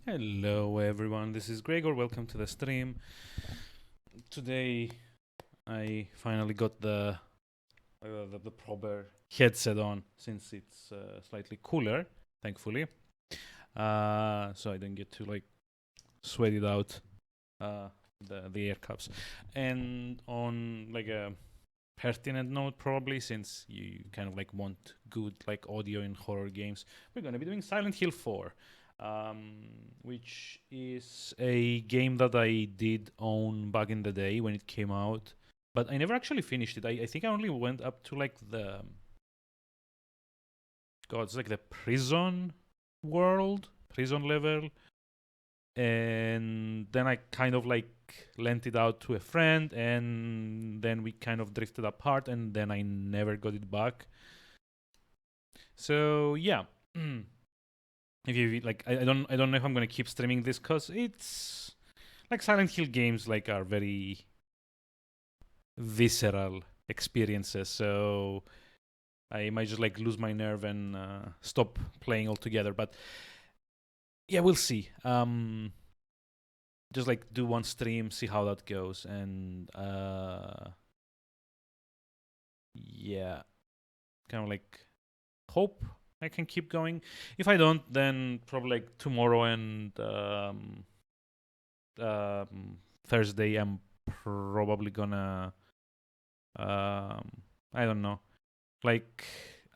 Hello everyone, this is Gregor. Welcome to the stream. Today I finally got the proper headset on since it's slightly cooler, thankfully. So I don't get to like sweat it out the air cups. And on like a pertinent note, probably since you kind of like want good like audio in horror games, we're gonna be doing Silent Hill 4. Which is a game that I did own back in the day when it came out, but I never actually finished it. I think I only went up to like it's like the prison level, and then I kind of like lent it out to a friend, and then we kind of drifted apart, and then I never got it back. So yeah. If you like, I don't know if I'm gonna keep streaming this because it's like Silent Hill games like are very visceral experiences. So I might just like lose my nerve and stop playing altogether. But yeah, we'll see. Just like do one stream, see how that goes, and yeah, kind of like hope I can keep going. If I don't, then probably like tomorrow and Thursday, I'm probably gonna I don't know. Like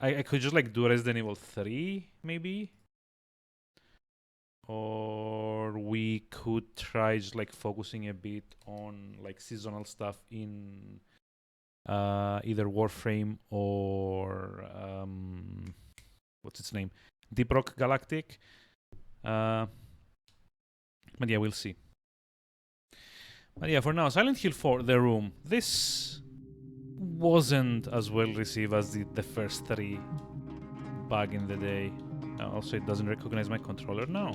I could just like do Resident Evil 3 maybe, or we could try just like focusing a bit on like seasonal stuff in either Warframe or what's its name, Deep Rock Galactic. But yeah, we'll see. But yeah, for now, Silent Hill 4, The Room. This wasn't as well received as the first three back in the day. Also, it doesn't recognize my controller now.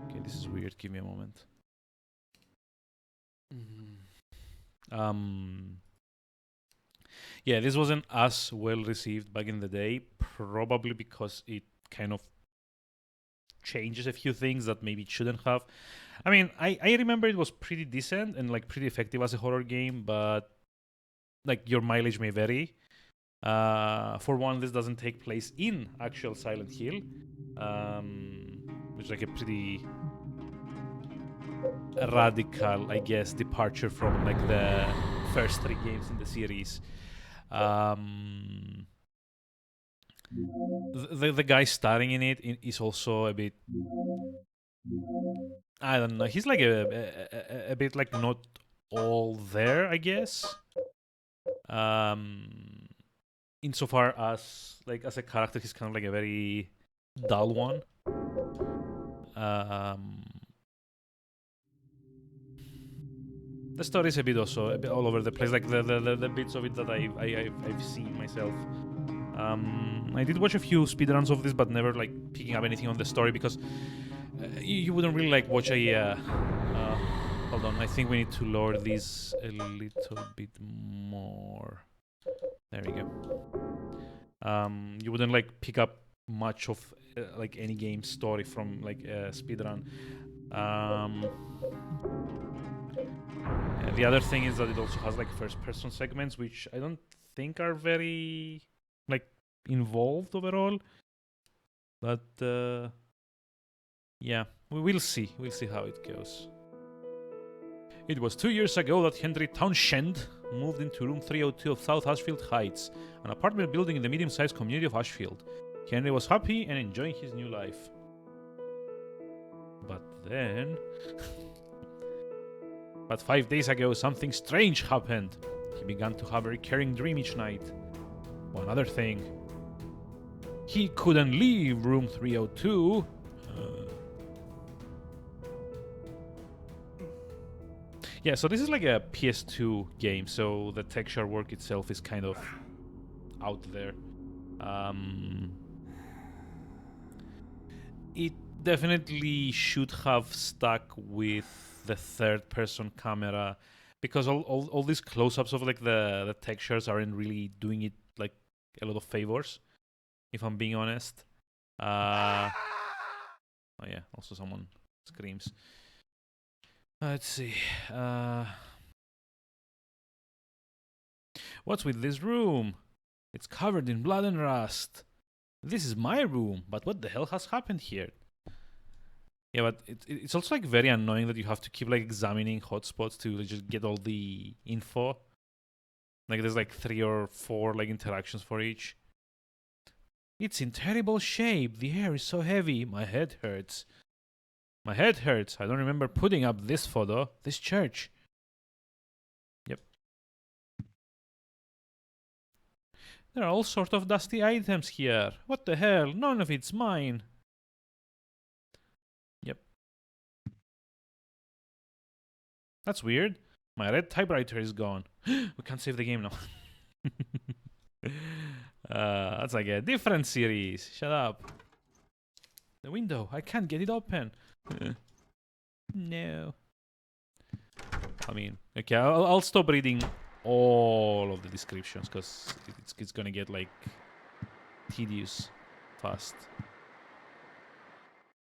Okay, this is weird. Give me a moment. Yeah, this wasn't as well received back in the day, probably because it kind of changes a few things that maybe it shouldn't have. I mean, I remember it was pretty decent and like pretty effective as a horror game, but like your mileage may vary. For one, this doesn't take place in actual Silent Hill, which is like a pretty radical, I guess, departure from like the first three games in the series. Um, the guy starring in it is also a bit, I don't know. He's like a bit like not all there, I guess. Um, Insofar as like as a character, he's kind of like a very dull one. Um, the story is a bit also a bit all over the place. Like the bits of it that I've seen myself. I did watch a few speedruns of this, but never like picking up anything on the story because you wouldn't really like watch a. Hold on, I think we need to lower these a little bit more. There we go. You wouldn't like pick up much of like any game story from like a speedrun. The other thing is that it also has like first person segments, which I don't think are very like involved overall. But yeah, we'll see. We'll see how it goes. It was 2 years ago that Henry Townshend moved into room 302 of South Ashfield Heights, an apartment building in the medium-sized community of Ashfield. Henry was happy and enjoying his new life. But then... But 5 days ago, something strange happened. He began to have a recurring dream each night. One other thing. He couldn't leave room 302. Yeah, so this is like a PS2 game, so the texture work itself is kind of out there. It definitely should have stuck with the third person camera because all these close-ups of like the textures aren't really doing it like a lot of favors, if I'm being honest. Oh yeah, also someone screams. Let's see. What's with this room? It's covered in blood and rust. This is my room, but what the hell has happened here? Yeah, but it's also like very annoying that you have to keep like examining hotspots to like, just get all the info. Like there's like 3 or 4 like interactions for each. It's in terrible shape. The air is so heavy. My head hurts. My head hurts. I don't remember putting up this photo. This church. Yep. There are all sorts of dusty items here. What the hell? None of it's mine. Yep. That's weird. My red typewriter is gone. We can't save the game now. That's like a different series. Shut up. The window. I can't get it open. No. I mean, okay, I'll stop reading all of the descriptions because it's gonna get like tedious fast.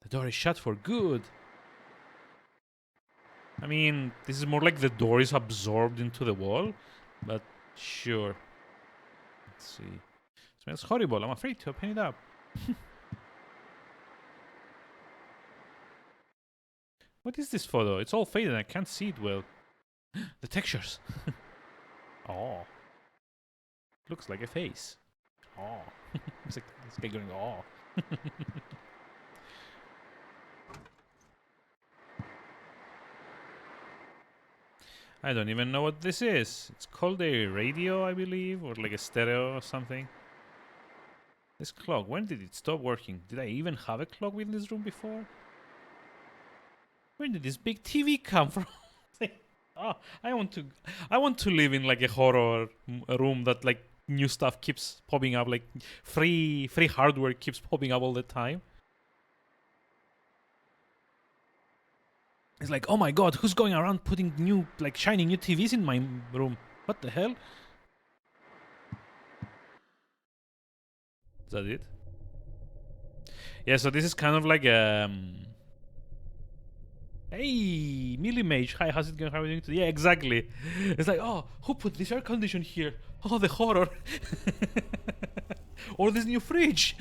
The door is shut for good. I mean, this is more like the door is absorbed into the wall, but sure. Let's see. It smells horrible. I'm afraid to open it up. What is this photo? It's all faded and I can't see it well. The textures. Oh. Looks like a face. Oh. It's like this guy going, oh. I don't even know what this is. It's called a radio, I believe, or like a stereo or something. This clock, when did it stop working? Did I even have a clock in this room before? Where did this big TV come from? Oh, I want to live in like a horror room that like new stuff keeps popping up, like free hardware keeps popping up all the time. It's like, oh my god, who's going around putting new, like shiny new TVs in my room? What the hell? Is that it? Yeah, so this is kind of like hey, Millimage, hi, how's it going? How are you doing today? Yeah, exactly. It's like, oh, who put this air condition here? Oh, the horror. Or this new fridge.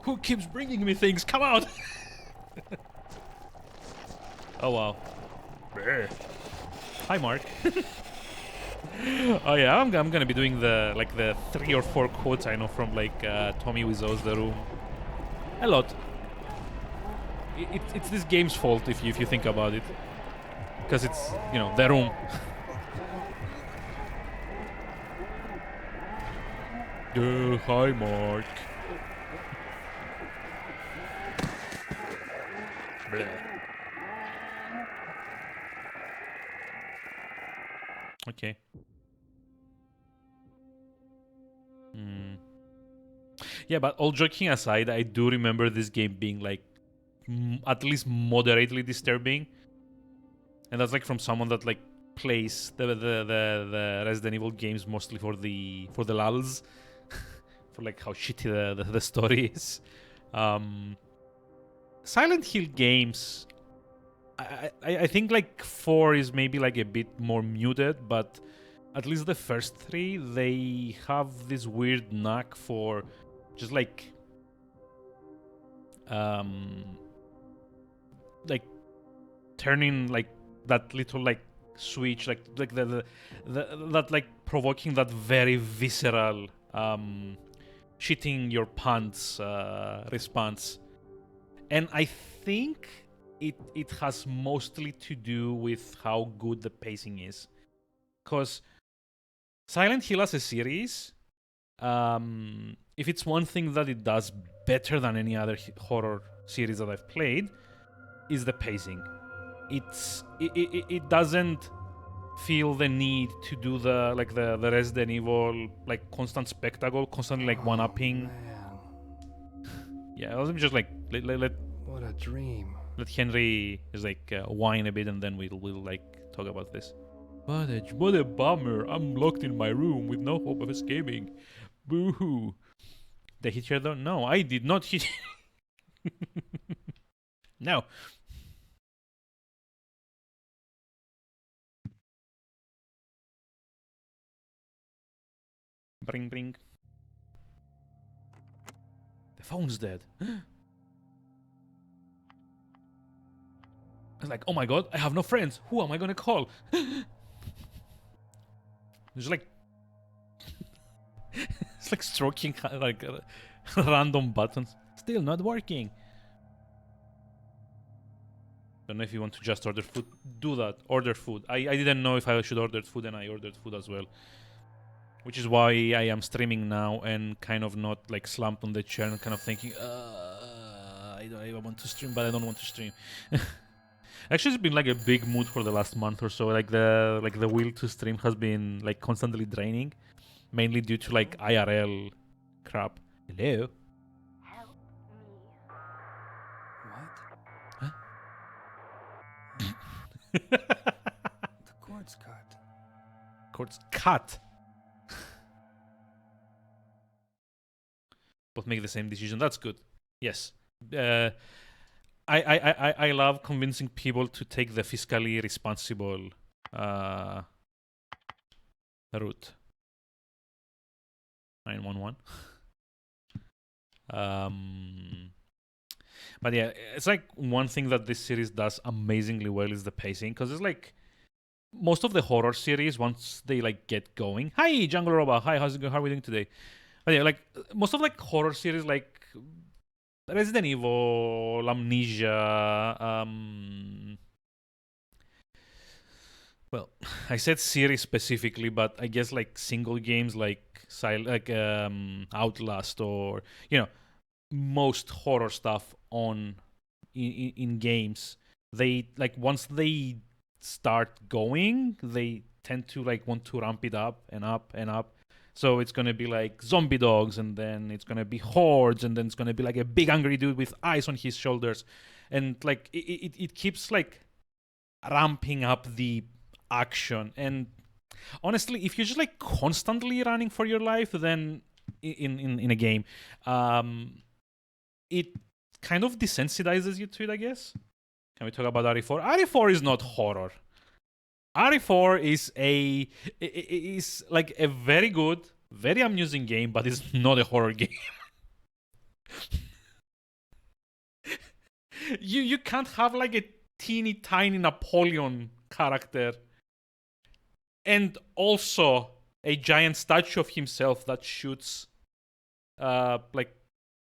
Who keeps bringing me things? Come out! Oh, wow. Hi, Mark. Oh yeah, I'm gonna be doing the 3 or 4 quotes I know from like Tommy Wiseau's The Room. A lot. It's this game's fault if you think about it, because it's, you know, The Room. Hi, Mark. Bleh. Okay. Yeah, but all joking aside, I do remember this game being like at least moderately disturbing, and that's like from someone that like plays the Resident Evil games mostly for the lulz, for like how shitty the story is. Silent Hill games, I think like 4 is maybe like a bit more muted, but at least the first 3, they have this weird knack for just like turning like that little like switch, like the that like provoking that very visceral shitting your pants response. And I think it has mostly to do with how good the pacing is, because Silent Hill as a series, if it's one thing that it does better than any other horror series that I've played, is the pacing. It doesn't feel the need to do the Resident Evil like constant spectacle, constantly like one-upping. Yeah, let me just like let what a dream. Let Henry is like whine a bit, and then we'll like talk about this. What a bummer. I'm locked in my room with no hope of escaping. Boo-hoo. They hit her though? No, I did not hit. No. Bring, bring. The phone's dead. It's like, oh my god, I have no friends. Who am I gonna call? It's like, it's like stroking like random buttons. Still not working. Don't know if you want to just order food. Do that. Order food. I didn't know if I should order food, and I ordered food as well. Which is why I am streaming now and kind of not like slumped on the chair and kind of thinking, I want to stream, but I don't want to stream. Actually, it's been like a big mood for the last month or so. Like the will to stream has been like constantly draining, mainly due to like IRL crap. Hello. Help me. What? The The cord's cut. cord's cut. Both make the same decision. That's good. Yes. I love convincing people to take the fiscally responsible route. 911. But yeah, it's like one thing that this series does amazingly well is the pacing, because it's like most of the horror series, once they like get going. Hi, Jungle Robot. Hi, how's it going? How are we doing today? But yeah, like most of like horror series, like Resident Evil, Amnesia. Well, I said series specifically, but I guess like single games like Outlast, or most horror stuff on in games. They like once they start going, they tend to like want to ramp it up and up and up. So it's gonna be like zombie dogs, and then it's gonna be hordes, and then it's gonna be like a big angry dude with eyes on his shoulders, and like it keeps like ramping up the action. And honestly, if you're just like constantly running for your life, then in a game, it kind of desensitizes you to it, I guess. Can we talk about RE4? RE4 is not horror. RE4 is like a very good, very amusing game, but it's not a horror game. you can't have like a teeny tiny Napoleon character and also a giant statue of himself that shoots like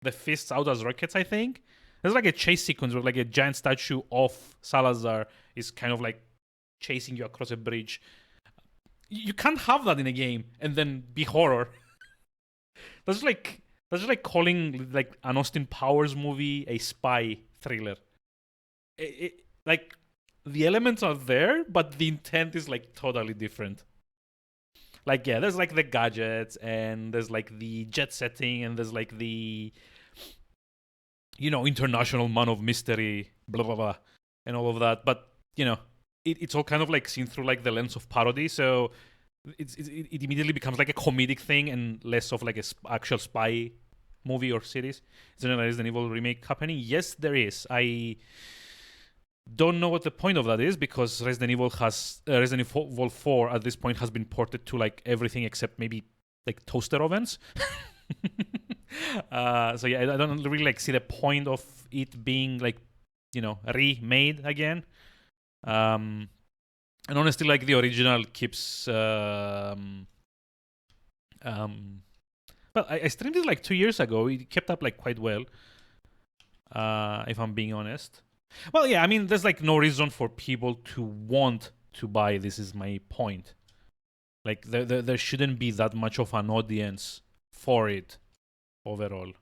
the fists out as rockets, I think. There's like a chase sequence where like a giant statue of Salazar is kind of like chasing you across a bridge. You can't have that in a game and then be horror. That's like calling like an Austin Powers movie a spy thriller. Like the elements are there, but the intent is like totally different. Like yeah, there's like the gadgets, and there's like the jet setting, and there's like the international man of mystery, blah blah blah, and all of that. But it's all kind of like seen through like the lens of parody, so it immediately becomes like a comedic thing and less of like a actual spy movie or series. Is there a Resident Evil remake happening? Yes, there is. I don't know what the point of that is, because Resident Evil 4 at this point has been ported to like everything except maybe like toaster ovens. So yeah, I don't really like see the point of it being like remade again. And honestly, like the original keeps well, I streamed it like 2 years ago. It kept up like quite well, if I'm being honest. Well, yeah, I mean, there's like no reason for people to want to buy. This is my point. Like there shouldn't be that much of an audience for it overall.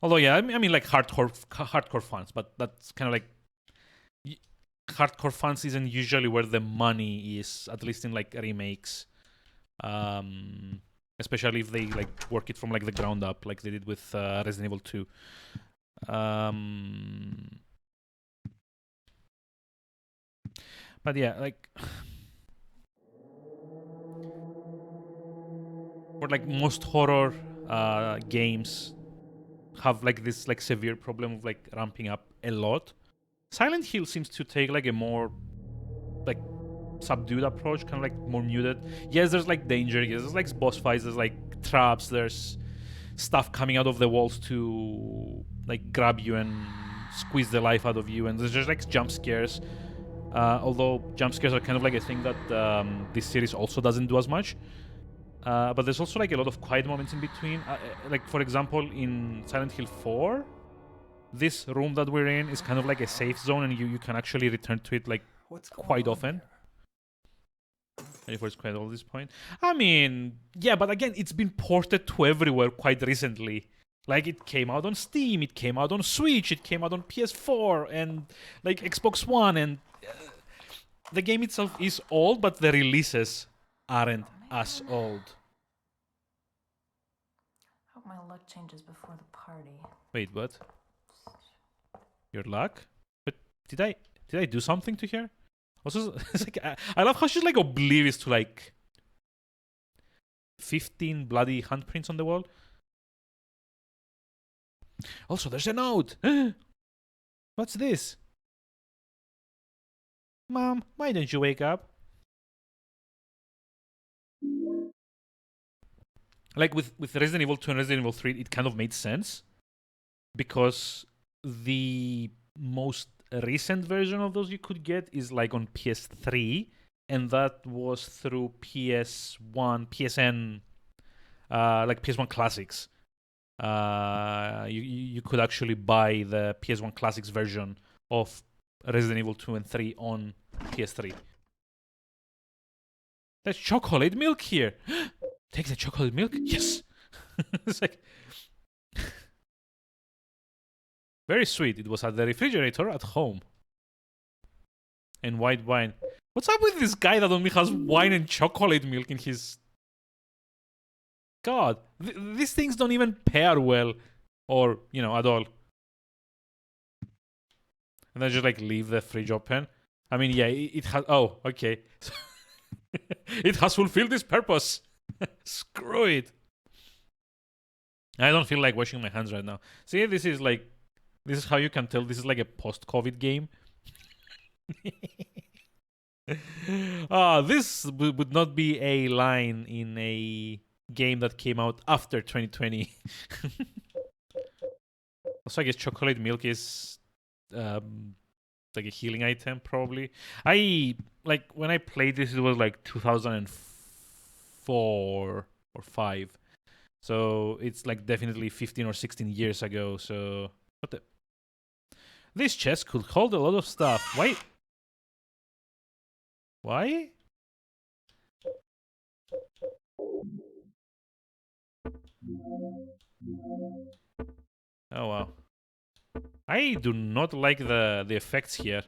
Although yeah, I mean like hardcore fans, but that's kind of like hardcore fans isn't usually where the money is, at least in like remakes. Especially if they like work it from like the ground up, like they did with Resident Evil 2. But yeah, like for like most horror games have like this like severe problem of like ramping up a lot. Silent Hill seems to take like a more like subdued approach, kind of like more muted. Yes, there's like danger. Yes, there's like boss fights. There's like traps. There's stuff coming out of the walls to like grab you and squeeze the life out of you. And there's just like jump scares. Although jump scares are kind of like a thing that this series also doesn't do as much. But there's also like a lot of quiet moments in between. Like for example, in Silent Hill 4, this room that we're in is kind of like a safe zone, and you can actually return to it like What's going quite on often. here? Before it's quite all this point. I mean, yeah, but again, it's been ported to everywhere quite recently. Like it came out on Steam, it came out on Switch, it came out on PS4 and like Xbox One, and the game itself is old, but the releases aren't as old. Hope my luck changes before the party. Wait, what? Your luck? But did I do something to her? Also, it's like I love how she's like oblivious to like 15 bloody handprints on the wall. Also, there's a note. What's this? Mom, why don't you wake up? Like with Resident Evil 2 and Resident Evil 3, it kind of made sense because the most recent version of those you could get is like on PS3, and that was through PS1, PSN, like PS1 Classics. You could actually buy the PS1 Classics version of Resident Evil 2 and 3 on PS3. There's chocolate milk here. Take the chocolate milk? Yes! It's like... very sweet. It was at the refrigerator at home. And white wine. What's up with this guy that only has wine and chocolate milk in his... God, these things don't even pair well. Or, you know, at all. And then just like leave the fridge open. I mean, yeah, it has... Oh, okay. It has fulfilled its purpose. Screw it. I don't feel like washing my hands right now. See, this is how you can tell this is like a post-COVID game. This would not be a line in a game that came out after 2020. Also, I guess chocolate milk is like a healing item, probably. Like when I played this, it was like 2004 or 5. So it's like definitely 15 or 16 years ago. So what the... This chest could hold a lot of stuff. Why? Why? Oh wow. I do not like the effects here.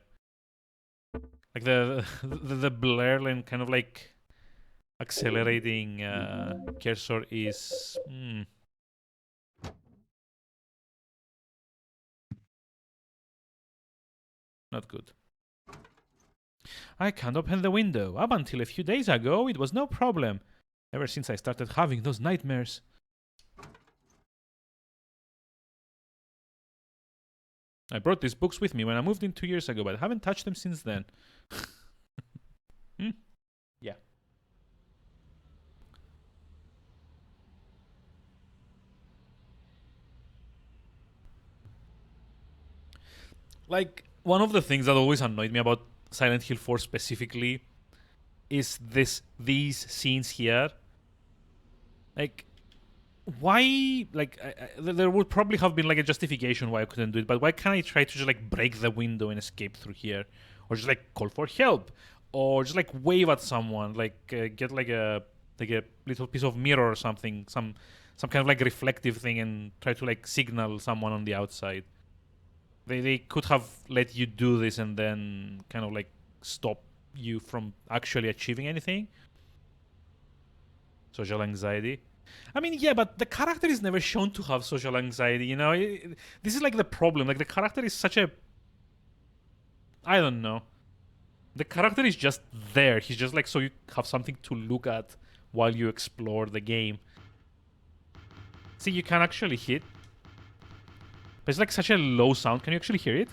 Like the blur and kind of like accelerating cursor is not good. I can't open the window. Up until a few days ago, it was no problem. Ever since I started having those nightmares. I brought these books with me when I moved in 2 years ago, but I haven't touched them since then. Yeah. Like, one of the things that always annoyed me about Silent Hill 4 specifically is these scenes here. Like, why? Like, there would probably have been like a justification why I couldn't do it, but why can't I try to just like break the window and escape through here, or just like call for help, or just like wave at someone, like get like a little piece of mirror or something, some kind of like reflective thing, and try to like signal someone on the outside. They could have let you do this and then kind of like stop you from actually achieving anything. Social anxiety. I mean, yeah, but the character is never shown to have social anxiety, you know? This is like the problem. Like, the character is such a... I don't know. The character is just there. He's just like so you have something to look at while you explore the game. See, you can actually hit. But it's like such a low sound. Can you actually hear it?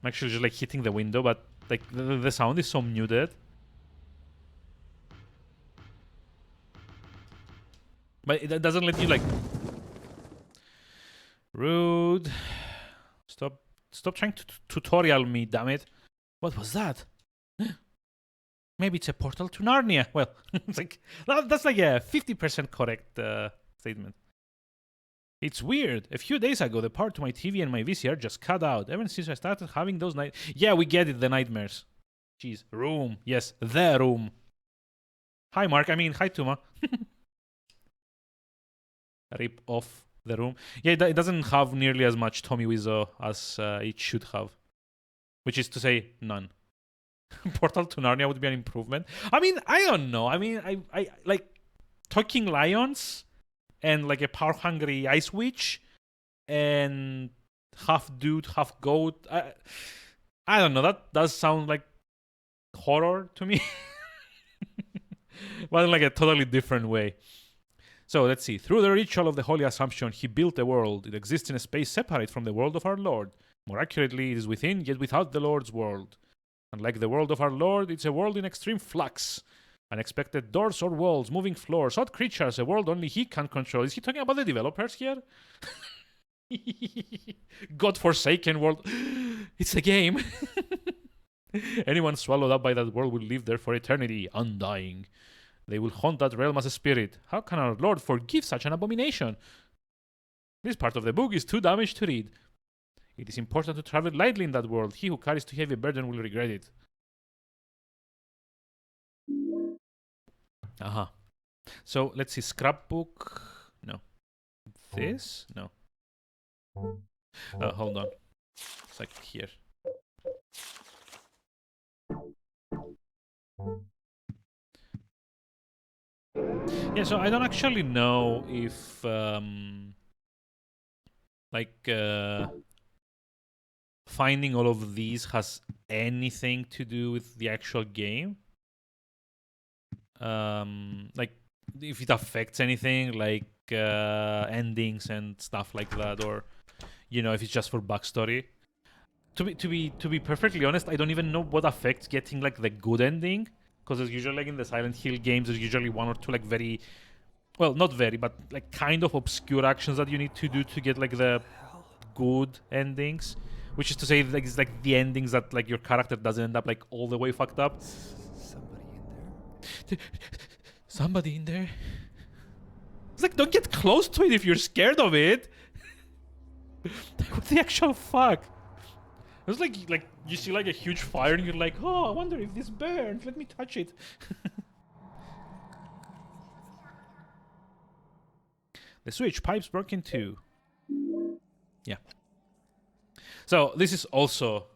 I'm actually just like hitting the window, but like the sound is so muted. But it doesn't let you like... Rude. Stop trying to tutorial me, damn it. What was that? Maybe it's a portal to Narnia. Well, it's like that's like a 50% correct statement. It's weird. A few days ago, the power to my TV and my VCR just cut out. Ever since I started having those night... Yeah, we get it, the nightmares. Jeez. Room. Yes, the room. Hi, Mark. I mean, hi, Tuma. Rip off the room. Yeah, it doesn't have nearly as much Tommy Wiseau as it should have. Which is to say, none. Portal to Narnia would be an improvement. I mean, I don't know. I mean, I like talking lions and like a power-hungry ice witch and half dude, half goat. I don't know. That does sound like horror to me. But in like a totally different way. So let's see. Through the ritual of the Holy Assumption, he built a world. It exists in a space separate from the world of our Lord. More accurately, it is within, yet without the Lord's world. Unlike the world of our Lord, it's a world in extreme flux. Unexpected doors or walls, moving floors, odd creatures, a world only he can control. Is he talking about the developers here? God-forsaken world. It's a game. Anyone swallowed up by that world will live there for eternity, undying. They will haunt that realm as a spirit. How can our Lord forgive such an abomination? This part of the book is too damaged to read. It is important to travel lightly in that world. He who carries too heavy a burden will regret it. Aha. So let's see. Scrapbook. No. This? No. Hold on. It's like here. Yeah, so I don't actually know if finding all of these has anything to do with the actual game. Like if it affects anything, like endings and stuff like that, or you know, if it's just for backstory. To be perfectly honest, I don't even know what affects getting like the good ending. Because there's usually, like in the Silent Hill games, there's usually one or two, like very, well, not very, but like kind of obscure actions that you need to do to get like the good endings. Which is to say, like it's like the endings that like your character doesn't end up like all the way fucked up. Somebody in there? Somebody in there? It's like, don't get close to it if you're scared of it. What the actual fuck? It's like you see like a huge fire and you're like, oh, I wonder if this burns. Let me touch it. The switch pipes broke in two. Yeah. So this is also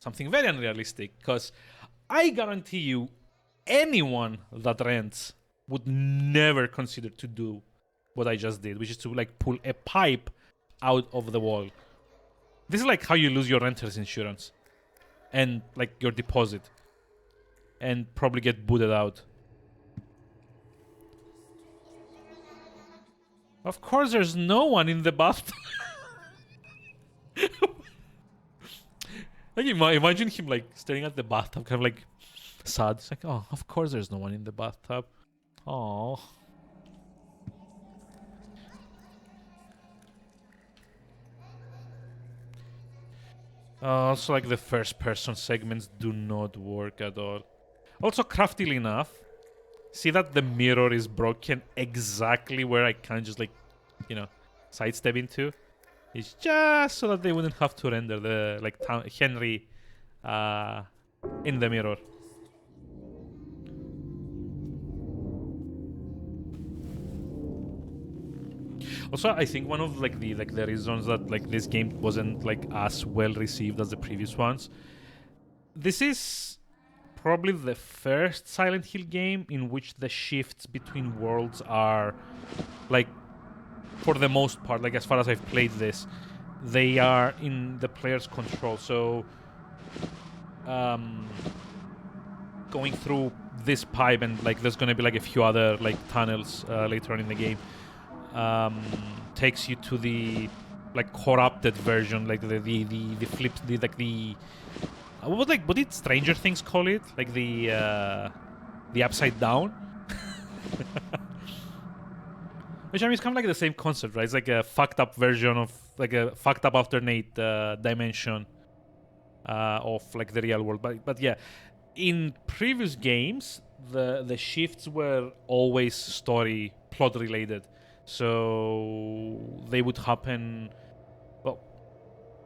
something very unrealistic because I guarantee you anyone that rents would never consider to do what I just did, which is to like pull a pipe out of the wall. This is like how you lose your renter's insurance and like your deposit and probably get booted out. Of course there's no one in the bathtub. Like imagine him like staring at the bathtub, kind of like sad. It's like, oh, of course there's no one in the bathtub. Oh. Also, like the first-person segments do not work at all. Also, craftily enough, see that the mirror is broken exactly where I can just like, you know, sidestep into. It's just so that they wouldn't have to render the like Henry in the mirror. Also, I think one of like the reasons that like this game wasn't like as well received as the previous ones. This is probably the first Silent Hill game in which the shifts between worlds are like, for the most part, like as far as I've played this, they are in the player's control. So going through this pipe and like there's gonna be like a few other like tunnels later on in the game takes you to the like corrupted version, like the flip, the like the what did Stranger Things call it? Like the upside down. Which I mean, it's kind of like the same concept, right? It's like a fucked up version of like a fucked up alternate dimension of like the real world. But yeah, in previous games, the shifts were always story plot related, so they would happen. Well,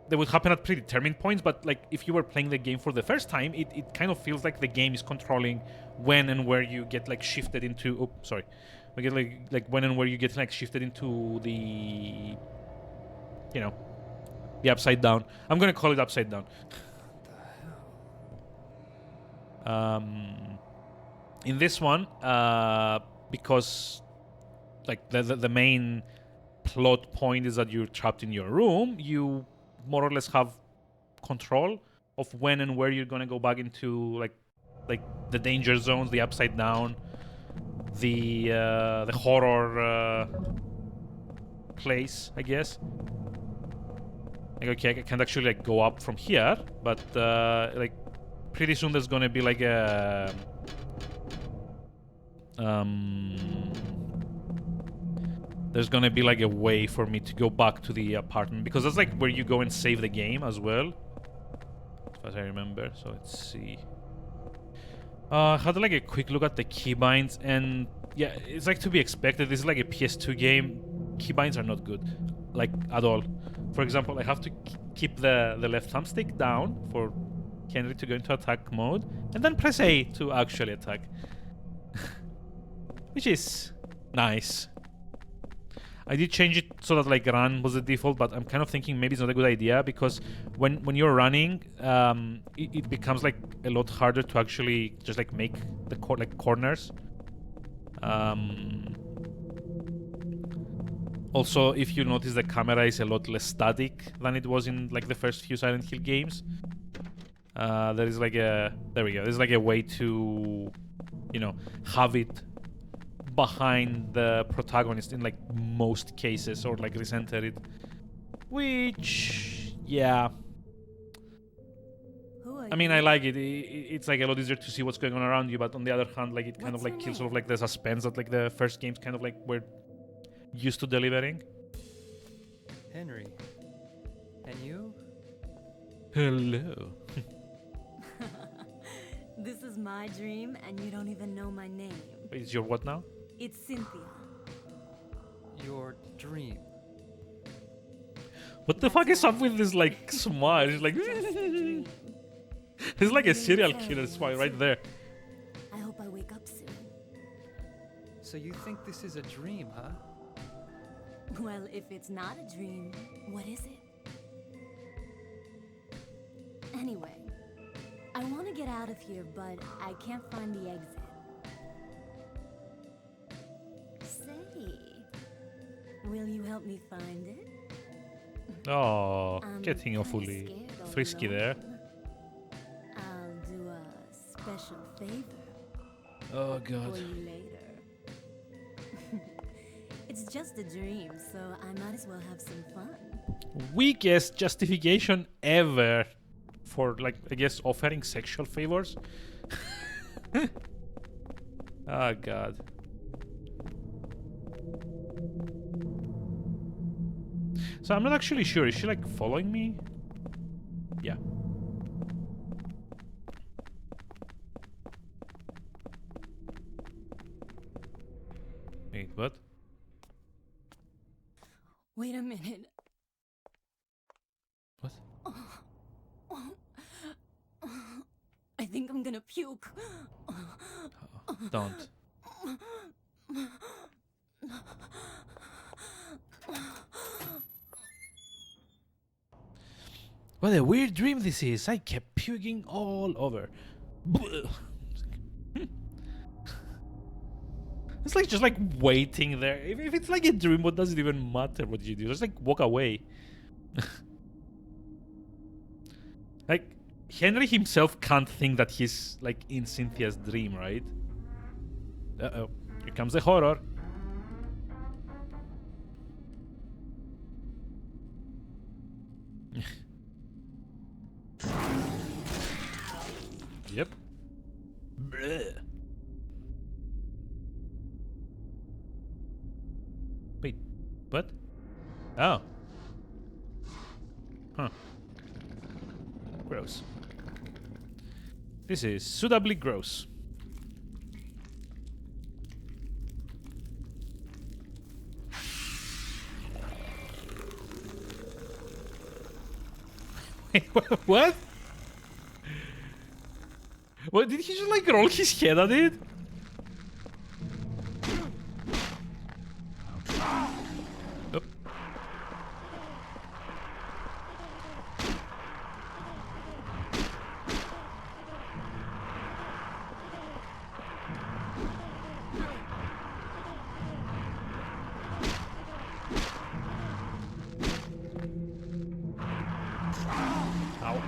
they would happen at predetermined points. But like if you were playing the game for the first time, it kind of feels like the game is controlling when and where you get like shifted into. Oh, sorry. We get like when and where you get like shifted into the, the upside down. I'm gonna call it upside down. In this one, because like the main plot point is that you're trapped in your room, you more or less have control of when and where you're gonna go back into like the danger zones, the upside down, the horror place, I guess. Like, okay, I can't actually like go up from here, but like pretty soon there's gonna be like a there's gonna be like a way for me to go back to the apartment, because that's like where you go and save the game as well, as far as I remember. So let's see. I had like a quick look at the keybinds, and yeah, it's like to be expected. This is like a PS2 game. Keybinds are not good, like at all. For example, I have to keep the left thumbstick down for Henry to go into attack mode, and then press A to actually attack. Which is nice. I did change it so that like run was the default, but I'm kind of thinking maybe it's not a good idea, because when you're running, it becomes like a lot harder to actually just like make the corners. Also, if you notice, the camera is a lot less static than it was in like the first few Silent Hill games. There is like a There's like a way to, have it behind the protagonist in like most cases, or like recenter it, which yeah, I mean, I like it. It's like a lot easier to see what's going on around you, but on the other hand, like it kind of like kills sort of like the suspense that like the first games kind of like were used to delivering. Henry. And you? Hello. This is my dream, and you don't even know my name. It's your what now? It's Cynthia. Your dream. What the fuck is up with this like smile? It's like it's like a serial killer smile right there. I hope I wake up soon. So you think this is a dream, huh? Well, if it's not a dream, what is it? Anyway, I want to get out of here, but I can't find the exit. Say, will you help me find it? Oh, I'm getting kinda awfully scared all frisky alone. there. I'll do a special favor Oh for god. you later. It's just a dream, so I might as well have some fun. Weakest justification ever for like, I guess, offering sexual favors. Oh god. So I'm not actually sure. Is she like following me? Yeah. Wait, what? Wait a minute. What? I think I'm gonna puke. Don't. What a weird dream this is. I kept puking all over. It's like just like waiting there. If it's like a dream, what does it even matter what you do? Just like walk away. Like, Henry himself can't think that he's, like, in Cynthia's dream, right? Uh-oh. Here comes the horror. Yep. Bleh. Wait, what? Oh. Huh. Gross. This is suitably gross. Wait, what? What, did he just like roll his head at it? Oop. Ow.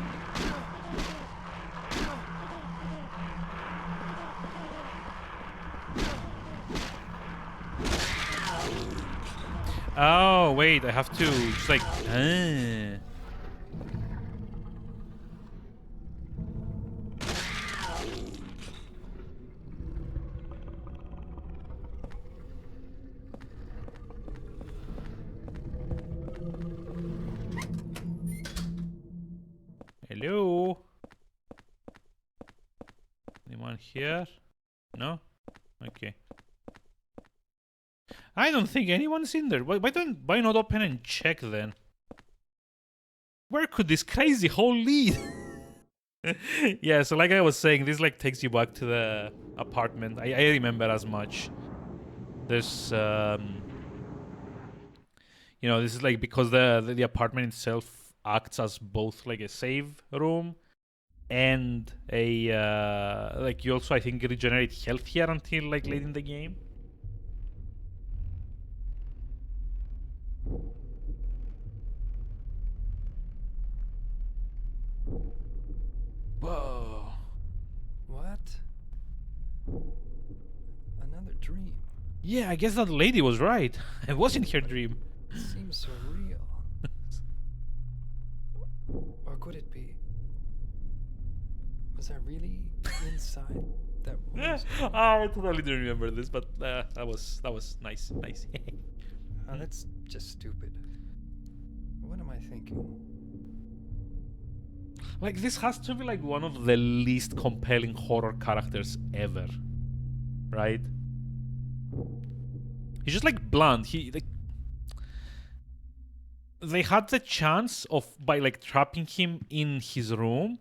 Oh, wait, I have to just like... Hello? Anyone here? No? Okay. I don't think anyone's in there. Why not open and check then? Where could this crazy hole lead? Yeah, so like I was saying, this like takes you back to the apartment. I remember as much. There's you know, this is like because the apartment itself acts as both like a save room and a like you also I think regenerate health here until like late in the game. Whoa. What? Another dream. Yeah, I guess that lady was right. It wasn't her dream. It seems so real. Or could it be? Was I really inside that woman's dream? I totally didn't remember this, but that was nice. Oh, that's just stupid. What am I thinking? Like, this has to be like one of the least compelling horror characters ever, right? He's just like blunt. They had the chance of by like trapping him in his room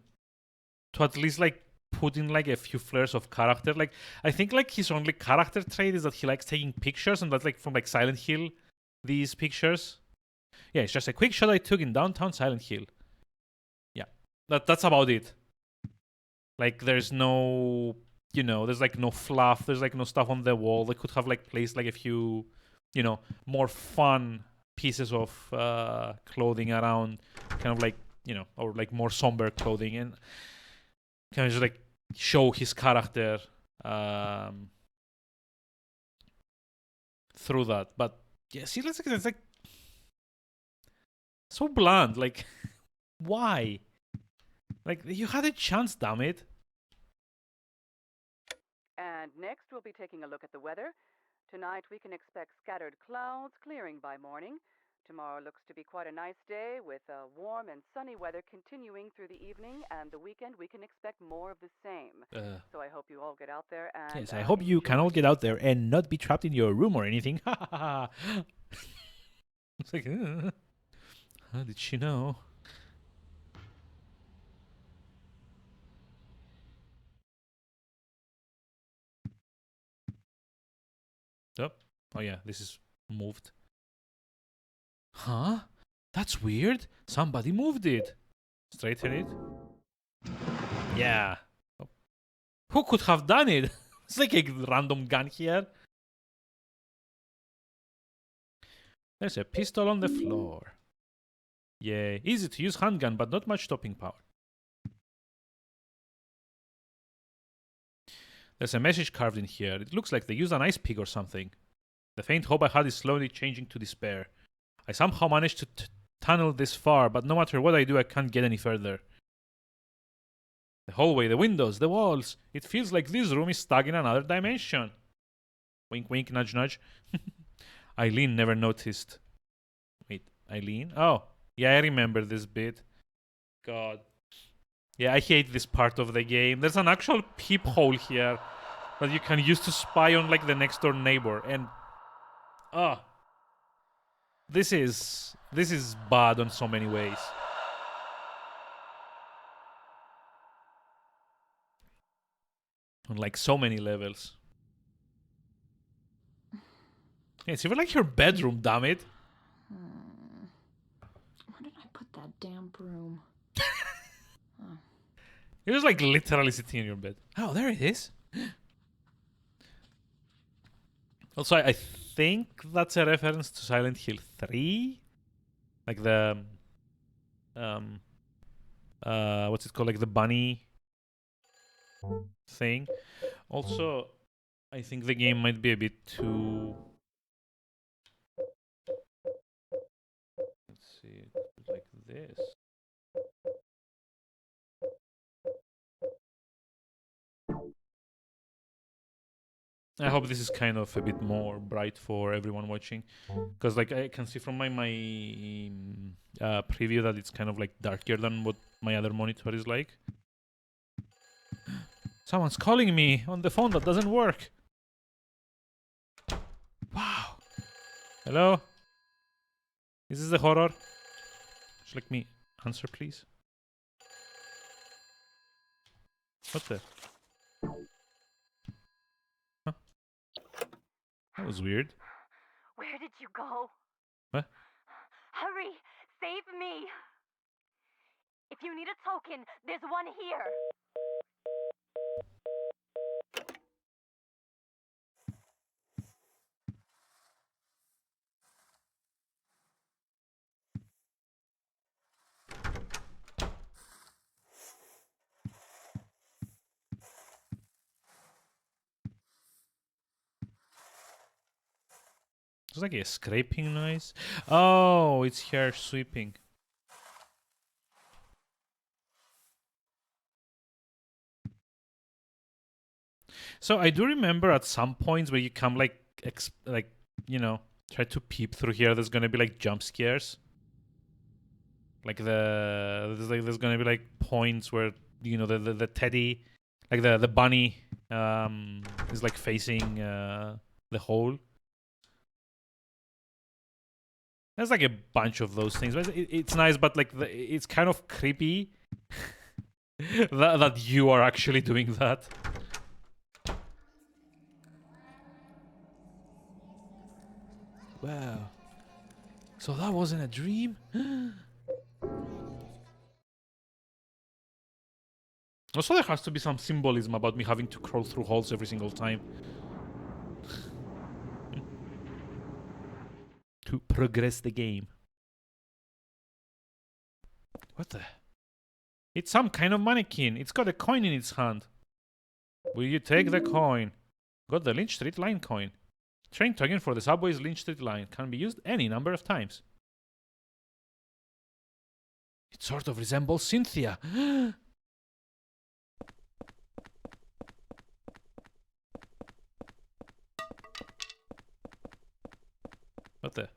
to at least like put in like a few flares of character. Like, I think like his only character trait is that he likes taking pictures, and that's like from like Silent Hill, these pictures. Yeah, it's just a quick shot I took in downtown Silent Hill. Yeah, that's about it. Like, there's no, you know, there's like no fluff. There's like no stuff on the wall. They could have like placed like a few, you know, more fun pieces of clothing around, kind of like, you know, or like more somber clothing, and kind of just like show his character through that. But yeah, see, it's like so blunt. Like, why? Like, you had a chance, damn it. And next, we'll be taking a look at the weather. Tonight, we can expect scattered clouds clearing by morning. Tomorrow looks to be quite a nice day with warm and sunny weather continuing through the evening, and the weekend we can expect more of the same. So I hope you all get out there and... Yes, I hope you can all get out there and not be trapped in your room or anything. It's like, how did she know? Oh yeah, this is moved. Huh? That's weird. Somebody moved it. Straighten it. Yeah. Oh. Who could have done it? It's like a random gun here. There's a pistol on the floor. Yeah, easy to use handgun, but not much stopping power. There's a message carved in here. It looks like they used an ice pick or something. The faint hope I had is slowly changing to despair. I somehow managed to tunnel this far, but no matter what I do, I can't get any further. The hallway, the windows, the walls. It feels like this room is stuck in another dimension. Wink, wink, nudge, nudge. Eileen never noticed. Wait, Eileen? Oh, yeah, I remember this bit. God. Yeah, I hate this part of the game. There's an actual peephole here that you can use to spy on like the next door neighbor. And this is bad on so many ways. On like so many levels. Yeah, it's even like your bedroom, damn it. Where did I put that damn broom? You're just like literally sitting in your bed. Oh, there it is. Also, I think that's a reference to Silent Hill 3. Like the what's it called? Like the bunny thing. Also, I think the game might be a bit too... Let's see, like this. I hope this is kind of a bit more bright for everyone watching, because like I can see from my preview that it's kind of like darker than what my other monitor is like. Someone's calling me on the phone that doesn't work. Wow. Hello? Is this the horror? Just let me answer, please. What the? Huh? That was weird. Where did you go? What? Hurry! Save me! If you need a token, there's one here. It's like a scraping noise. Oh, it's her sweeping. So I do remember at some points where you come like you know, try to peep through here. There's gonna be like jump scares. Like there's gonna be like points where you know the teddy, like the bunny, is like facing the hole. There's like a bunch of those things. It's nice, but like it's kind of creepy that you are actually doing that. Wow. So that wasn't a dream? Also, there has to be some symbolism about me having to crawl through holes every single time. To progress the game. What the? It's some kind of mannequin. It's got a coin in its hand. Will you take the coin? Got the Lynch Street line coin. Train token for the subway's Lynch Street line. Can be used any number of times. It sort of resembles Cynthia. What the?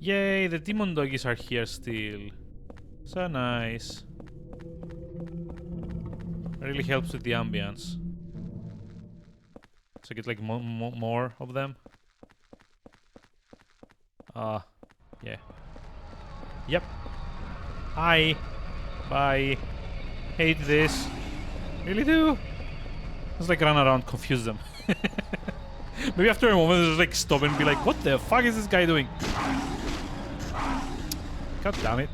Yay, the demon doggies are here still. So nice. Really helps with the ambience. So get like more of them. Yeah. Yep. Hi. Bye. Hate this. Really do. Just like run around, confuse them. Maybe after a moment, just like stop and be like, what the fuck is this guy doing? God damn it.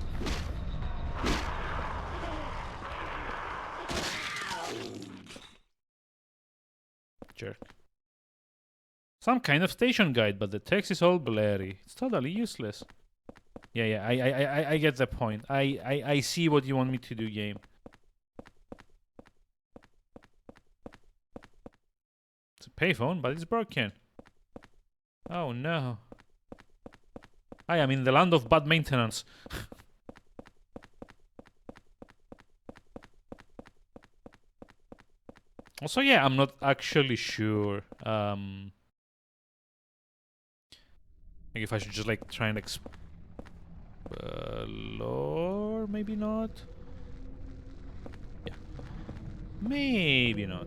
Jerk. Some kind of station guide, but the text is all blurry. It's totally useless. Yeah, I get the point. I see what you want me to do, game. It's a payphone, but it's broken. Oh no. I am in the land of bad maintenance. Also, yeah, I'm not actually sure. Like if I should just like try and explore, maybe not. Yeah, maybe not.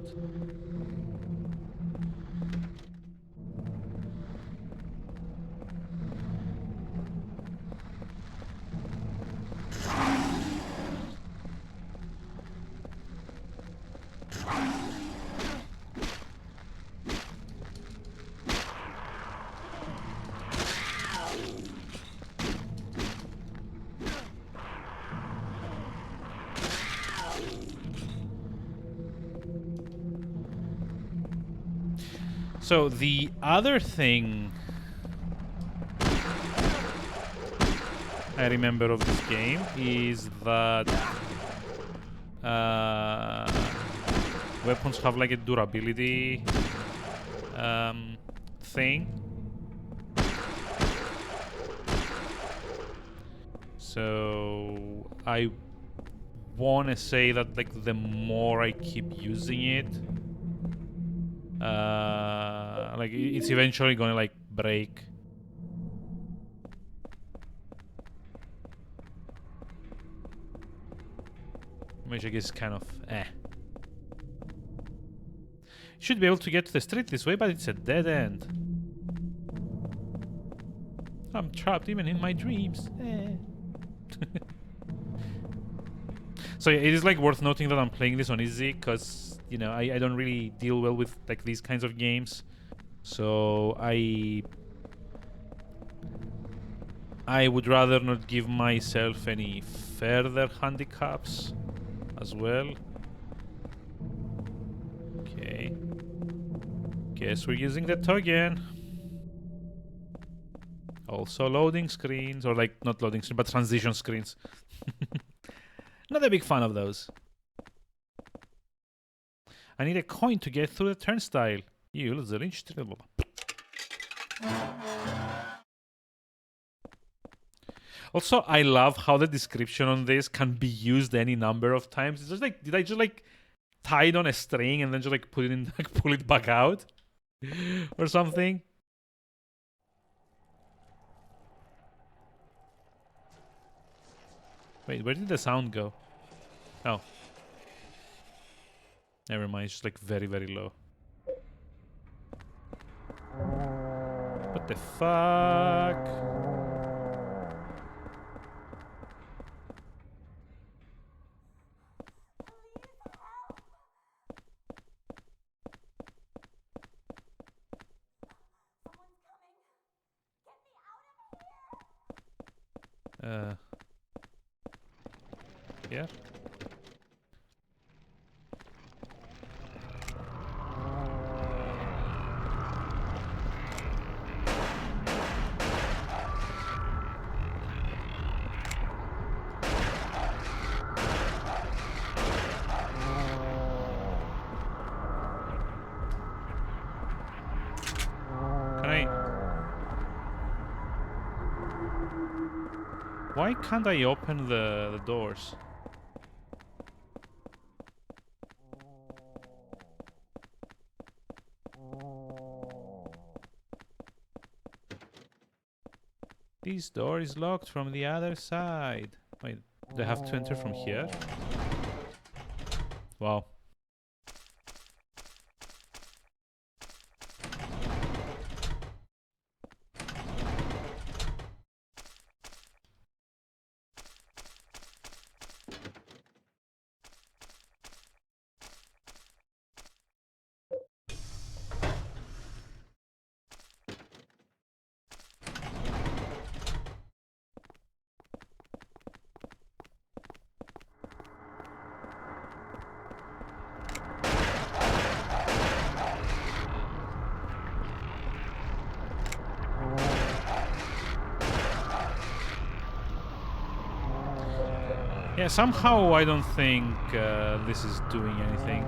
So the other thing I remember of this game is that weapons have like a durability thing. So I want to say that like the more I keep using it, like it's eventually gonna like break. Which I guess is kind of Should be able to get to the street this way, but it's a dead end. I'm trapped even in my dreams. So yeah, it is like worth noting that I'm playing this on easy because, you know, I don't really deal well with like these kinds of games. So I would rather not give myself any further handicaps as well. Okay. Guess we're using the token. Also loading screens, or like not loading screens, but transition screens. Not a big fan of those. I need a coin to get through the turnstile. Use the lynch. Also, I love how the description on this can be used any number of times. It's just like, did I just like tie it on a string and then just like put it in, like pull it back out or something? Wait, where did the sound go? Oh. Never mind, it's just like very, very low. What the fuck? Yeah. Why can't I open the doors? This door is locked from the other side. Wait, do I have to enter from here? Wow. Yeah, somehow I don't think this is doing anything.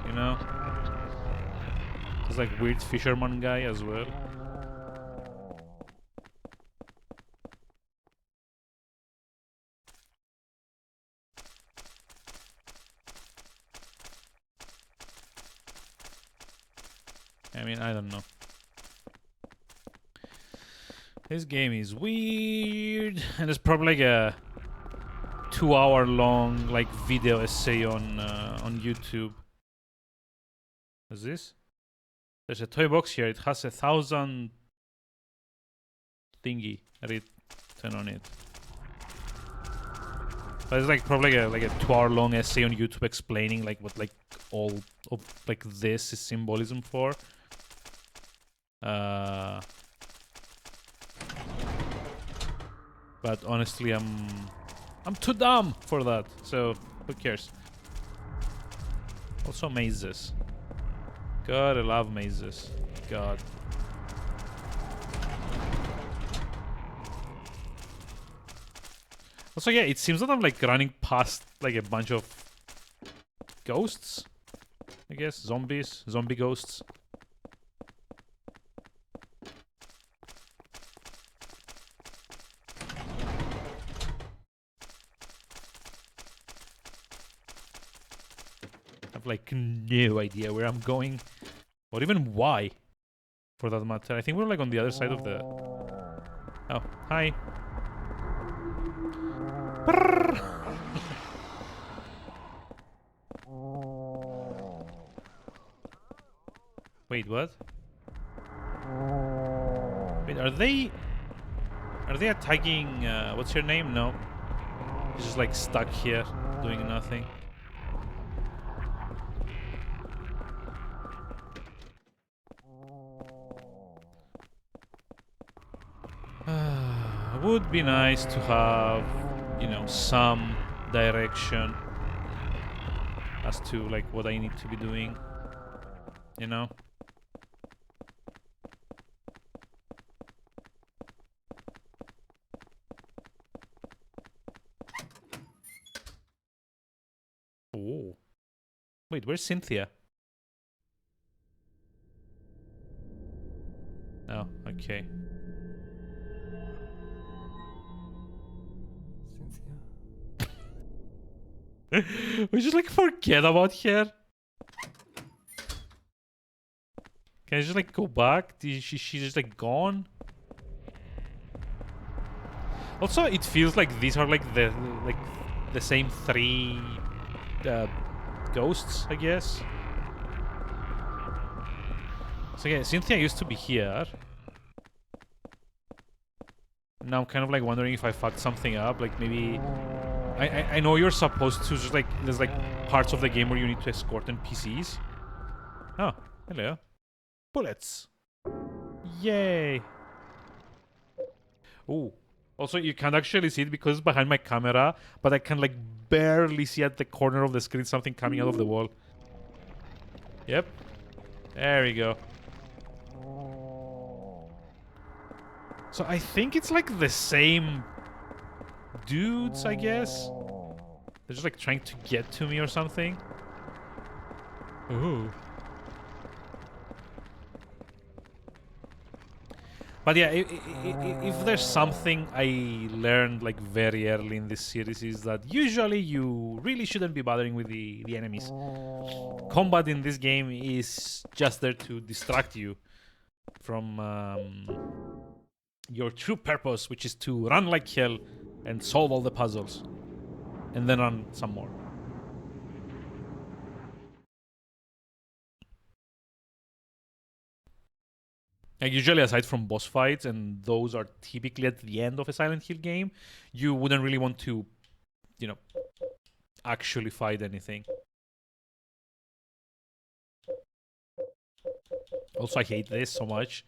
You know? There's like weird fisherman guy as well. I mean, I don't know. This game is weird, and there's probably like a 2-hour long like video essay on YouTube. What's this? There's a toy box here. It has 1,000 thingy written on it. But it's like probably like a 2-hour long essay on YouTube explaining like what like all of like this is symbolism for. But honestly, I'm too dumb for that. So who cares? Also mazes. God, I love mazes. God. Also, yeah, it seems that I'm like running past like a bunch of ghosts. I guess zombie ghosts. I've like no idea where I'm going, or even why, for that matter. I think we're like on the other side of the. Oh, hi. Wait, what? Wait, are they attacking? What's your name? No, he's just like stuck here doing nothing. Would be nice to have, you know, some direction as to like what I need to be doing, you know. Oh, wait, where's Cynthia? Oh, okay. We just like forget about her. Can I just like go back? She's just like gone. Also, it feels like these are like the same 3 ghosts, I guess. So yeah, Cynthia used to be here. Now I'm kind of like wondering if I fucked something up. Like maybe I know you're supposed to just like there's like parts of the game where you need to escort NPCs. Oh, hello. Bullets. Yay. Oh. Also, you can't actually see it because it's behind my camera, but I can like barely see at the corner of the screen something coming out of the wall. Yep. There we go. So I think it's like the same dudes, I guess. They're just like trying to get to me or something. Ooh. But yeah, if there's something I learned like very early in this series is that usually you really shouldn't be bothering with the enemies. Combat in this game is just there to distract you from your true purpose, which is to run like hell and solve all the puzzles. And then run some more. Like usually aside from boss fights, and those are typically at the end of a Silent Hill game, you wouldn't really want to, you know, actually fight anything. Also, I hate this so much.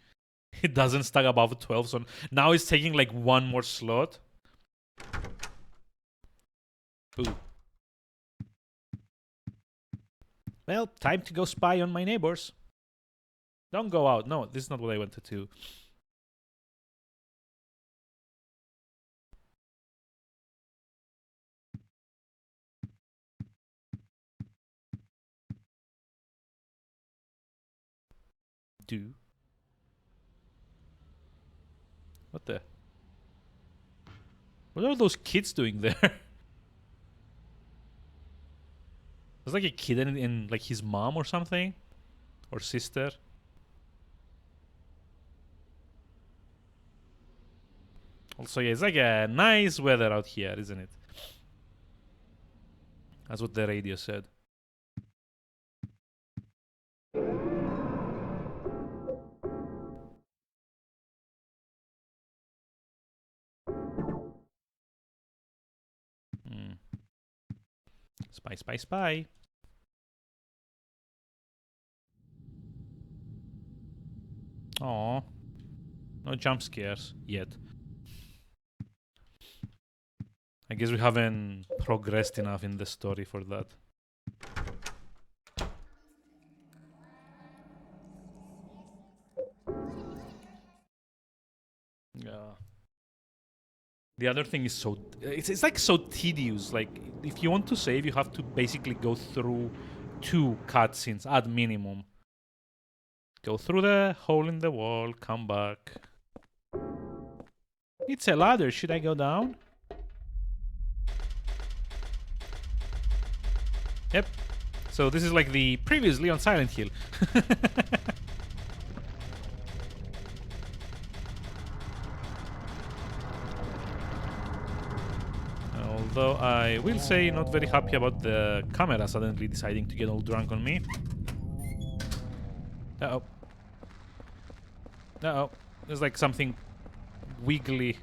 It doesn't stack above 12, so now it's taking like 1 more slot. Boo. Well, time to go spy on my neighbors. Don't go out. No, this is not what I wanted to. do. What the? What are those kids doing there? There's like a kid and like his mom or something, or sister. Also, yeah, it's like a nice weather out here, isn't it? That's what the radio said. Spy, spy, spy. Aw. No jump scares yet. I guess we haven't progressed enough in the story for that. Yeah. The other thing is so... It's like so tedious. Like, if you want to save, you have to basically go through 2 cutscenes at minimum. Go through the hole in the wall, come back. It's a ladder. Should I go down? Yep. So this is like the previously on Silent Hill. Although I will say not very happy about the camera suddenly deciding to get all drunk on me. Uh-oh. Uh-oh. There's like something wiggly.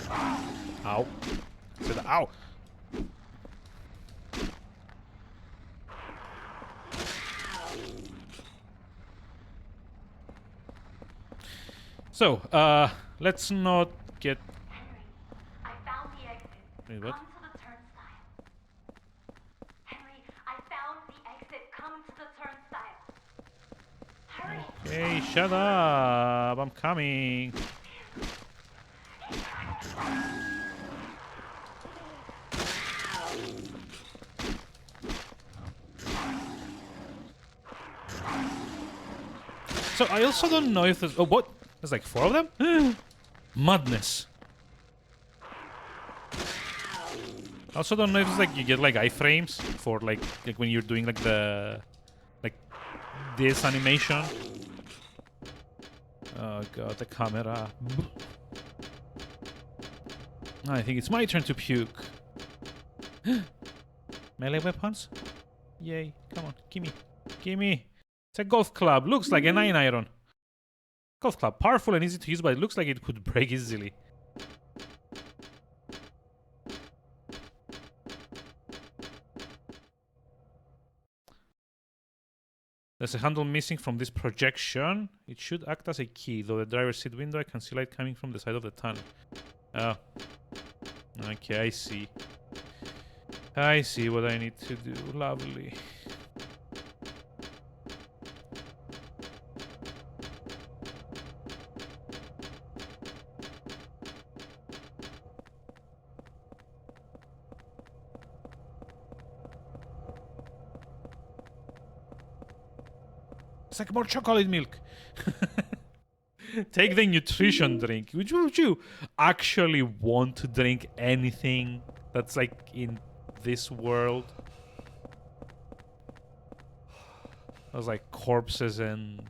Ow. I said ow. So, let's not get... I found the exit. Wait, what? Come to the turnstile. Henry, I found the exit. Come to the turnstile. Hurry! Hey, shut up! I'm coming. So I also don't know if there's... Oh, what? There's like 4 of them? Madness. I also don't know if it's like you get like iframes for like when you're doing like the... Like this animation. Oh god, the camera. I think it's my turn to puke. Melee weapons? Yay, come on, gimme. Gimme. It's a golf club, looks like a 9-iron. Golf club, powerful and easy to use, but it looks like it could break easily. There's a handle missing from this projection. It should act as a key, though the driver's seat window, I can see light coming from the side of the tunnel. Oh. Okay, I see. I see what I need to do. Lovely. It's like more chocolate milk. Take the nutrition drink. Would you actually want to drink anything that's like in this world? There's like corpses and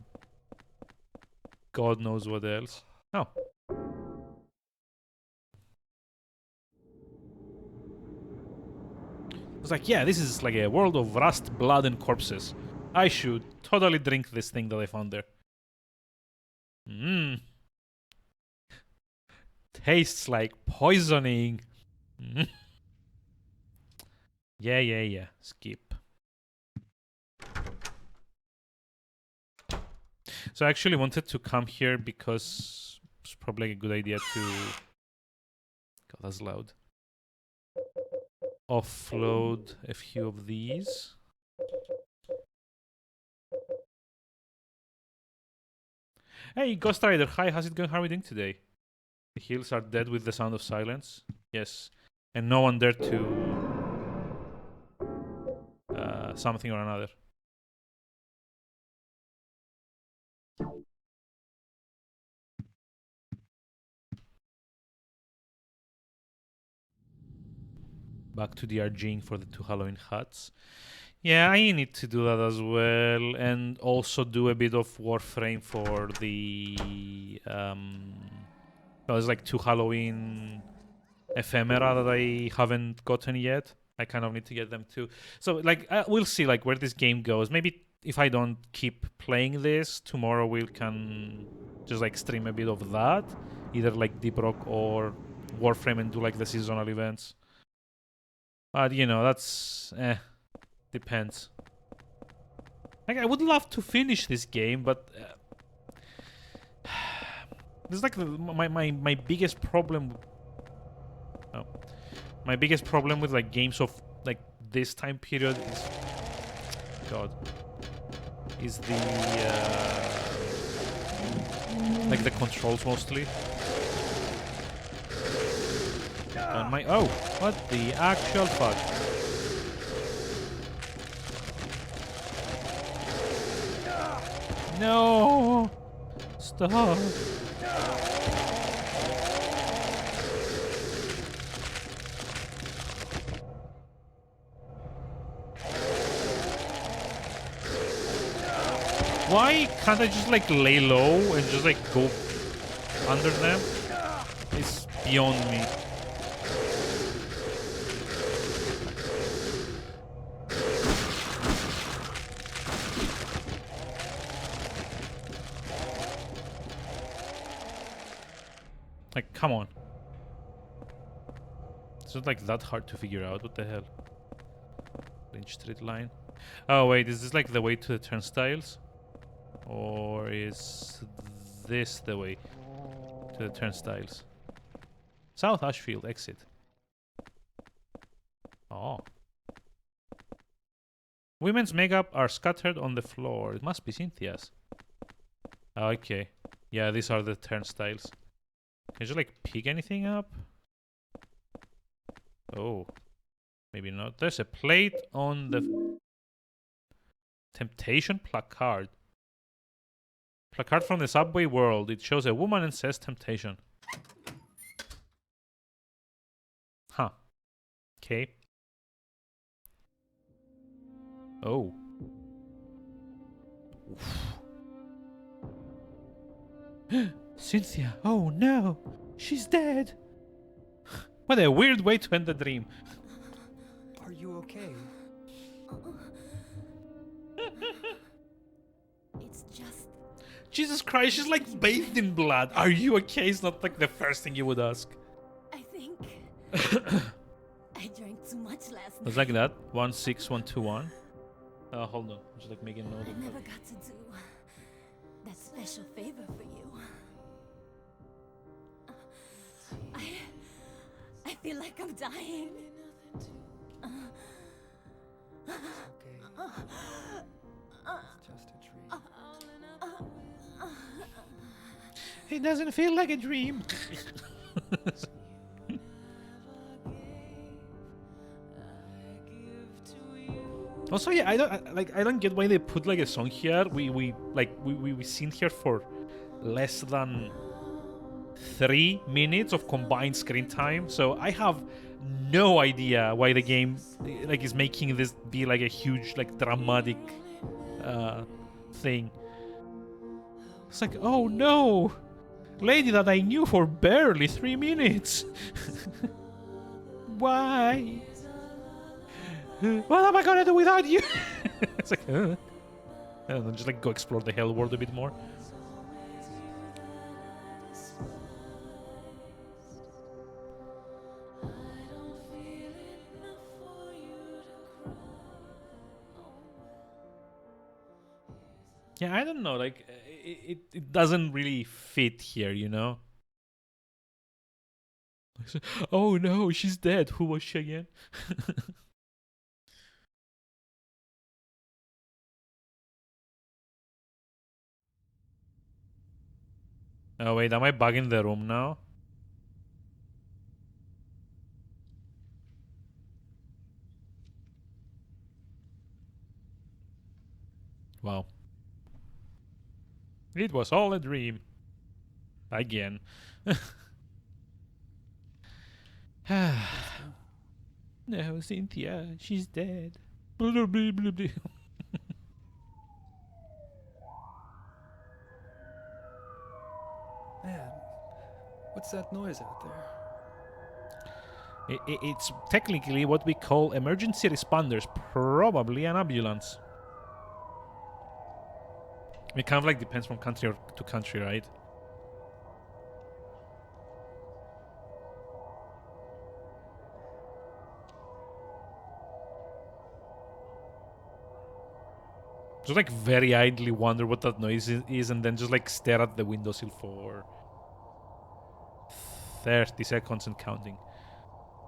God knows what else. Oh. It's like, yeah, this is like a world of rust, blood, and corpses. I should totally drink this thing that I found there. Mmm. Tastes like poisoning. Mm. Yeah. Skip. So I actually wanted to come here because it's probably a good idea to... God, that's loud. Offload a few of these. Hey, Ghost Rider. Hi, how's it going? How are we doing today? The hills are dead with the sound of silence. Yes. And no one dared to... something or another. back to DRGing for the 2 Halloween huts. Yeah, I need to do that as well, and also do a bit of Warframe for the there's like 2 Halloween ephemera that I haven't gotten yet. I kind of need to get them too. So like we'll see like where this game goes. Maybe if I don't keep playing this, tomorrow we can just like stream a bit of that, either like Deep Rock or Warframe, and do like the seasonal events. But you know, that's depends. Like I would love to finish this game, but this is like my biggest problem. Oh, my biggest problem with like games of like this time period is is the like the controls mostly. And what the actual fuck? No! Stop! Why can't I just like lay low and just like go under them? It's beyond me. Like, come on. It's not like that hard to figure out. What the hell? Lynch Street line. Oh wait, is this like the way to the turnstiles? Or is this the way to the turnstiles? South Ashfield exit. Oh. Women's makeup are scattered on the floor. It must be Cynthia's. Okay. Yeah, these are the turnstiles. Can you like pick anything up? Oh. Maybe not. There's a plate on the Temptation placard. Placard from the subway world. It shows a woman and says temptation. Huh. Okay. Oh. Cynthia. Oh no. She's dead. What a weird way to end the dream. Are you okay? It's just. Jesus Christ, she's like bathed in blood. Are you okay? It's not like the first thing you would ask. I think. I drank too much last night. It's like that. 16121. Hold on. Just like making a note I of never that. got to do that special favor for you. I feel like I'm dying. Okay. It's just a dream. It doesn't feel like a dream. Also, yeah, I don't get why they put like a song here. We seen here for less than 3 minutes of combined screen time. So I have no idea why the game like is making this be like a huge like dramatic thing. It's like, oh no, lady that I knew for barely 3 minutes. Why? What am I gonna do without you? It's like, and then just like go explore the hell world a bit more. Yeah, I don't know. Like, it doesn't really fit here, you know. Oh no, she's dead. Who was she again? Oh wait, am I bugging the room now? Wow. It was all a dream. Again. No, Cynthia, she's dead. Blah, blah, blah, blah. Man, what's that noise out there? It's technically what we call emergency responders, probably an ambulance. It kind of like depends from country to country, right? Just like very idly wonder what that noise is and then just like stare at the windowsill for 30 seconds and counting.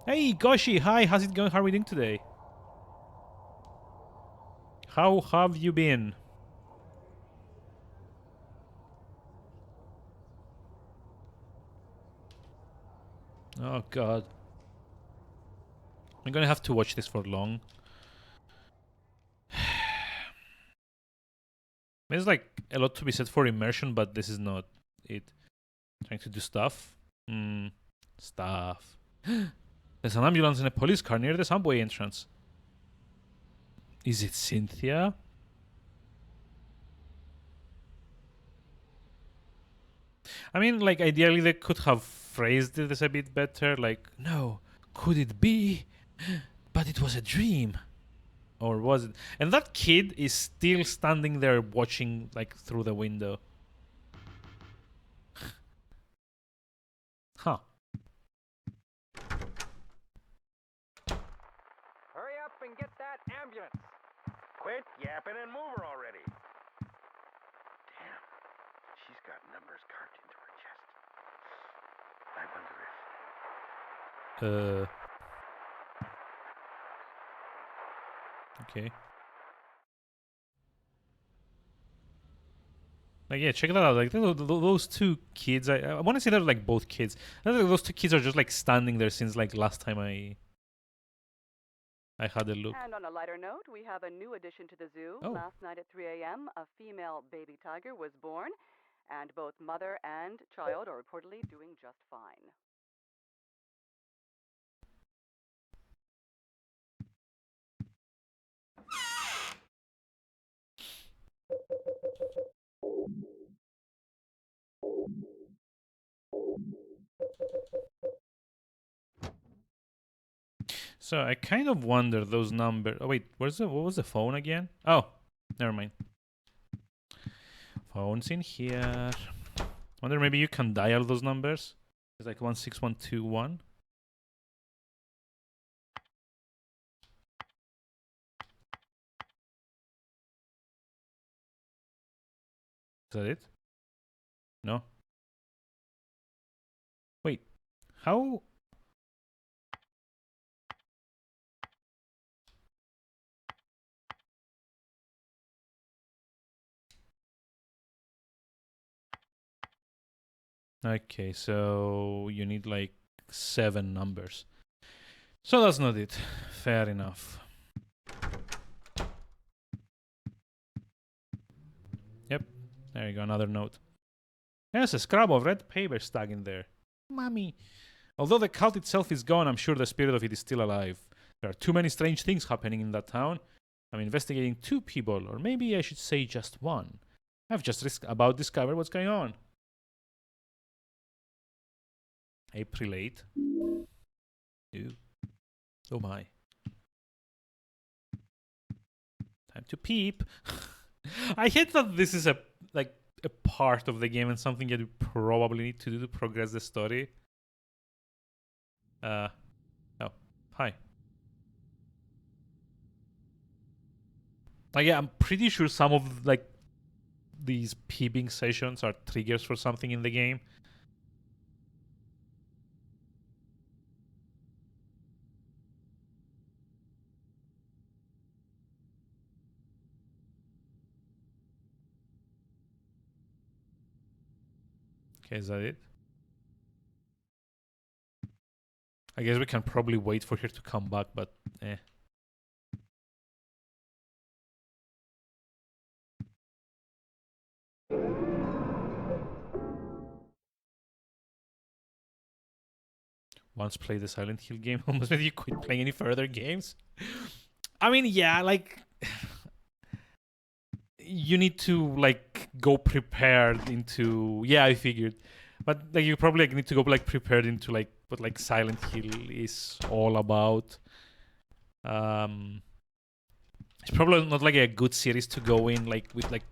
Hey, Goshi, hi, how's it going? How are we doing today? How have you been? Oh, God. I'm gonna have to watch this for long. There's like a lot to be said for immersion, but this is not it. Trying to do stuff. Stuff. There's an ambulance and a police car near the subway entrance. Is it Cynthia? I mean, like, ideally they could have phrased it a bit better. Like, no, could it be? But it was a dream. Or was it? And that kid is still standing there watching, like, through the window. Huh. Hurry up and get that ambulance. Quit yapping and move her already. Damn, she's got numbers carved into her chest. I wonder if... Okay. Like, yeah, check that out. Like, those two kids, I want to say they're like both kids. I think those two kids are just like standing there since like last time I had a look. And on a lighter note, we have a new addition to the zoo. Oh. Last night at 3 a.m., a female baby tiger was born, and both mother and child are reportedly doing just fine. So I kind of wonder those numbers. Oh wait, what was the phone again? Oh, never mind. Phone's in here. Wonder maybe you can dial those numbers. It's like 16121. Is that it? No. Wait, how? Okay, so you need like 7 numbers. So that's not it. Fair enough. Yep, there you go, another note. There's a scrap of red paper stuck in there. Mommy. Although the cult itself is gone, I'm sure the spirit of it is still alive. There are too many strange things happening in that town. I'm investigating 2 people, or maybe I should say just 1. I've just about discovered what's going on. April 8. Ew. Oh my. Time to peep. I hate that this is a part of the game and something that you probably need to do to progress the story. Oh, hi. Yeah, I'm pretty sure some of like these peeping sessions are triggers for something in the game. Okay, is that it? I guess we can probably wait for her to come back, but eh. once played the Silent Hill game, almost made you quit playing any further games. I mean, yeah, like you need to like go prepared into. Yeah, I figured, but like you probably like, need to go like prepared into like what like Silent Hill is all about. It's probably not like a good series to go in like with like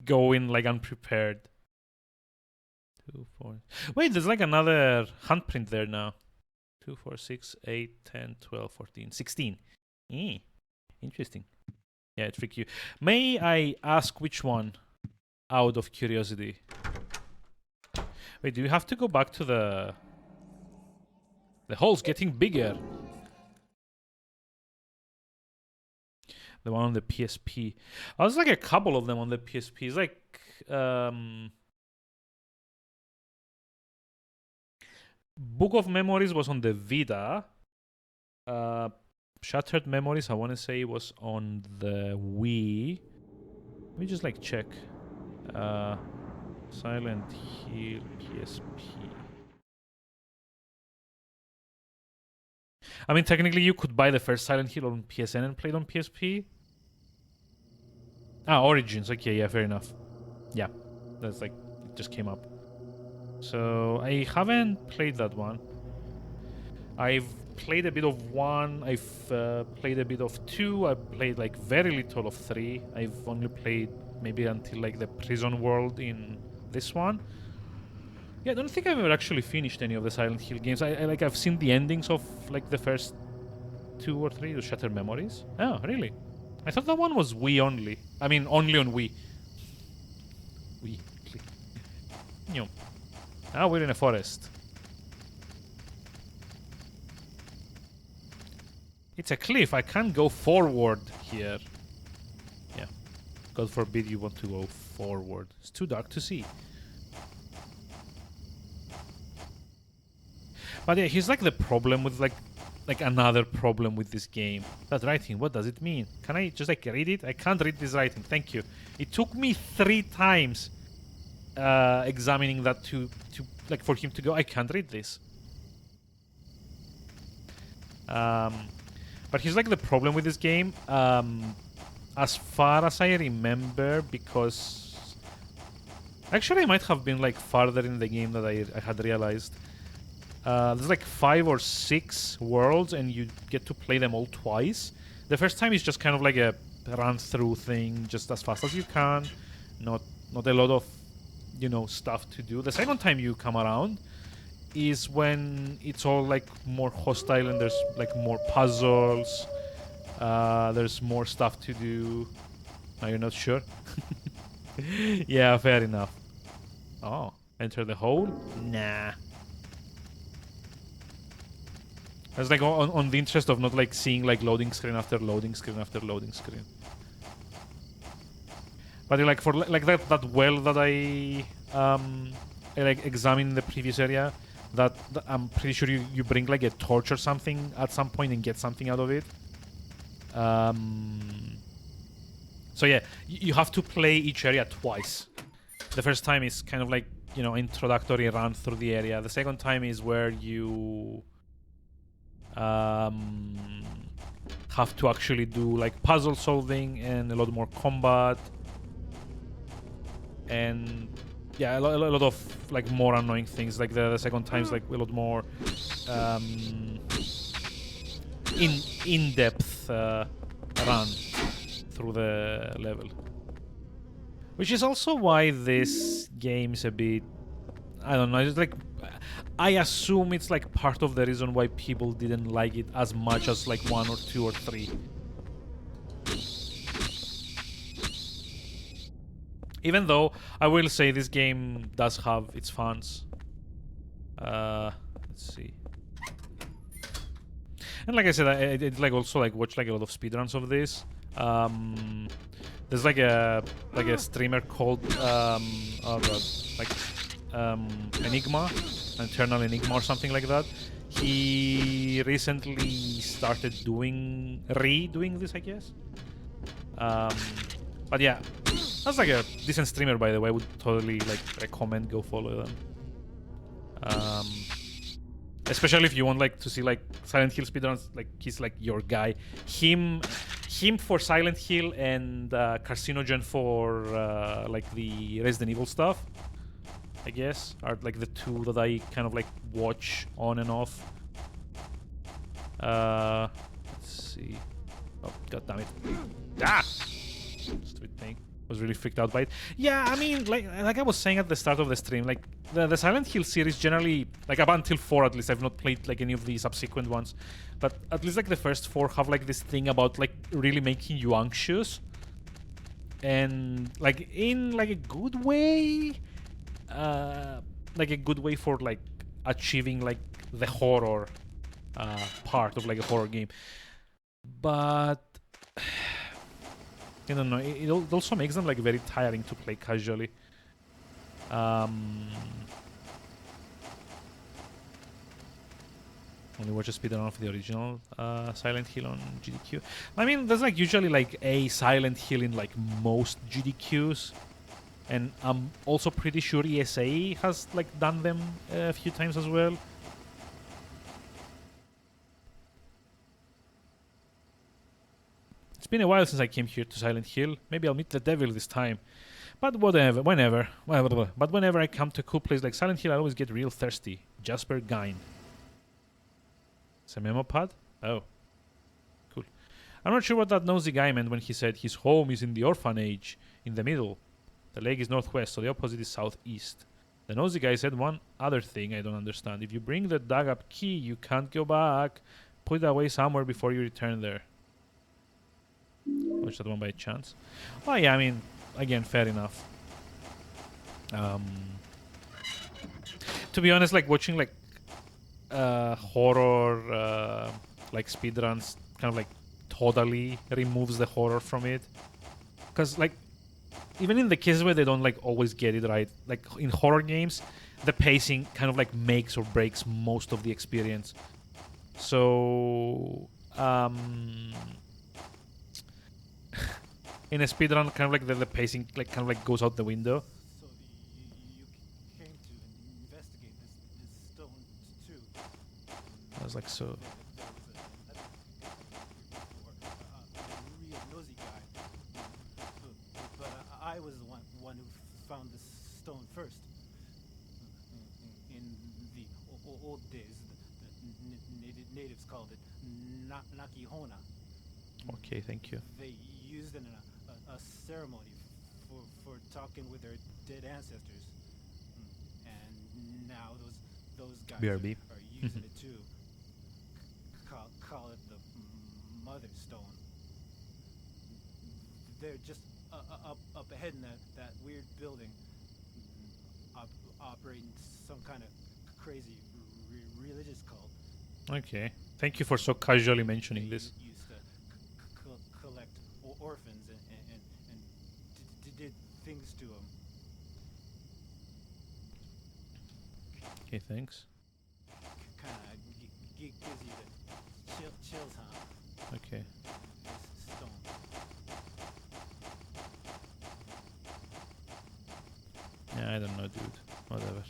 go in like unprepared. 2, 4. Wait, there's like another handprint there now. 2, 4, 6, 8, 10, 12, 14, 16. Interesting. Yeah, it freaked you. May I ask which one? Out of curiosity. Wait, do you have to go back to the... The hole's getting bigger. The one on the PSP. Oh, there's like a couple of them on the PSP. It's like... Book of Memories was on the Vita. Shattered Memories, I want to say, was on the Wii. Let me just like check. Silent Hill PSP. I mean, technically, you could buy the first Silent Hill on PSN and play it on PSP. Ah, Origins. Okay, yeah, fair enough. Yeah, that's like it just came up. So I haven't played that one. I've played a bit of 1. I've played a bit of 2. I played like very little of 3. I've only played maybe until like the prison world in this one. Yeah, I don't think I've ever actually finished any of the Silent Hill games. I've seen the endings of like the first 2 or 3, the Shattered Memories. Oh, really? I thought that one was Wii only. I mean, only on Wii. Wii. No. Now we're in a forest. It's a cliff. I can't go forward here. Yeah. God forbid you want to go forward. It's too dark to see. But yeah, here's like the problem with like another problem with this game. That writing, what does it mean? Can I just like read it? I can't read this writing. Thank you. It took me 3 times examining that to like for him to go. I can't read this. But here's like the problem with this game. As far as I remember, because actually I might have been like farther in the game than I had realized. There's like 5 or 6 worlds, and you get to play them all twice. The first time is just kind of like a run-through thing, just as fast as you can. Not a lot of, stuff to do. The second time you come around is when it's all like more hostile and there's like more puzzles. There's more stuff to do. Now you're not sure? Yeah, fair enough. Oh, enter the hole? Nah. It's like on the interest of not like seeing like loading screen after loading screen after loading screen. But like for like that well that I like examined in the previous area, that I'm pretty sure you bring like a torch or something at some point and get something out of it. So yeah, you have to play each area twice. The first time is kind of like introductory run through the area. The second time is where you have to actually do like puzzle solving and a lot more combat, and yeah, a lot of like more annoying things. Like the second time is like a lot more in-depth run through the level, which is also why this game is a bit, I don't know, it's like I assume it's like part of the reason why people didn't like it as much as like 1 or 2 or 3. Even though I will say this game does have its fans. Let's see. And like I said, I did like also like watch like a lot of speedruns of this. There's like a streamer called Enigma, Eternal Enigma or something like that. He recently started redoing this, I guess. But yeah, that's like a decent streamer, by the way. I would totally like recommend go follow them. Um, especially if you want like to see like Silent Hill speedruns, like he's like your guy. Him for Silent Hill and Carcinogen for like the Resident Evil stuff, I guess, are like the two that I kind of like watch on and off. Let's see. Oh, god damn it. Ah! Stupid thing. Was really freaked out by it. Yeah, I mean, like I was saying at the start of the stream, like the Silent Hill series generally, like up until 4 at least, I've not played like any of the subsequent ones, but at least like the first 4 have like this thing about like really making you anxious, and like in like a good way, like a good way for like achieving like the horror part of like a horror game, but I don't know. It also makes them like very tiring to play casually. Only watch a speedrun of the original Silent Hill on GDQ. I mean, there's like usually like a Silent Hill in like most GDQs, and I'm also pretty sure ESA has like done them a few times as well. It's been a while since I came here to Silent Hill. Maybe I'll meet the devil this time. But whenever I come to a cool place like Silent Hill, I always get real thirsty. Jasper Gine. It's a memo pad? Oh. Cool. I'm not sure what that nosy guy meant when he said his home is in the orphanage, in the middle. The lake is northwest, so the opposite is southeast. The nosy guy said one other thing I don't understand. If you bring the dug-up key, you can't go back. Put it away somewhere before you return there. Watch that one by chance. Oh yeah, I mean, again, fair enough. To be honest, like watching like horror like speedruns kind of like totally removes the horror from it. Because like even in the cases where they don't like always get it right, like in horror games, the pacing kind of like makes or breaks most of the experience. So in a speedrun, kind of like the pacing like kind of like goes out the window. So you came to investigate this stone too. I was like, so. There was a real nosy guy, but I was the one who found this stone first. In the old days, the natives called it Nakihona. Okay, thank you. They used it in a ceremony for talking with their dead ancestors, and now those guys BRB. are using it too. Call it the Mother Stone. They're just up ahead in that weird building, operating some kind of crazy religious cult. Okay, thank you for so casually mentioning this. Used to collect orphans and did things to them. Okay, thanks. Kind of gives you the chills, huh? Okay. This stone. Yeah, I don't know, dude. Whatever.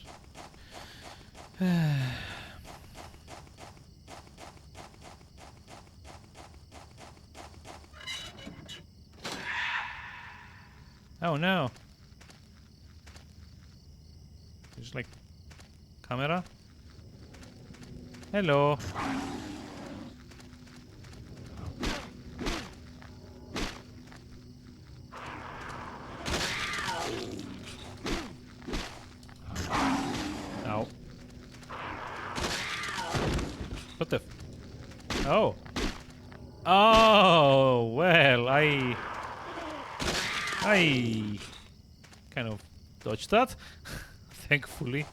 Oh no. Just like camera. Hello. Ow. What the? Oh. Oh, well, I kind of dodged that, thankfully.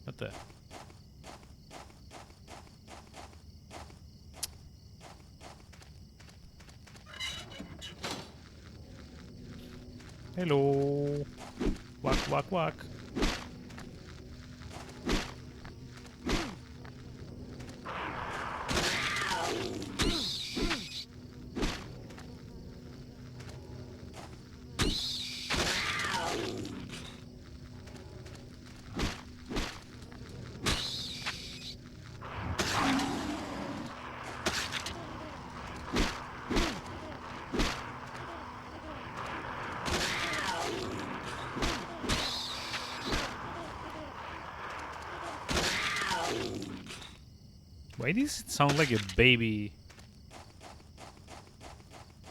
What the? Hello. Quack, quack, quack. Why does it sound like a baby?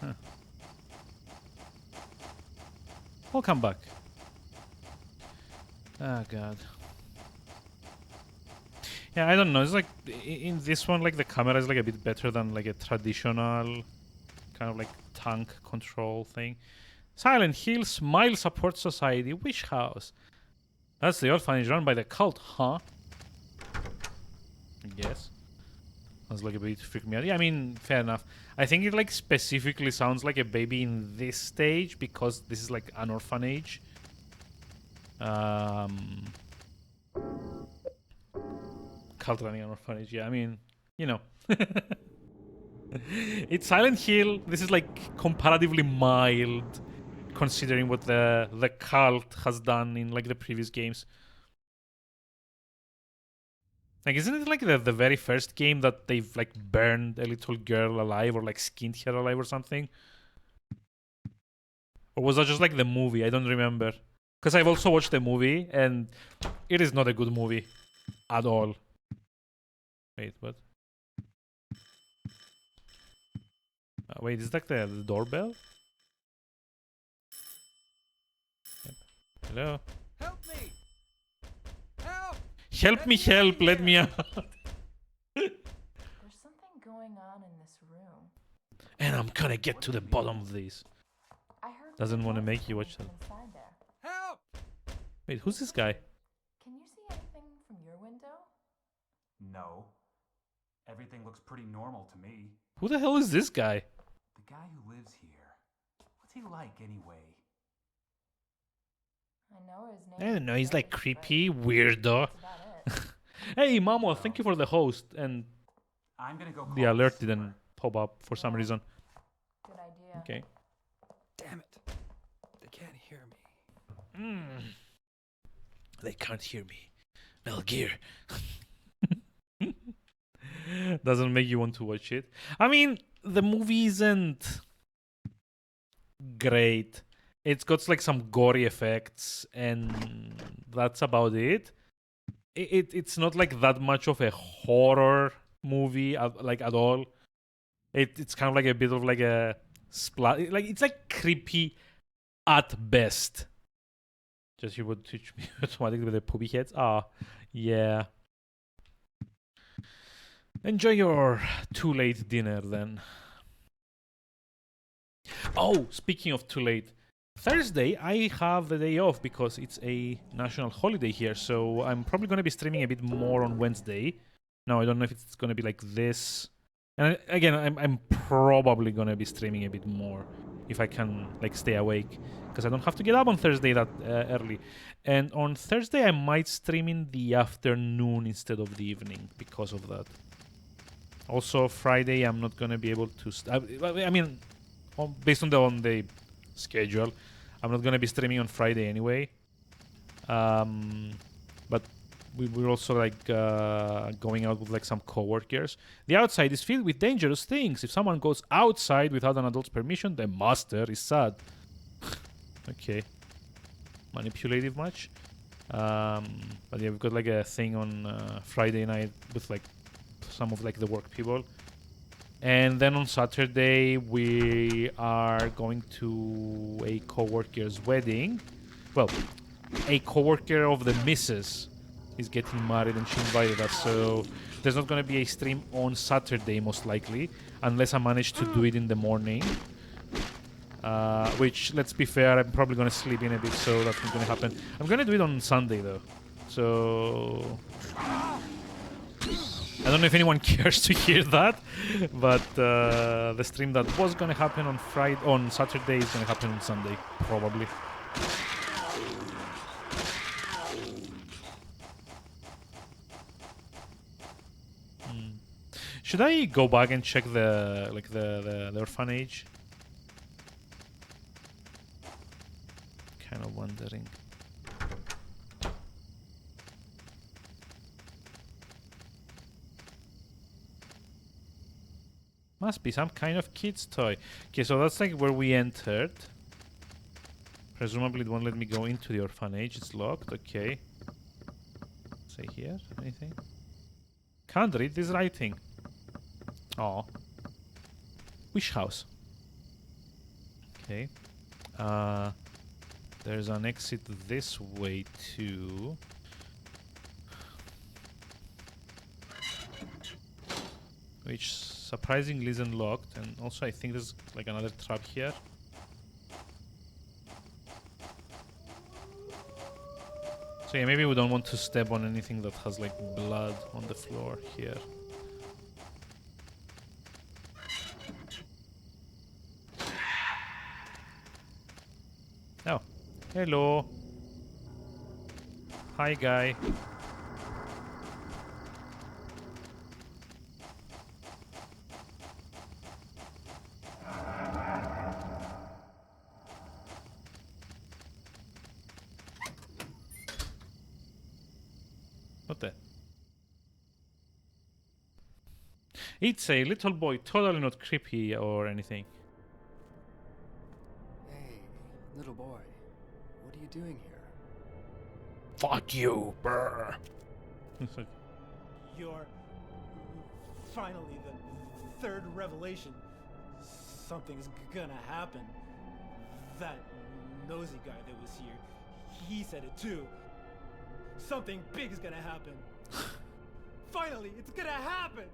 Huh. I'll come back. Oh god. Yeah, I don't know. It's like in this one, like the camera is like a bit better than like a traditional kind of like tank control thing. Silent Hill Smile Support Society, Wish House. That's the orphanage run by the cult, huh? I guess. Sounds like a bit freaked me out. Yeah, I mean, fair enough. I think it like specifically sounds like a baby in this stage because this is like an orphanage. Cult running an orphanage. Yeah, I mean, you know. It's Silent Hill. This is like comparatively mild considering what the cult has done in like the previous games. Like, isn't it like the very first game that they've like burned a little girl alive or like skinned her alive or something? Or was that just like the movie? I don't remember. Because I've also watched the movie and it is not a good movie at all. Wait, what? Wait, is that the doorbell? Yep. Hello? Help me! Help! Help me, help! Let me out! There's something going on in this room. And I'm gonna get to the bottom of this. I heard Doesn't want to voices make you watch that. from inside there. Help! Wait, who's this guy? Can you see anything from your window? No. Everything looks pretty normal to me. Who the hell is this guy? The guy who lives here. What's he like anyway? I know his I name. don't know, he's like but creepy, weirdo. that's about it. Hey, Mamo, thank you for the host. And I'm gonna go call the alert the didn't sewer. pop up for some reason. Good idea. Okay. Damn it. They can't hear me. They can't hear me. Metal Gear. Doesn't make you want to watch it. I mean, the movie isn't great. It's got like some gory effects, and that's about it. It's not like that much of a horror movie, like at all. It's kind of like a bit of like a splat. Like it's like creepy at best. Just you would teach me automatically with the poopy heads. Ah, yeah. Enjoy your too late dinner then. Oh, speaking of too late, Thursday I have the day off because it's a national holiday here, so I'm probably going to be streaming a bit more on Wednesday. Now I don't know if it's going to be like this. And again, I'm probably going to be streaming a bit more if I can like stay awake because I don't have to get up on Thursday that early. And on Thursday I might stream in the afternoon instead of the evening because of that. Also, Friday I'm not gonna be able to. I mean, based on the schedule, I'm not gonna be streaming on Friday anyway. But we're also like going out with like some coworkers. The outside is filled with dangerous things. If someone goes outside without an adult's permission, the master is sad. Okay, manipulative much. But yeah, we've got like a thing on Friday night with like some of like the work people, and then on Saturday we are going to a co-worker's wedding. Well, a co-worker of the missus is getting married and she invited us, so there's not going to be a stream on Saturday most likely unless I manage to do it in the morning, which, let's be fair, I'm probably going to sleep in a bit, so that's not going to happen. I'm going to do it on Sunday though, so I don't know if anyone cares to hear that, but the stream that was going to happen on Saturday is going to happen on Sunday, probably. Should I go back and check the orphanage? Kind of wondering. Must be some kind of kid's toy. Okay, so that's like where we entered. Presumably it won't let me go into the orphanage. It's locked. Okay. Say here. Anything? can't read this writing. Oh. Wish house. Okay. There's an exit this way too. Which surprisingly isn't locked, and also I think there's like another trap here. So yeah, maybe we don't want to step on anything that has like blood on the floor here. Oh, hello. Hi, guy. What the? It's a little boy, totally not creepy or anything. Hey, little boy. What are you doing here? Fuck you, brr. You're finally the third revelation. Something's gonna happen. That nosy guy that was here, he said it too. Something big is gonna happen. Finally, it's gonna happen.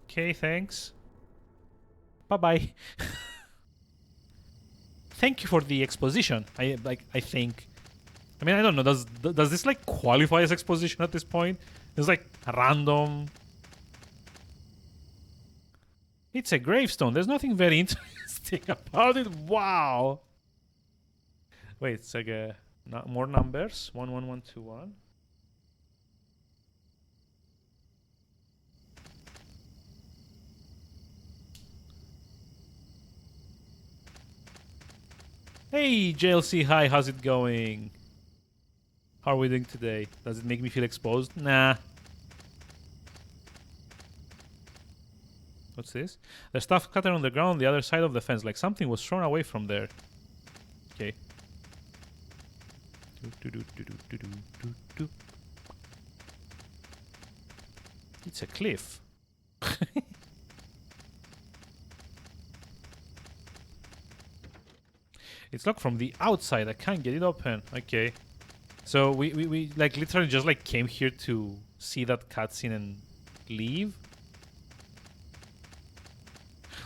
Okay, thanks. Bye-bye. Thank you for the exposition. I think. I mean, I don't know. Does this like qualify as exposition at this point? It's like random. It's a gravestone. There's nothing very interesting about it. Wow. Wait, it's like a more numbers. 11121. Hey, JLC, hi, how's it going? How are we doing today? Does it make me feel exposed? Nah. What's this? There's stuff scattered on the ground on the other side of the fence, like something was thrown away from there. Okay. It's a cliff. It's locked from the outside. I can't get it open. Okay. So we like literally just like came here to see that cutscene and leave.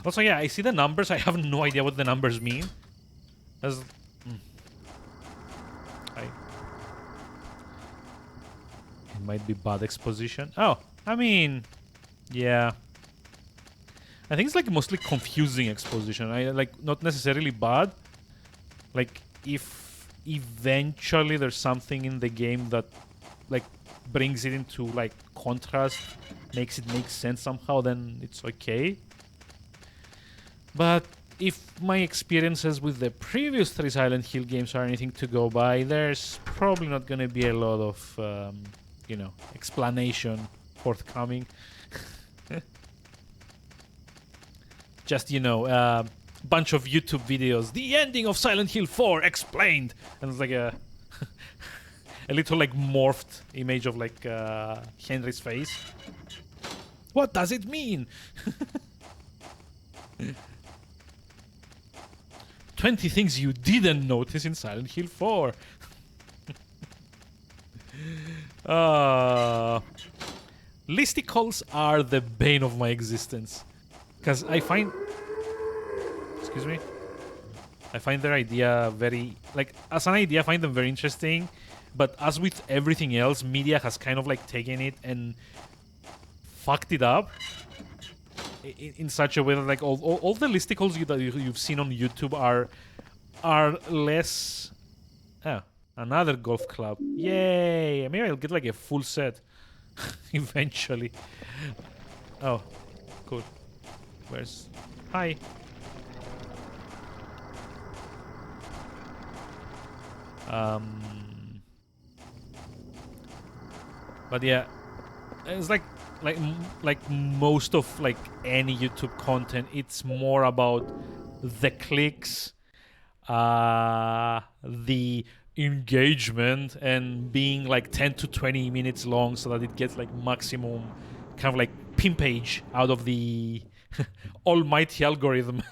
Also, yeah, I see the numbers. I have no idea what the numbers mean. As it might be bad exposition. Oh, I mean, yeah. I think it's like mostly confusing exposition. I like not necessarily bad. Like if eventually there's something in the game that like brings it into like contrast, makes it make sense somehow, then it's okay. But if my experiences with the previous 3 Silent Hill games are anything to go by, there's probably not going to be a lot of, you know, explanation forthcoming. Just, you know, bunch of YouTube videos. The ending of Silent Hill 4 explained, and it's like a a little like morphed image of like Henry's face. What does it mean? 20 things you didn't notice in Silent Hill 4. Listicles are the bane of my existence. Because I find... Excuse me? I find their idea very... Like, as an idea, I find them very interesting. But as with everything else, media has kind of like taken it and fucked it up. In such a way that like all the listicles that you've seen on YouTube are less... Oh, another golf club. Yay! Maybe I'll get like a full set eventually. Oh, cool. Where's... Hi. But yeah, it's like most of like any YouTube content, it's more about the clicks, the engagement and being like 10 to 20 minutes long so that it gets like maximum kind of like pimpage out of the almighty algorithm.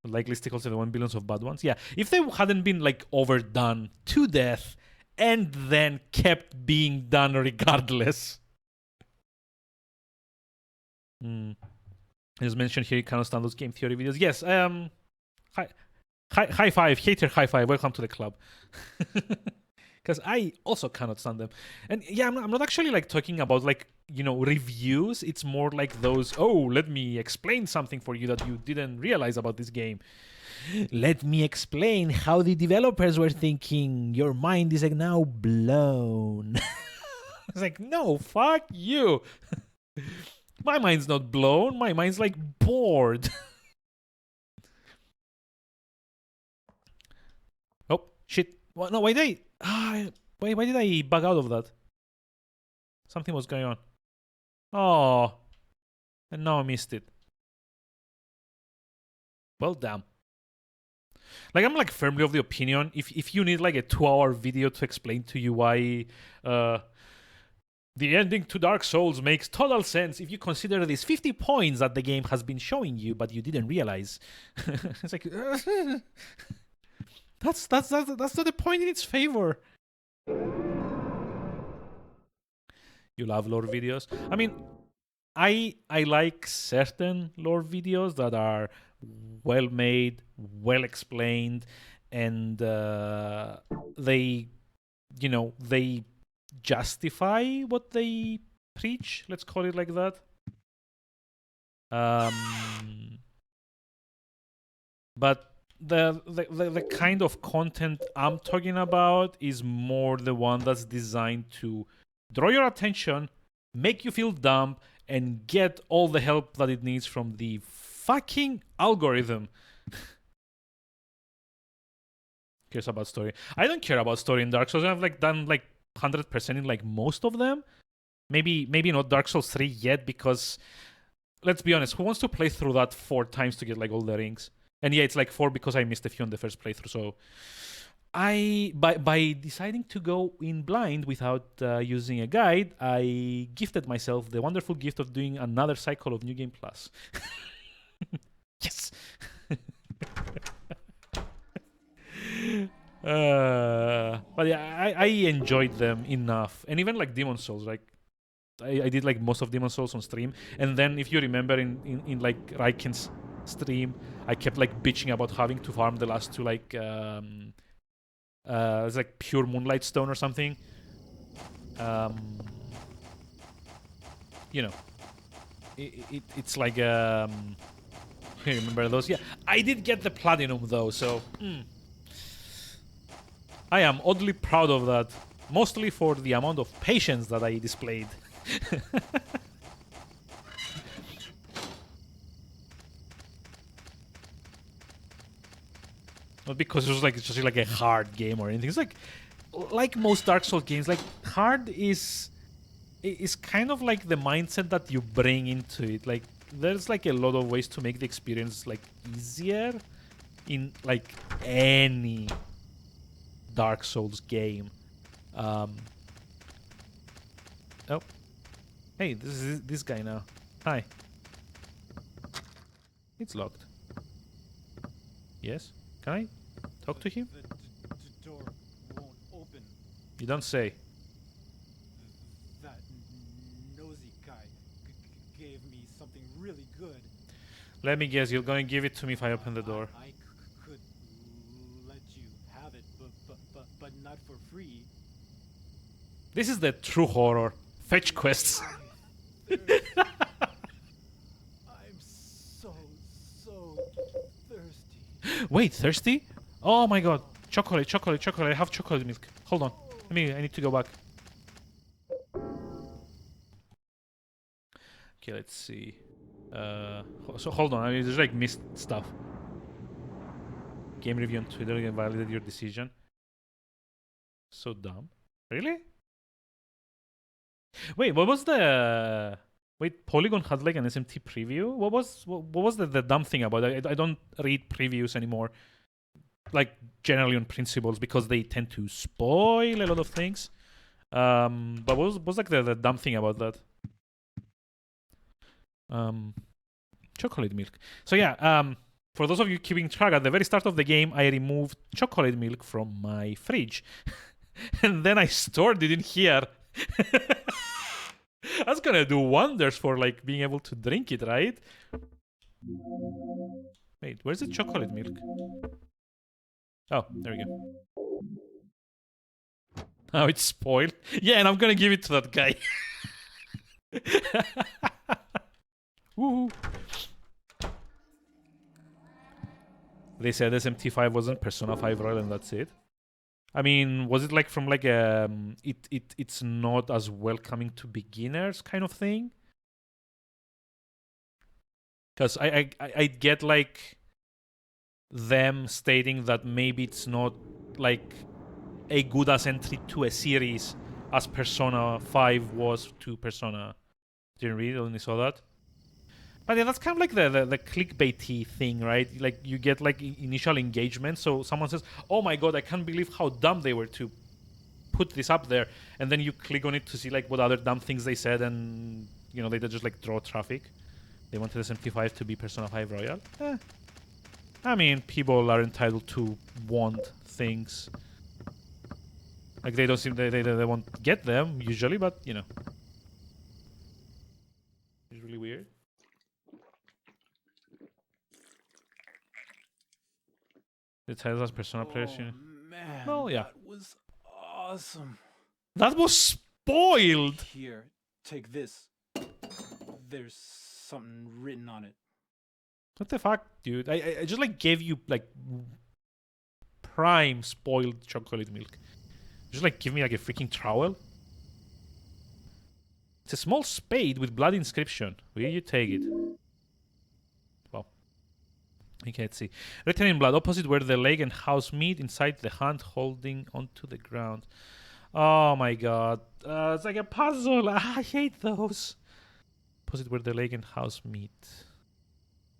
Likely stick also the 1 billions of bad ones. Yeah, if they hadn't been like overdone to death and then kept being done regardless. As mentioned here, you cannot stand those game theory videos. Yes, high five, hater high five, welcome to the club. Because I also cannot stand them. And yeah, I'm not actually like talking about like, you know, reviews. It's more like those, oh, let me explain something for you that you didn't realize about this game. Let me explain how the developers were thinking. Your mind is like now blown. It's like, no, fuck you. My mind's not blown. My mind's like bored. Oh, shit. Well, no, why did why did I bug out of that? Something was going on. Oh, and now I missed it. Well, damn. Like, I'm like firmly of the opinion, if you need like a 2-hour video to explain to you why the ending to Dark Souls makes total sense if you consider these 50 points that the game has been showing you, but you didn't realize. It's like, that's not the point in its favor. You love lore videos. I mean, I like certain lore videos that are well made, well explained, and they, you know, they justify what they preach. Let's call it like that. But the kind of content I'm talking about is more the one that's designed to draw your attention, make you feel dumb, and get all the help that it needs from the fucking algorithm. Cares about story. I don't care about story in Dark Souls. I've like done like 100% in like most of them. Maybe not Dark Souls 3 yet, because let's be honest, who wants to play through that 4 times to get like all the rings? And yeah, it's like 4 because I missed a few on the first playthrough. So by deciding to go in blind without using a guide, I gifted myself the wonderful gift of doing another cycle of New Game Plus. Yes. But yeah, I enjoyed them enough, and even like Demon Souls, like I did like most of Demon Souls on stream, and then if you remember in like Raiken's stream, I kept like bitching about having to farm the last 2 like it's like pure Moonlight Stone or something. You know, it's like remember those? Yeah, I did get the platinum though, so I am oddly proud of that, mostly for the amount of patience that I displayed. Not because it was like just like a hard game or anything. It's like most Dark Souls games, like hard is kind of like the mindset that you bring into it. Like there's like a lot of ways to make the experience like easier in like any Dark Souls game. Oh, hey, this is this guy now. Hi. It's locked. Yes. Can I talk to him? The door won't open. You don't say. That nosy guy gave me something really good. Let me guess, you're going to give it to me if I open the door. I could let you have it, but not for free. This is the true horror. Fetch quests. I'm so thirsty. Wait, thirsty? Oh my god. Chocolate. I have chocolate milk. Hold on. I need to go back. Okay, let's see. So hold on. I just like missed stuff. Game review on Twitter can validate your decision. So dumb. Really? Wait, what was the Wait, Polygon had like an SMT preview? What was the dumb thing about it? I don't read previews anymore. Like generally on principles because they tend to spoil a lot of things. But what was like the dumb thing about that? Chocolate milk. So yeah, for those of you keeping track, at the very start of the game, I removed chocolate milk from my fridge. And then I stored it in here. That's gonna do wonders for like being able to drink it, right? Wait, where's the chocolate milk? Oh, there we go. Oh, it's spoiled. Yeah, and I'm gonna give it to that guy. Woohoo. They said SMT5 wasn't Persona 5 Royal and that's it. I mean, was it like from like it's not as welcoming to beginners kind of thing? Because I get like them stating that maybe it's not like a good as entry to a series as Persona 5 was to Persona. Didn't read, only saw that. But yeah, that's kind of like the clickbaity thing, right? Like you get like initial engagement. So someone says, "Oh my god, I can't believe how dumb they were to put this up there," and then you click on it to see like what other dumb things they said, and you know they just like draw traffic. They wanted SMT5 to be Persona 5 Royal. I mean, people are entitled to want things. Like they don't seem they won't get them usually, but you know, it's really weird. It tells us Persona players. Oh man, Well, yeah, that was awesome. that was spoiled. Here, take this. There's something written on it. What the fuck, dude? I just like gave you like prime spoiled chocolate milk. Just like give me like a freaking trowel. It's a small spade with blood inscription. Will you take it? Well, you can't see. Written in blood, opposite where the leg and house meet, inside the hand holding onto the ground. Oh my god. It's like a puzzle. I hate those. Opposite where the leg and house meet.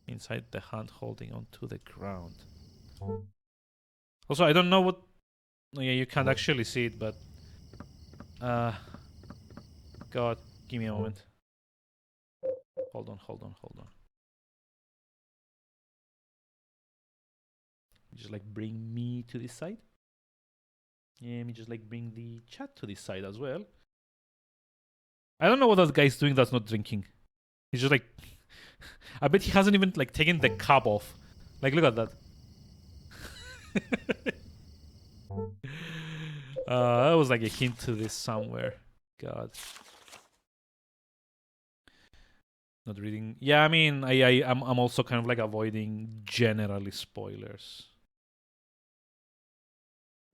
Inside the hand holding onto the ground. Also, I don't know what... Oh, yeah, you can't actually see it, but... God, give me a moment. Hold on. Just like bring me to this side. Yeah, let me just like bring the chat to this side as well. I don't know what that guy's doing that's not drinking. He's just like... I bet he hasn't even like taken the cap off. Like, look at that. That was like a hint to this somewhere. God. Not reading. Yeah, I mean, I'm also kind of like avoiding generally spoilers.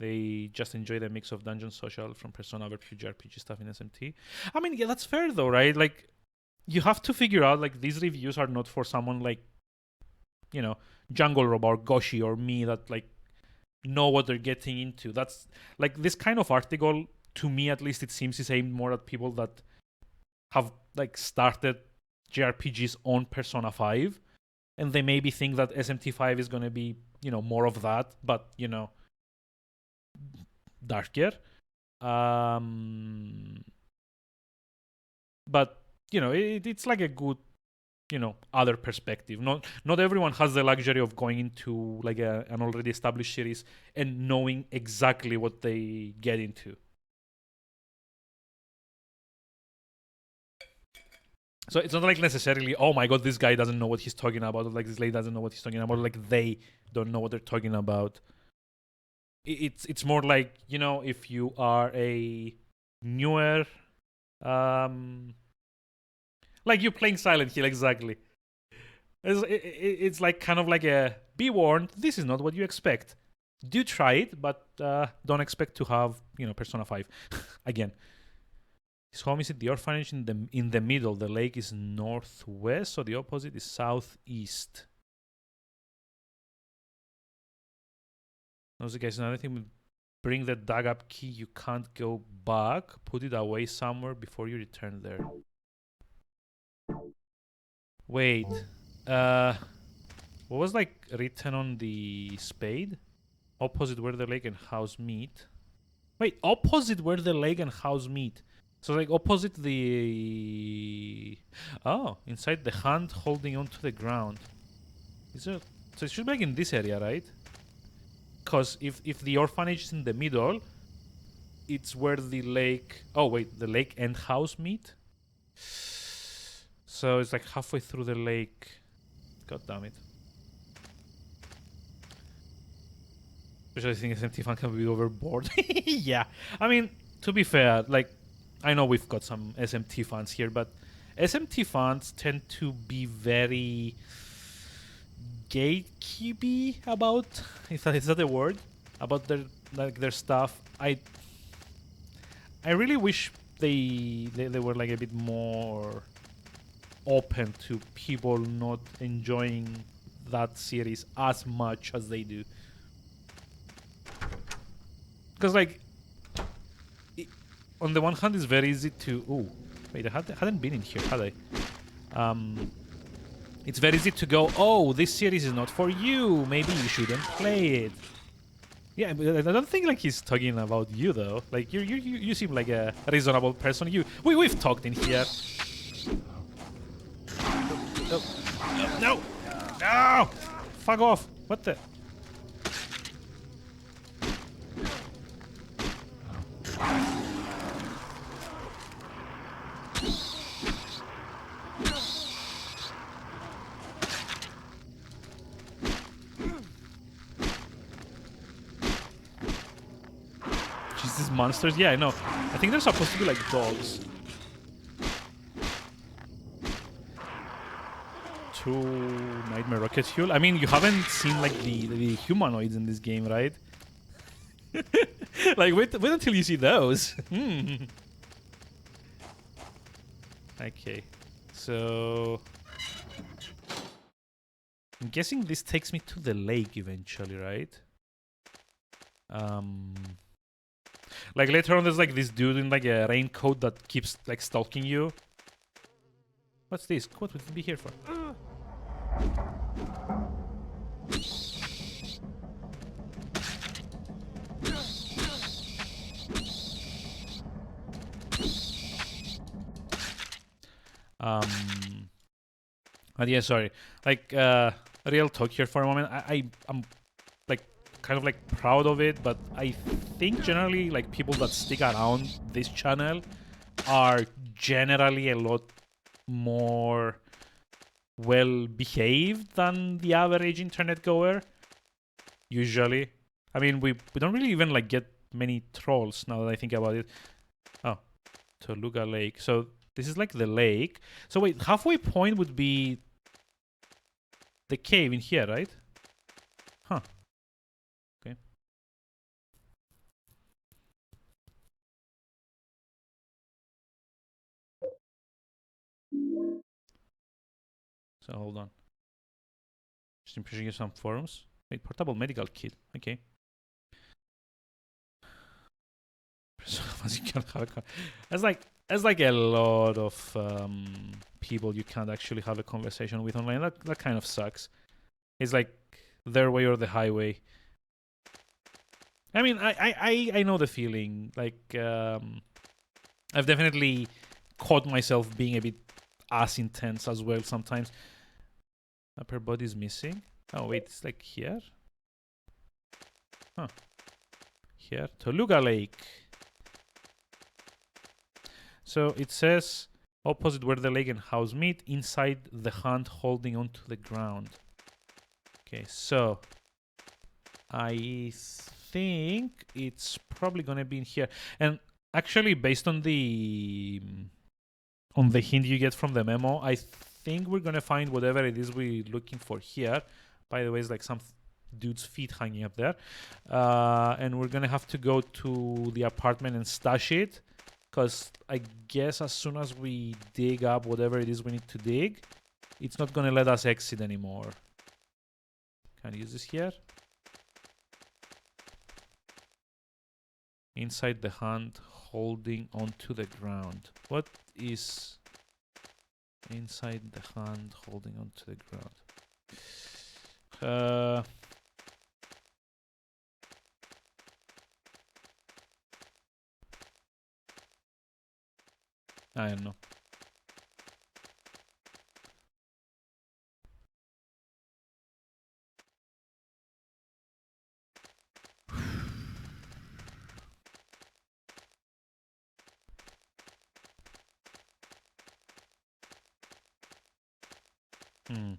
They just enjoy the mix of dungeon social from Persona over pure RPG stuff in SMT. I mean, yeah, that's fair though, right? Like, you have to figure out like these reviews are not for someone like, you know, Jungle Rob or Goshi or me that like know what they're getting into. That's like this kind of article, to me at least, it seems is aimed more at people that have like started JRPGs on Persona 5 and they maybe think that SMT5 is going to be, you know, more of that, but you know, darker. But you know, it's like a good, you know, other perspective. Not everyone has the luxury of going into like an already established series and knowing exactly what they get into. So it's not like necessarily, oh my god, this guy doesn't know what he's talking about, or like this lady doesn't know what he's talking about, or like they don't know what they're talking about. It's more like, you know, if you are a newer, like you're playing Silent Hill, exactly. It's like kind of like a, be warned, this is not what you expect. Do try it, but don't expect to have, you know, Persona 5 again. His home is at the orphanage in the middle. The lake is northwest, so the opposite is southeast. Also, guys, another thing, bring the dug up key. You can't go back. Put it away somewhere before you return there. Wait. What was like written on the spade? Opposite where the lake and house meet. Wait, opposite where the lake and house meet. So like opposite the... Oh, inside the hand holding onto the ground. Is there... So it should be like in this area, right? Because if the orphanage is in the middle, it's where the lake... Oh, wait, the lake and house meet? So it's like halfway through the lake. God damn it. Especially I think SMT fan can be overboard. Yeah. I mean, to be fair, like, I know we've got some SMT fans here, but SMT fans tend to be very gatekeepy about, is that a word? About their stuff. I really wish they were like a bit more open to people not enjoying that series as much as they do. Because like, on the one hand, it's very easy to... Oh, wait, I hadn't been in here, had I? It's very easy to go, oh, this series is not for you. Maybe you shouldn't play it. Yeah, but I don't think like he's talking about you though. Like you seem like a reasonable person. We've talked in here. No! Fuck off! What the? Jesus, monsters? Yeah, I know. I think they're supposed to be like dogs. To Nightmare Rocket Fuel. I mean, you haven't seen like the humanoids in this game, right? Like, wait until you see those. Okay, so I'm guessing this takes me to the lake eventually, right? Like later on, there's like this dude in like a raincoat that keeps like stalking you. What's this? What would it be here for? But yeah, sorry. Like, real talk here for a moment. I'm like kind of like proud of it, but I think generally like people that stick around this channel are generally a lot more well behaved than the average internet goer. Usually. I mean, we don't really even like get many trolls now that I think about it. Oh, Toluca Lake. So this is like the lake. So wait, halfway point would be the cave in here, right? Huh. Okay. So hold on. Just impressing you some forums. Wait, portable medical kit. Okay. That's like a lot of people you can't actually have a conversation with online. That kind of sucks. It's like their way or the highway. I mean, I know the feeling. Like, I've definitely caught myself being a bit ass intense as well sometimes. Upper body's missing. Oh wait, it's like here. Huh. Here, Toluca Lake. So it says opposite where the lake and house meet, inside the hand holding onto the ground. Okay, so I think it's probably gonna be in here. And actually, based on the hint you get from the memo, I think we're gonna find whatever it is we're looking for here. By the way, it's like some dude's feet hanging up there. And we're gonna have to go to the apartment and stash it. Because I guess as soon as we dig up whatever it is we need to dig, it's not going to let us exit anymore. Can I use this here? Inside the hand, holding onto the ground. What is... Inside the hand, holding onto the ground. I don't know. Hmm.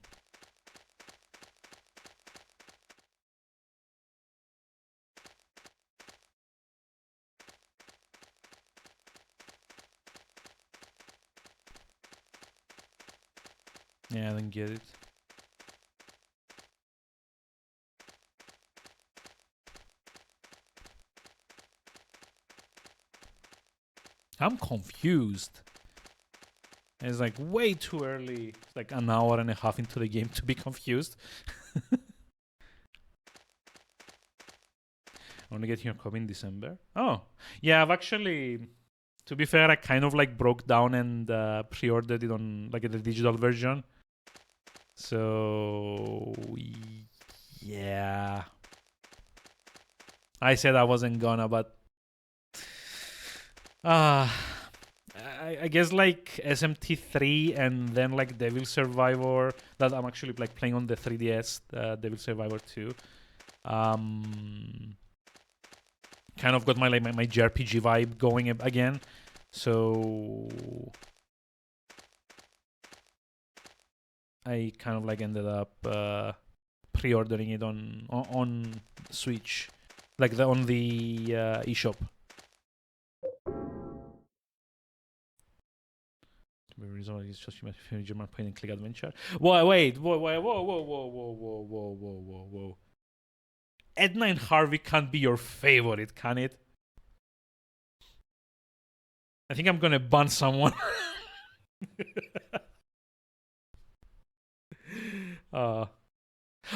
Yeah, I don't get it. I'm confused. It's like way too early. It's like an hour and a half into the game to be confused. I want to get your copy in December. Oh, yeah, I've actually, to be fair, I kind of like broke down and pre-ordered it on like the digital version. So, yeah. I said I wasn't gonna, but I guess like SMT3 and then like Devil Survivor that I'm actually like playing on the 3DS, Devil Survivor 2. Kind of got my like my JRPG vibe going again. So I kind of like ended up pre-ordering it on Switch, like on the eShop. It's just my favorite German point and click adventure. Wait, whoa, whoa. Edna and Harvey can't be your favorite, can it? I think I'm gonna ban someone.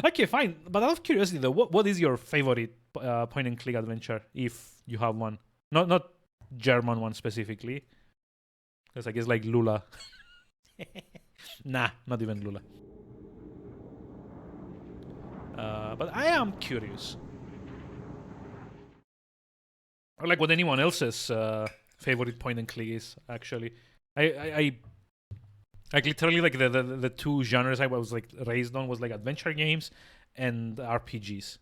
Okay, fine. But out of curiosity, though, what is your favorite point and click adventure, if you have one? Not German one specifically, because I guess like Lula. Nah, not even Lula. But I am curious. Or like what anyone else's favorite point and click is, actually. I like literally like the two genres I was like raised on was like adventure games and RPGs.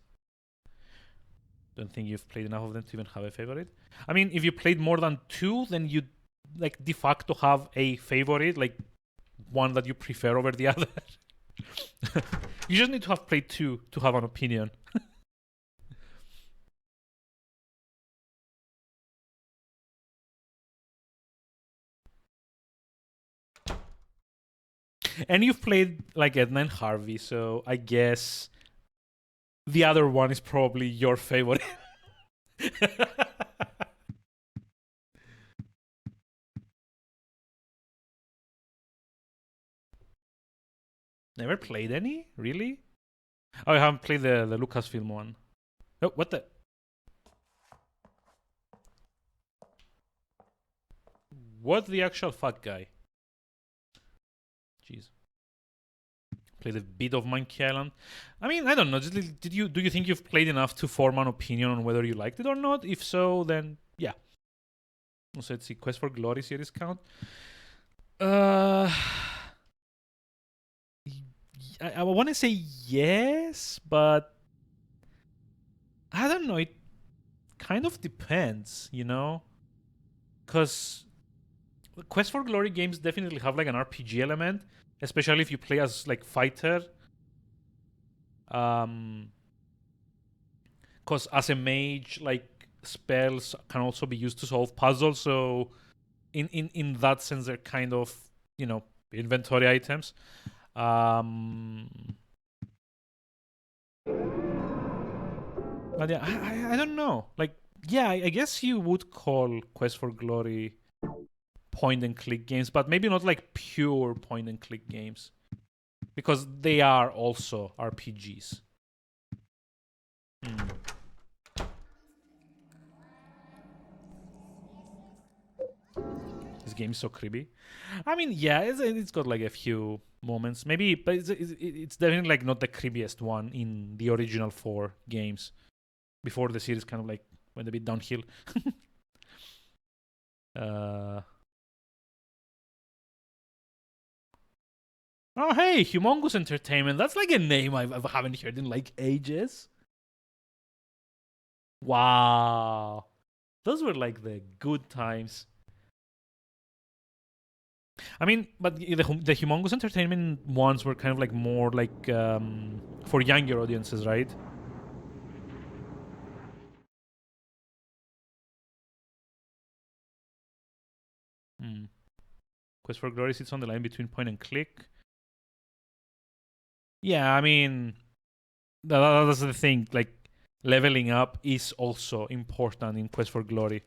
Don't think you've played enough of them to even have a favorite. I mean, if you played more than two, then you like de facto have a favorite, like one that you prefer over the other. You just need to have played two to have an opinion. And you've played like Edna and Harvey, so I guess the other one is probably your favorite. Never played any? Really? Oh, I haven't played the Lucasfilm one. Oh, what the? What the actual fuck guy? Jeez. Played a bit of Monkey Island. I mean, I don't know. Do you think you've played enough to form an opinion on whether you liked it or not? If so, then yeah. So let's see. Quest for Glory series count. I want to say yes, but I don't know. It kind of depends, you know? Because Quest for Glory games definitely have like an RPG element, especially if you play as like fighter. Because as a mage, like spells can also be used to solve puzzles. So in that sense, they're kind of, you know, inventory items. But yeah, I don't know. Like, yeah, I guess you would call Quest for Glory point and click games, but maybe not like pure point and click games, because they are also RPGs. this game is so creepy. I mean, yeah, it's got like a few moments, maybe, but it's definitely like not the creepiest one in the original 4 games. Before the series kind of like went a bit downhill. Oh, hey, Humongous Entertainment. That's like a name I haven't heard in like ages. Wow. Those were like the good times. I mean, but the Humongous Entertainment ones were kind of like more like for younger audiences, right? Quest for Glory sits on the line between point and click. Yeah, I mean, that's the thing. Like, leveling up is also important in Quest for Glory.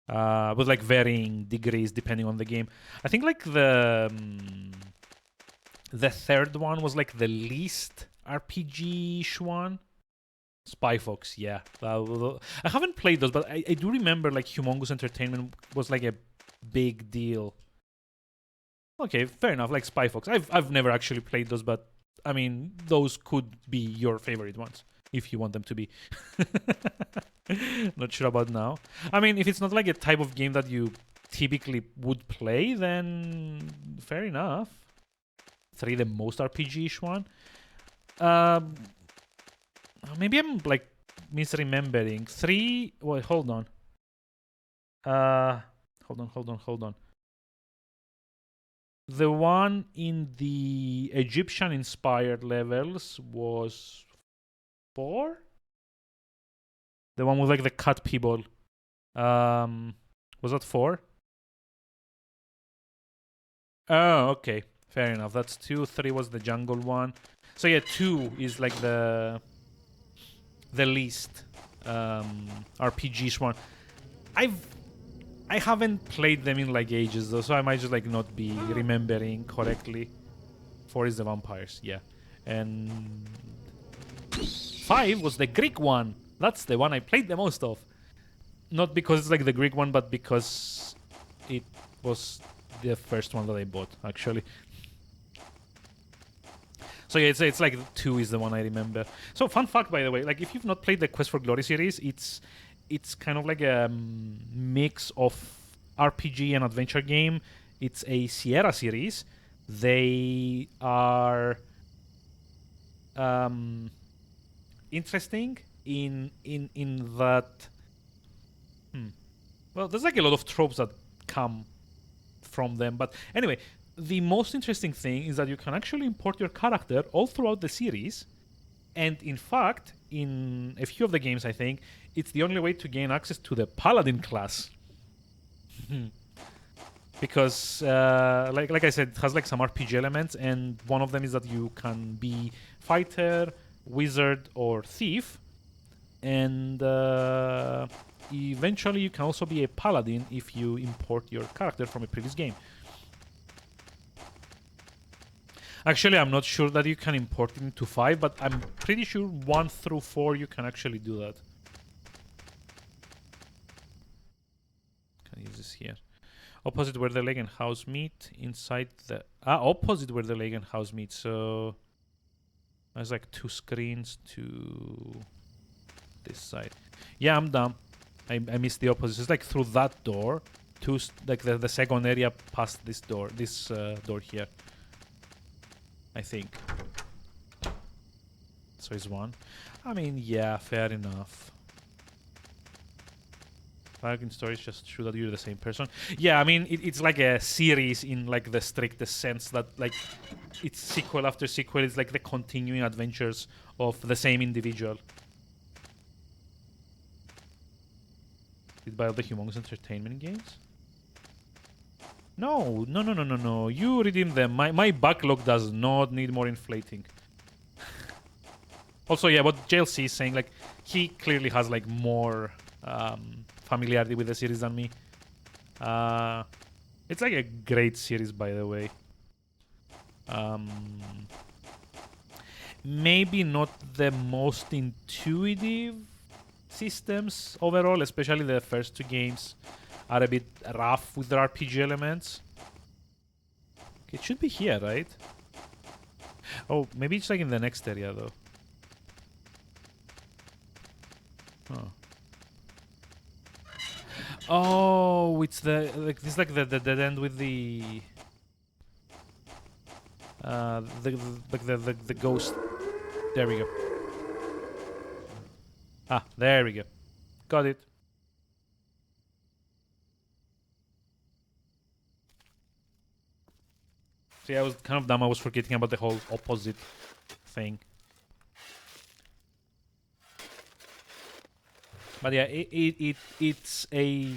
With like varying degrees depending on the game. I think like the third one was like the least RPG-ish one. Spy Fox, yeah. I haven't played those, but I do remember like Humongous Entertainment was like a big deal. Okay, fair enough. Like Spy Fox, I've never actually played those, but I mean those could be your favorite ones if you want them to be. Not sure about now. I mean, if it's not like a type of game that you typically would play, then fair enough. 3, the most RPG-ish one. Maybe I'm like misremembering. 3. Wait, hold on. Hold on. The one in the Egyptian-inspired levels was 4. The one with like the cut people. Was that 4? Oh, okay. Fair enough. That's 2. 3 was the jungle one. So yeah, 2 is like the least RPG-ish one. I haven't played them in like ages though, so I might just like not be remembering correctly. 4 is the vampires, yeah. And 5 was the Greek one. That's the one I played the most of. Not because it's like the Greek one, but because it was the first one that I bought, actually. So yeah, it's like 2 is the one I remember. So fun fact, by the way, like if you've not played the Quest for Glory series, it's kind of like a mix of RPG and adventure game. It's a Sierra series. They are interesting in that. Well, there's like a lot of tropes that come from them, but anyway, the most interesting thing is that you can actually import your character all throughout the series, and in fact, in a few of the games, I think it's the only way to gain access to the Paladin class. Because, like I said, it has like some RPG elements, and one of them is that you can be fighter, wizard, or thief, and eventually you can also be a paladin if you import your character from a previous game. Actually, I'm not sure that you can import it into 5, but I'm pretty sure 1 through 4 you can actually do that. Can I use this here? Opposite where the leg and house meet, inside the... opposite where the leg and house meet, so... There's like 2 screens to this side. Yeah, I'm dumb. I missed the opposite. It's like through that door, like the second area past this door here. I think. So it's 1. I mean, yeah, fair enough. Bargain storage just show that you're the same person. Yeah, I mean, it's like a series in like the strictest sense that like it's sequel after sequel. It's like the continuing adventures of the same individual. Did you buy all the Humongous Entertainment games? No. You redeem them. My backlog does not need more inflating. Also, yeah, what JLC is saying, like, he clearly has like more familiarity with the series than me. It's like a great series, by the way. Maybe not the most intuitive systems overall, especially the first 2 games. are a bit rough with their RPG elements. Okay, it should be here, right? Oh, maybe it's like in the next area though. Oh. Oh, it's the like this, like the dead end with the the ghost. There we go. Ah, there we go. Got it. See, I was kind of dumb. I was forgetting about the whole opposite thing. But yeah, it's a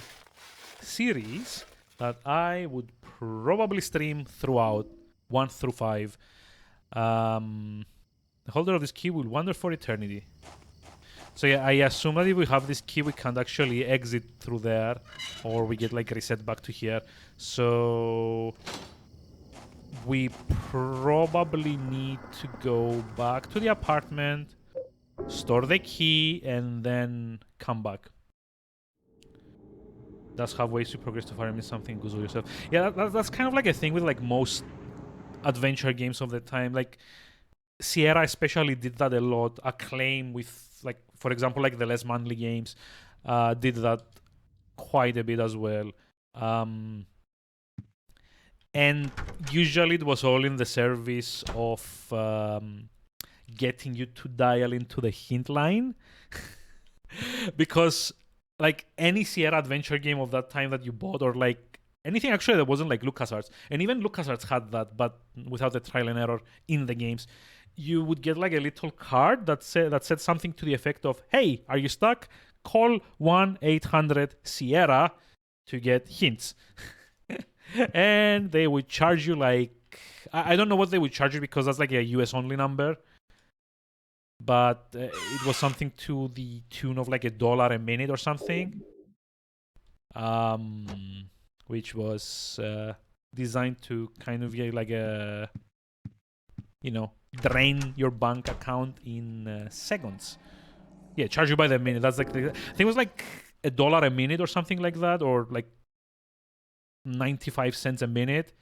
series that I would probably stream throughout 1 through 5. The holder of this key will wander for eternity. So yeah, I assume that if we have this key, we can't actually exit through there, or we get like reset back to here. So we probably need to go back to the apartment, store the key, and then come back. That's how ways to progress to farming something. Google yourself. Yeah, that's kind of like a thing with like most adventure games of the time. Like Sierra especially did that a lot. Acclaim with like, for example, like the less manly games did that quite a bit as well. And usually it was all in the service of getting you to dial into the hint line. Because like any Sierra adventure game of that time that you bought, or like anything actually that wasn't like LucasArts, and even LucasArts had that, but without the trial and error in the games, you would get like a little card that said something to the effect of, "Hey, are you stuck? Call 1-800-SIERRA to get hints." And they would charge you like, I don't know what they would charge you, because that's like a US only number, but it was something to the tune of like $1 a minute or something, which was designed to kind of get like a, you know, drain your bank account in seconds. Yeah, charge you by the minute. That's like I think it was like $1 a minute or something like that, or like 95 cents a minute.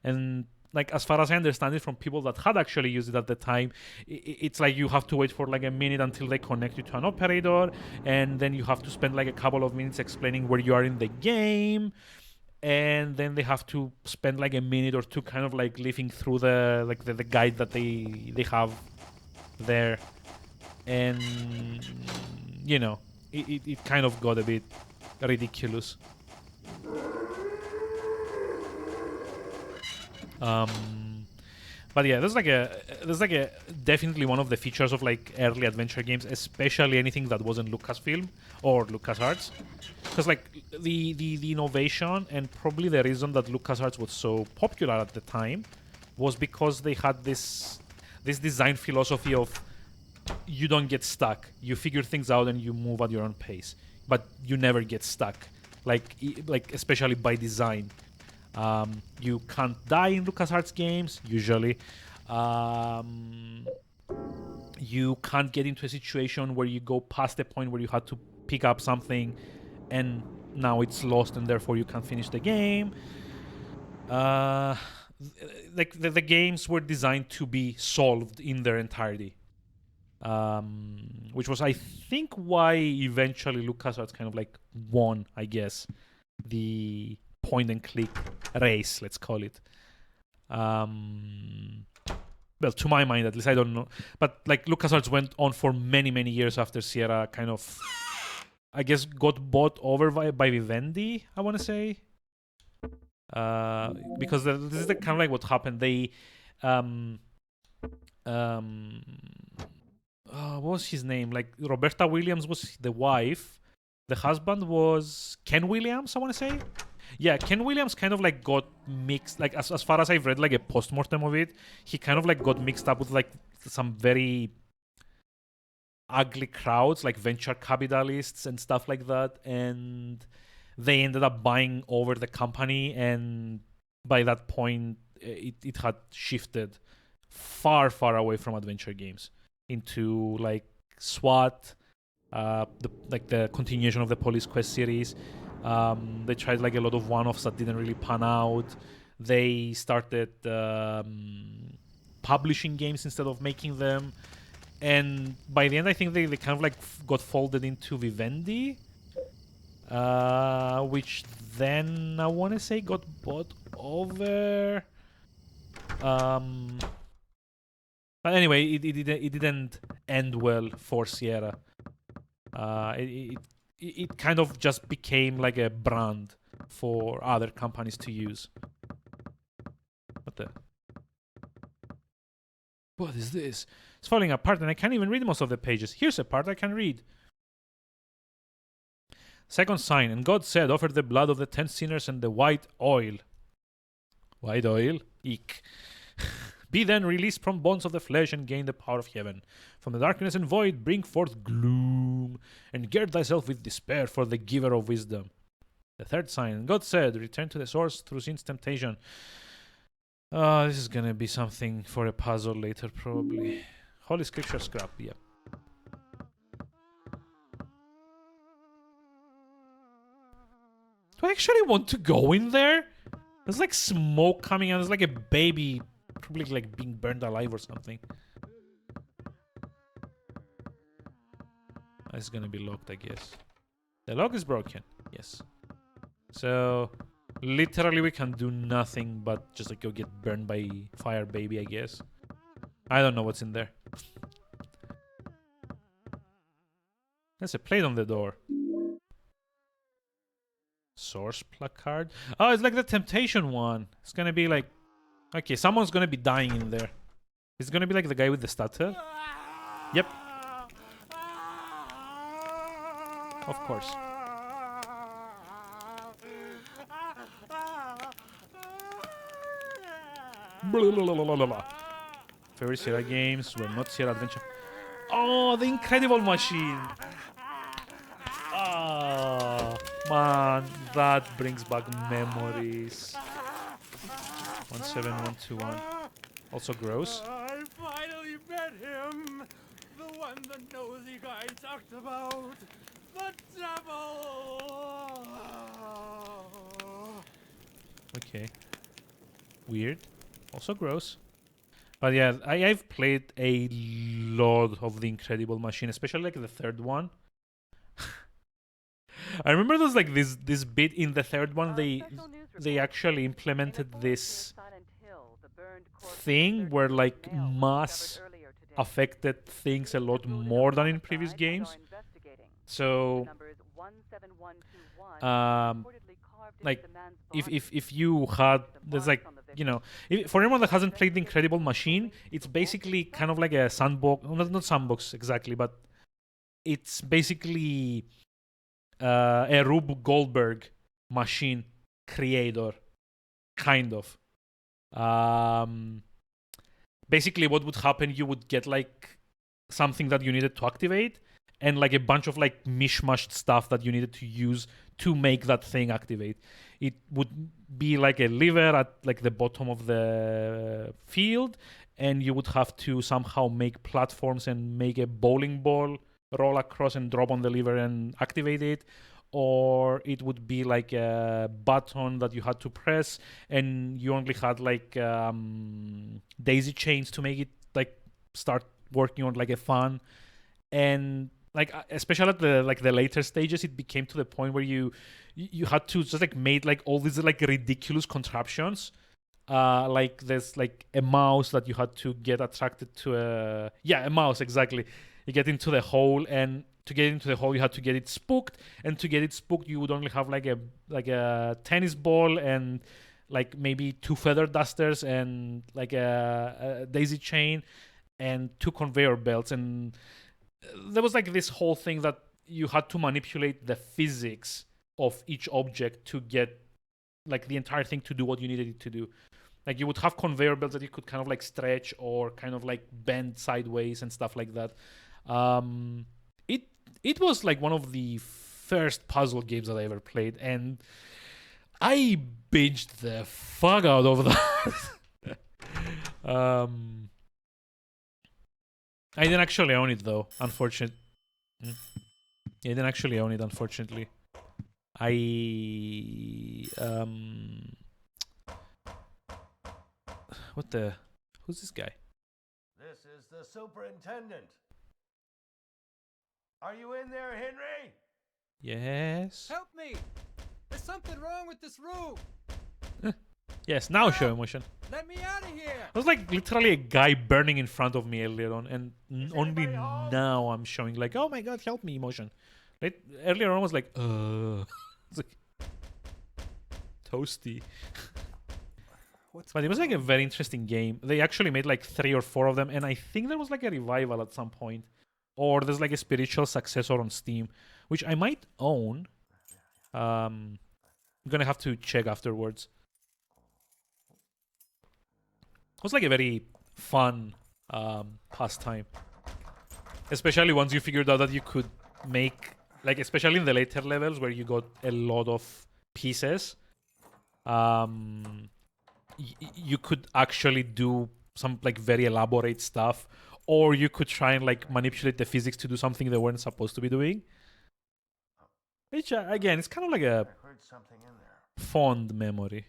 And like, as far as I understand it from people that had actually used it at the time, it's like you have to wait for like a minute until they connect you to an operator, and then you have to spend like a couple of minutes explaining where you are in the game, and then they have to spend like a minute or two kind of like living through the like the guide that they have there. And you know, it kind of got a bit ridiculous. But yeah, there's like a definitely one of the features of like early adventure games, especially anything that wasn't Lucasfilm or LucasArts, because like the innovation and probably the reason that LucasArts was so popular at the time was because they had this design philosophy of, you don't get stuck, you figure things out and you move at your own pace, but you never get stuck, like especially by design. You can't die in LucasArts games, usually. You can't get into a situation where you go past the point where you had to pick up something and now it's lost and therefore you can't finish the game. Like the games were designed to be solved in their entirety. Which was, I think, why eventually LucasArts kind of like won, I guess, the point and click race, let's call it. Well, to my mind at least, I don't know, but like LucasArts went on for many years after Sierra kind of, I guess, got bought over by Vivendi, I want to say, because this is the kind of like what happened. They what was his name? Like, Roberta Williams was the wife. The husband was Ken Williams, I want to say. Yeah, Ken Williams kind of like got mixed, like as far as I've read like a post-mortem of it, he kind of like got mixed up with like some very ugly crowds, like venture capitalists and stuff like that, and they ended up buying over the company, and by that point it had shifted far away from adventure games into like SWAT, the continuation of the Police Quest series, They tried like a lot of one-offs that didn't really pan out. They started publishing games instead of making them. And by the end, I think they kind of like got folded into Vivendi. Which then I want to say got bought over. But anyway, it didn't end well for Sierra. It kind of just became like a brand for other companies to use. What is this? It's falling apart and I can't even read most of the pages. Here's a part I can read. Second sign, and God said, offer the blood of the 10 sinners and the white oil. White oil? Eek. Be then released from bonds of the flesh and gain the power of heaven. From the darkness and void bring forth gloom, and gird thyself with despair for the giver of wisdom. The third sign, and God said, return to the source through sin's temptation. This is gonna be something for a puzzle later, probably. Holy Scripture scrap, yeah. Do I actually want to go in there? There's like smoke coming out. There's like a baby probably like being burned alive or something. It's gonna be locked, I guess. The lock is broken. Yes. So literally we can do nothing but just like go get burned by fire baby, I guess. I don't know what's in there. There's a plate on the door. Source placard. Oh, it's like the temptation one. It's gonna be like, okay, someone's gonna be dying in there. It's gonna be like the guy with the stutter. Yep. Of course. Favorite Sierra games were not Sierra Adventure. Oh, the Incredible Machine. Oh, man, that brings back memories. 17121. Also gross. I finally met him! The one the nosy guy talked about! The devil! Okay. Weird. Also gross. But yeah, I've played a lot of the Incredible Machine, especially like the third one. I remember there's like this bit in the third one. They actually implemented this thing where like mass affected things a lot more than in previous games. So like if you had, there's like, you know, for anyone that hasn't played the Incredible Machine, it's basically kind of like a sandbox, not sandbox exactly, but it's basically a Rube Goldberg machine creator, kind of. Basically what would happen, you would get like something that you needed to activate and like a bunch of like mishmashed stuff that you needed to use to make that thing activate. It would be like a lever at like the bottom of the field, and you would have to somehow make platforms and make a bowling ball roll across and drop on the lever and activate it. Or it would be like a button that you had to press and you only had like daisy chains to make it like start working on like a fan. And like especially at the later stages, it became to the point where you had to just like made like all these like ridiculous contraptions. Like there's like a mouse that you had to get attracted to a mouse, exactly. You get into the hole, and to get into the hole you had to get it spooked, and to get it spooked you would only have like a tennis ball and like maybe 2 feather dusters and like a daisy chain and 2 conveyor belts. And there was like this whole thing that you had to manipulate the physics of each object to get like the entire thing to do what you needed it to do. Like you would have conveyor belts that you could kind of like stretch or kind of like bend sideways and stuff like that. It was like one of the first puzzle games that I ever played, and I binged the fuck out of that. I didn't actually own it though, unfortunately. I didn't actually own it, unfortunately. what the? Who's this guy? This is the superintendent. Are you in there, Henry? Yes. Help me! There's something wrong with this room! Yes, now show emotion. Let me out of here! It was like literally a guy burning in front of me earlier on, and only anybody home? now I'm showing like, oh my god, help me emotion. Right? Earlier on was like, it's like toasty. But it was like a very interesting game. They actually made like 3 or 4 of them, and I think there was like a revival at some point, or there's like a spiritual successor on Steam, which I might own. I'm gonna have to check afterwards. It was like a very fun pastime, especially once you figured out that you could make, like, especially in the later levels where you got a lot of pieces, you could actually do some like very elaborate stuff, or you could try and like manipulate the physics to do something they weren't supposed to be doing, which again, it's kind of like a I heard something in there. fond memory.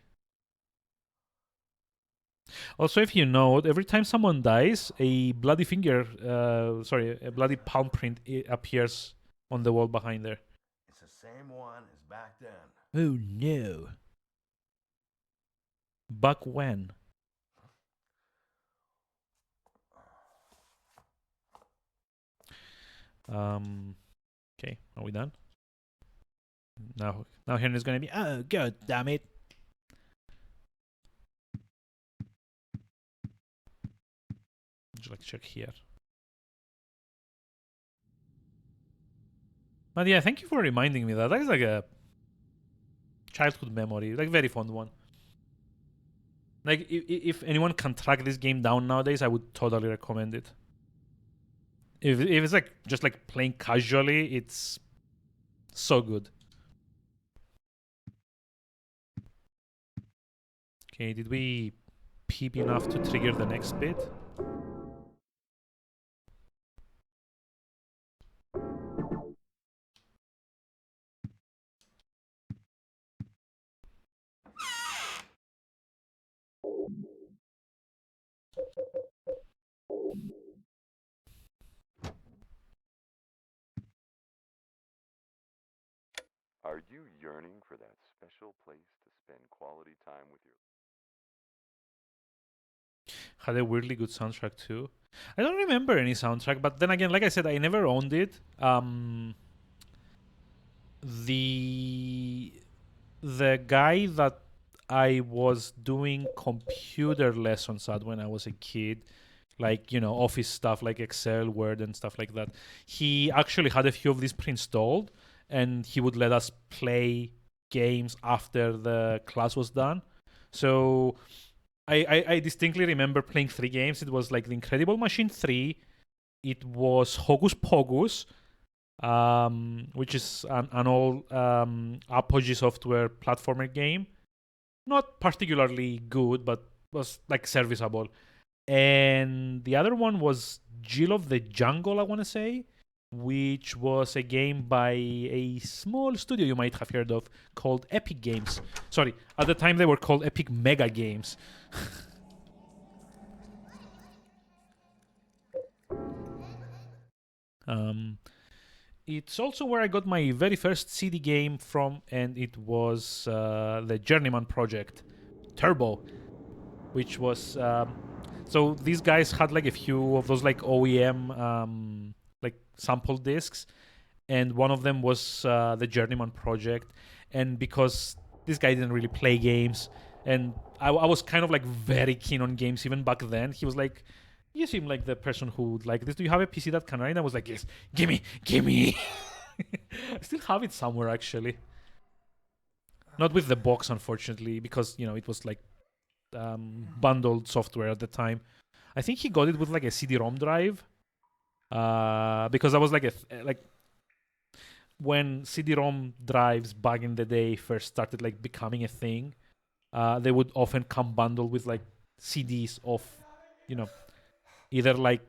Also, if you note, every time someone dies, a bloody a bloody palm print appears on the wall behind there. It's the same one as back then. Oh no. Back when? Okay, are we done? Now Henry's gonna be, oh god damn it. Would you like to check here? But yeah, thank you for reminding me that. That is like a childhood memory, like very fond one. Like if anyone can track this game down nowadays, I would totally recommend it. If it's like just like playing casually, it's so good. Okay, did we peep enough to trigger the next bit? Are you yearning for that special place to spend quality time with your... Had a weirdly good soundtrack too. I don't remember any soundtrack, but then again, like I said, I never owned it. The guy that I was doing computer lessons at when I was a kid, like, you know, office stuff like Excel, Word, and stuff like that, he actually had a few of these pre-installed, and he would let us play games after the class was done. So I distinctly remember playing 3 games. It was like The Incredible Machine 3, it was Hocus Pocus, which is an old Apogee Software platformer game. Not particularly good, but was like serviceable. And the other one was Jill of the Jungle, I want to say, which was a game by a small studio you might have heard of called Epic Games. Sorry, at the time they were called Epic Mega Games. It's also where I got my very first CD game from, and it was the Journeyman project, Turbo, which was... so these guys had like a few of those like OEM like sample discs, and one of them was the Journeyman project. And because this guy didn't really play games, and I was kind of like very keen on games even back then, he was like, you seem like the person who would like this. Do you have a PC that can run it? I was like, yes, gimme. I still have it somewhere, actually. Not with the box, unfortunately, because, you know, it was like bundled software at the time. I think he got it with like a CD-ROM drive, because I was like when CD-ROM drives back in the day first started like becoming a thing, they would often come bundled with like CDs of, you know, either like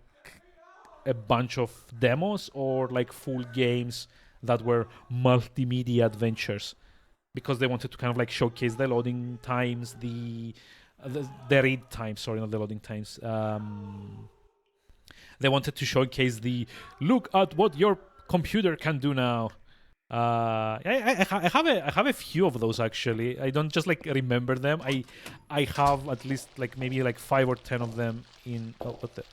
a bunch of demos or like full games that were multimedia adventures. because they wanted to kind of like showcase the loading times, the read times. Sorry, not the loading times. They wanted to showcase the look at what your computer can do now. I have a few of those actually. I don't just like remember them. I have at least like maybe like 5 or 10 of them in. Oh, what the?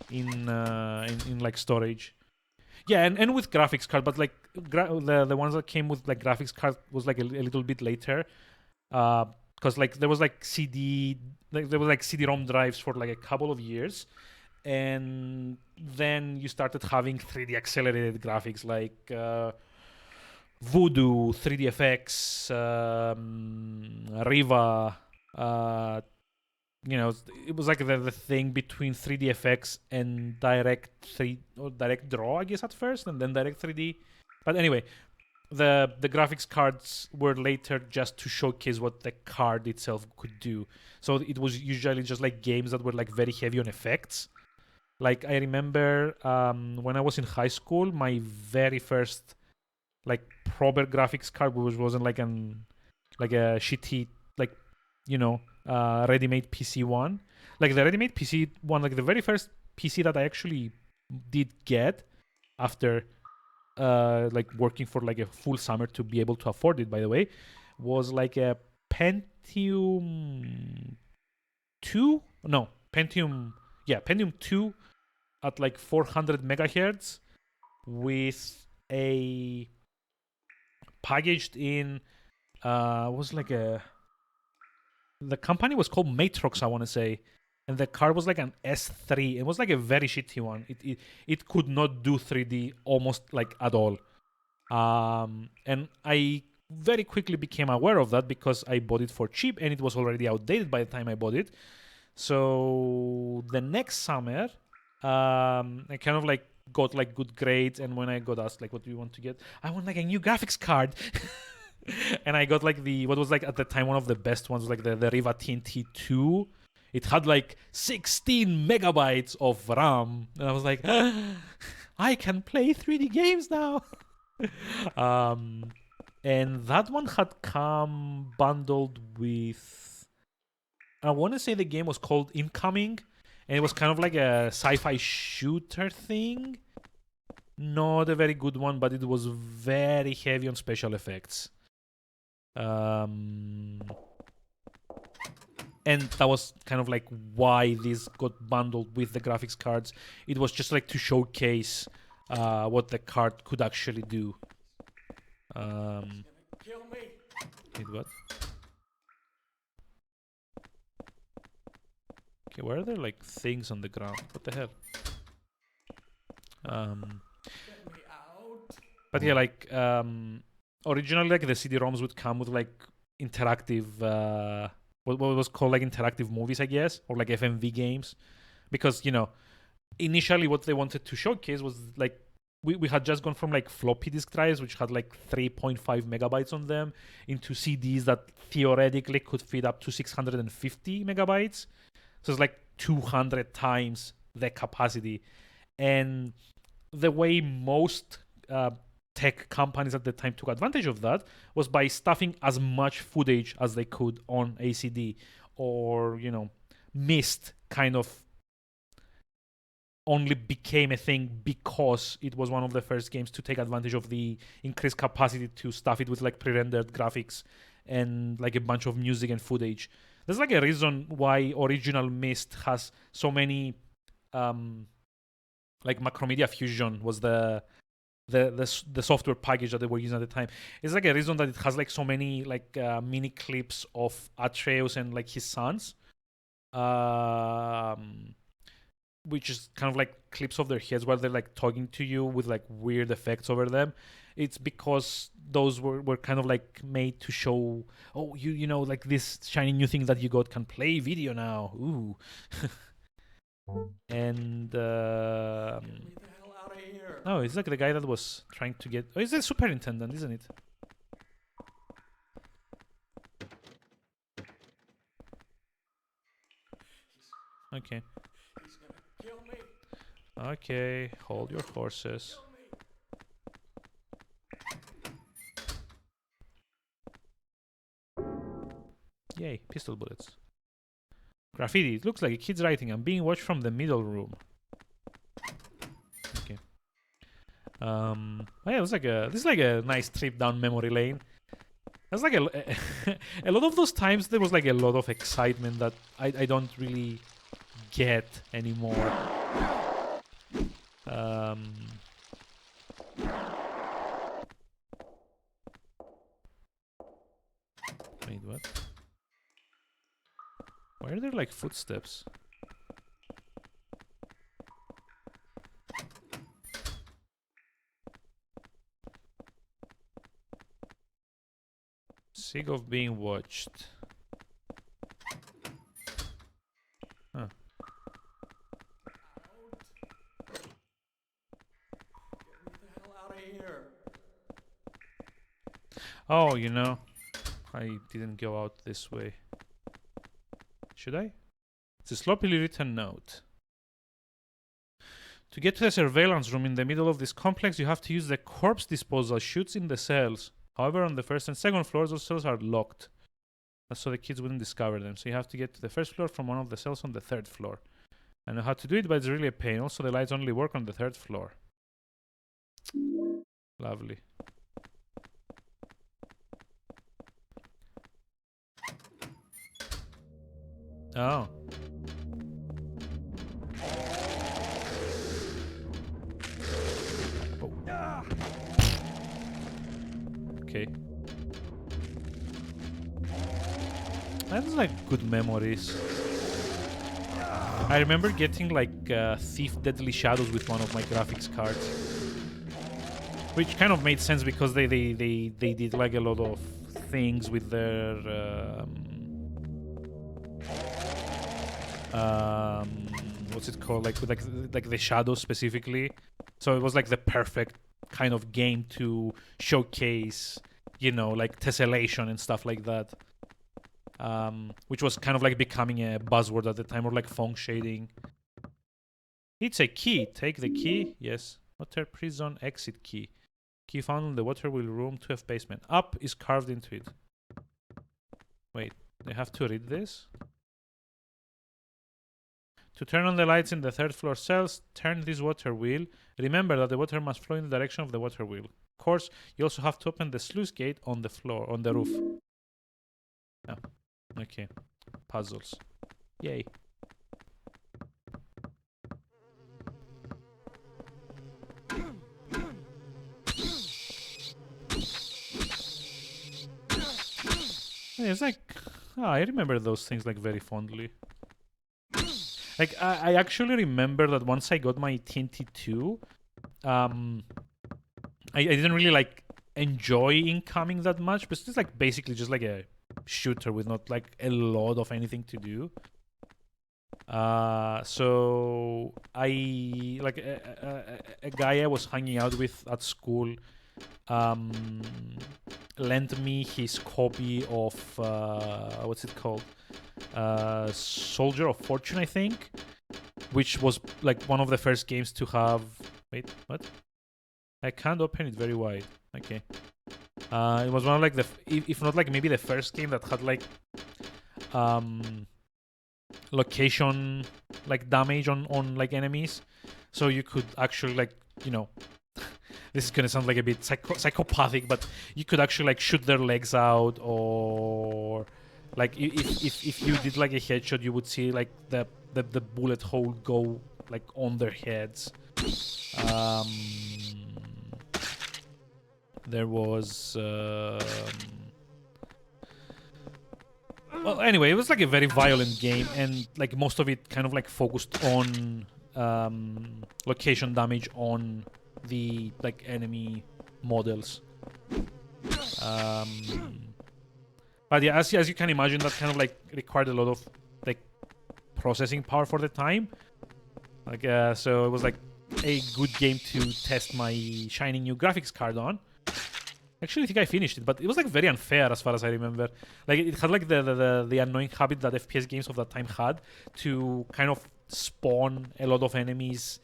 In like storage. Yeah, and with graphics card, but like the ones that came with like graphics card was like a little bit later. Because like there was like CD-ROM drives for like a couple of years, and then you started having 3D accelerated graphics like Voodoo, 3DFX, Riva. It was like the thing between 3DFX and Direct Draw, I guess, at first, and then Direct 3D. But anyway, the graphics cards were later just to showcase what the card itself could do. So it was usually just like games that were like very heavy on effects. Like I remember when I was in high school, my very first like proper graphics card wasn't like a shitty like ready-made PC one. Like the ready-made PC one, like the very first PC that I actually did get after like working for like a full summer to be able to afford it, by the way, was like a Pentium 2? No, Pentium 2 at like 400 megahertz with a packaged in was like the company was called Matrox, I want to say, and the card was like an S3. It was like a very shitty one. It could not do 3D almost like at all. And I very quickly became aware of that because I bought it for cheap and it was already outdated by the time I bought it. So the next summer, I kind of like got like good grades, and when I got asked like, what do you want to get? I want like a new graphics card. And I got like what was like at the time one of the best ones, like the Riva TNT 2. It had like 16 megabytes of RAM, and I was like, I can play 3D games now. And that one had come bundled with, I want to say the game was called Incoming, and it was kind of like a sci-fi shooter thing. Not a very good one, but it was very heavy on special effects. And that was kind of like why this got bundled with the graphics cards. It was just like to showcase what the card could actually do. Kill me. Wait, what? Okay, where are there like things on the ground? What the hell? Get me out. But yeah, like originally, like the CD-ROMs would come with like interactive, what was called like interactive movies, I guess, or like FMV games, because initially what they wanted to showcase was like we had just gone from like floppy disk drives, which had like 3.5 megabytes on them, into CDs that theoretically could fit up to 650 megabytes. So it's like 200 times the capacity. And the way most tech companies at the time took advantage of that was by stuffing as much footage as they could on ACD, or mist kind of only became a thing because it was one of the first games to take advantage of the increased capacity to stuff it with like pre-rendered graphics and like a bunch of music and footage. There's like a reason why original Myst has so many like Macromedia Fusion was the software package that they were using at the time. It's like a reason that it has like so many like mini clips of Atreus and like his sons, which is kind of like clips of their heads while they're like talking to you with like weird effects over them. It's because those were kind of like made to show, oh, like this shiny new thing that you got can play video now. Ooh. And Get me the hell out of here. no, it's like the guy that was trying to get. Oh, it's the superintendent, isn't it? Okay. He's gonna kill me. Okay, hold your horses. Yay, pistol bullets. Graffiti. It looks like a kid's writing. I'm being watched from the middle room. Okay. Oh yeah, it was like this is like a nice trip down memory lane. There's like a lot of those times there was like a lot of excitement that I don't really get anymore. Wait, what? Why are there like footsteps? Sick of being watched. Huh. Get the hell out of here. Oh, you know, I didn't go out this way. Should I? It's a sloppily written note. To get to the surveillance room in the middle of this complex, you have to use the corpse disposal chutes in the cells. However, on the first and second floors, those cells are locked. That's so the kids wouldn't discover them. So you have to get to the first floor from one of the cells on the third floor. I know how to do it, but it's really a pain. Also, the lights only work on the third floor. Lovely. Oh. Okay. That's like good memories. I remember getting like Thief Deadly Shadows with one of my graphics cards, which kind of made sense because they did like a lot of things with their what's it called, like with like the shadows specifically. So it was like the perfect kind of game to showcase, you know, like tessellation and stuff like that, which was kind of like becoming a buzzword at the time, or like fong shading. It's a key. Take the key. Yes. Water prison exit key. Key found in the water wheel room 2F basement. Up is carved into it. Wait, they have to read this? To turn on the lights in the third floor cells, turn this water wheel. Remember that the water must flow in the direction of the water wheel. Of course, you also have to open the sluice gate on the floor, on the roof. Oh, okay. Puzzles. Yay. It's like, I remember those things like very fondly. Like, I actually remember that once I got my TNT2, I didn't really like enjoy incoming that much, but it's like basically just like a shooter with not like a lot of anything to do. So I like a guy I was hanging out with at school lent me his copy of what's it called, Soldier of Fortune, I think, which was like one of the first games to have. Wait, what? I can't open it very wide. Okay. It was one of like the, if not like maybe the first game that had like location like damage on like enemies, so you could actually like, you know, this is gonna sound like a bit psychopathic, but you could actually like shoot their legs out, or like if you did like a headshot, you would see like the bullet hole go like on their heads. There was well, anyway, it was like a very violent game, and like most of it kind of like focused on location damage on the like enemy models. But yeah, as you can imagine, that kind of like required a lot of like processing power for the time. Like so it was like a good game to test my shiny new graphics card on. Actually, I think I finished it, but it was like very unfair as far as I remember. Like it had like the annoying habit that FPS games of that time had to kind of spawn a lot of enemies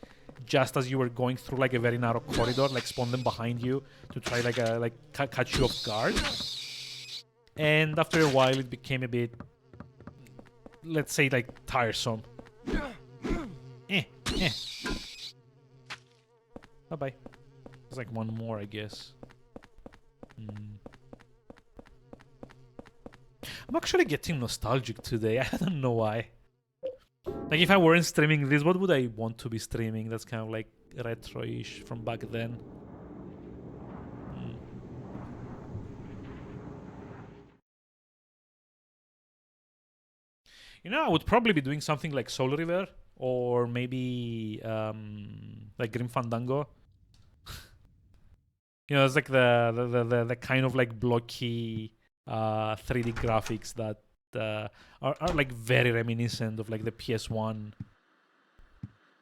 just as you were going through like a very narrow corridor, like spawn them behind you to try like catch you off guard. And after a while, it became a bit, let's say, like tiresome. Bye bye. There's like one more, I guess. I'm actually getting nostalgic today. I don't know why. Like, if I weren't streaming this, what would I want to be streaming? That's kind of like retro-ish from back then. You know, I would probably be doing something like Soul River or maybe like Grim Fandango. You know, it's like the kind of like blocky 3D graphics that are like very reminiscent of like the PS1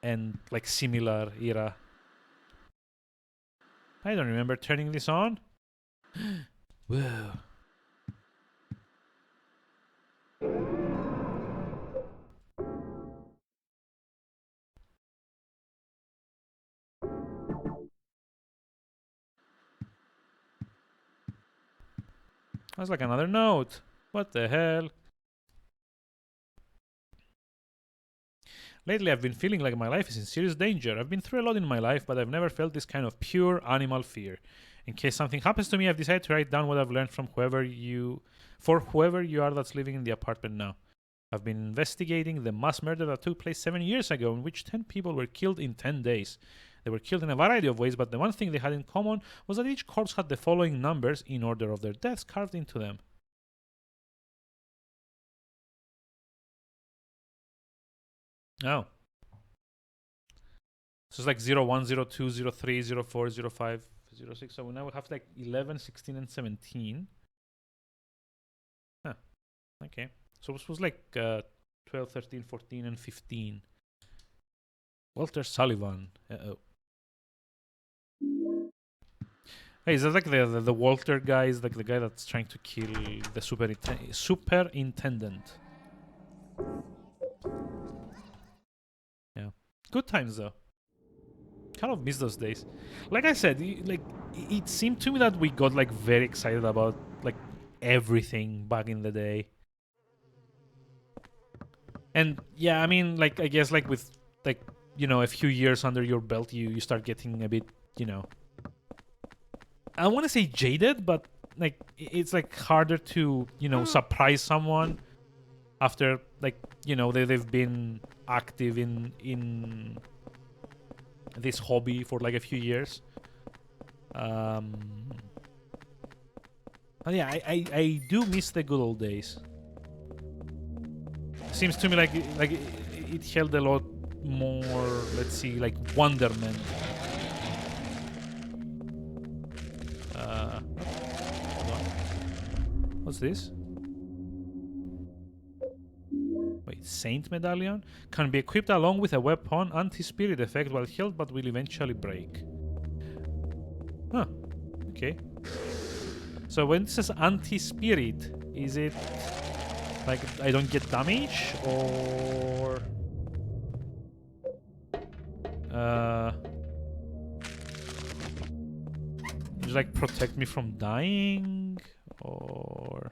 and like similar era. I don't remember turning this on. Whoa. That's like another note. What the hell? Lately, I've been feeling like my life is in serious danger. I've been through a lot in my life, but I've never felt this kind of pure animal fear. In case something happens to me, I've decided to write down what I've learned from whoever you are that's living in the apartment now. I've been investigating the mass murder that took place 7 years ago, in which 10 people were killed in 10 days. They were killed in a variety of ways, but the one thing they had in common was that each corpse had the following numbers in order of their deaths carved into them. Oh. So it's like 0, 1, 0, 2, 0, 3, 0, 4, 0, 5, 0, 6. So now we have like 11, 16, and 17. Huh. Okay. So this was like 12, 13, 14, and 15. Walter Sullivan. Uh-oh. Hey, is that like the Walter guy? Is like the guy that's trying to kill the superintendent? Yeah. Good times though. Kind of miss those days. Like I said, it seemed to me that we got like very excited about like everything back in the day. And yeah, I mean, like, I guess like with like, you know, a few years under your belt, you start getting a bit, you know, I want to say jaded, but like it's like harder to, you know, surprise someone after like, you know, they've been active in this hobby for like a few years. But yeah, I do miss the good old days. Seems to me like it held a lot more, let's see, like wonderment. Hold on. What's this? Wait, Saint Medallion can be equipped along with a weapon, anti-spirit effect while held, but will eventually break. Huh. Okay. So when it says anti-spirit, is it like I don't get damage, or just like protect me from dying, or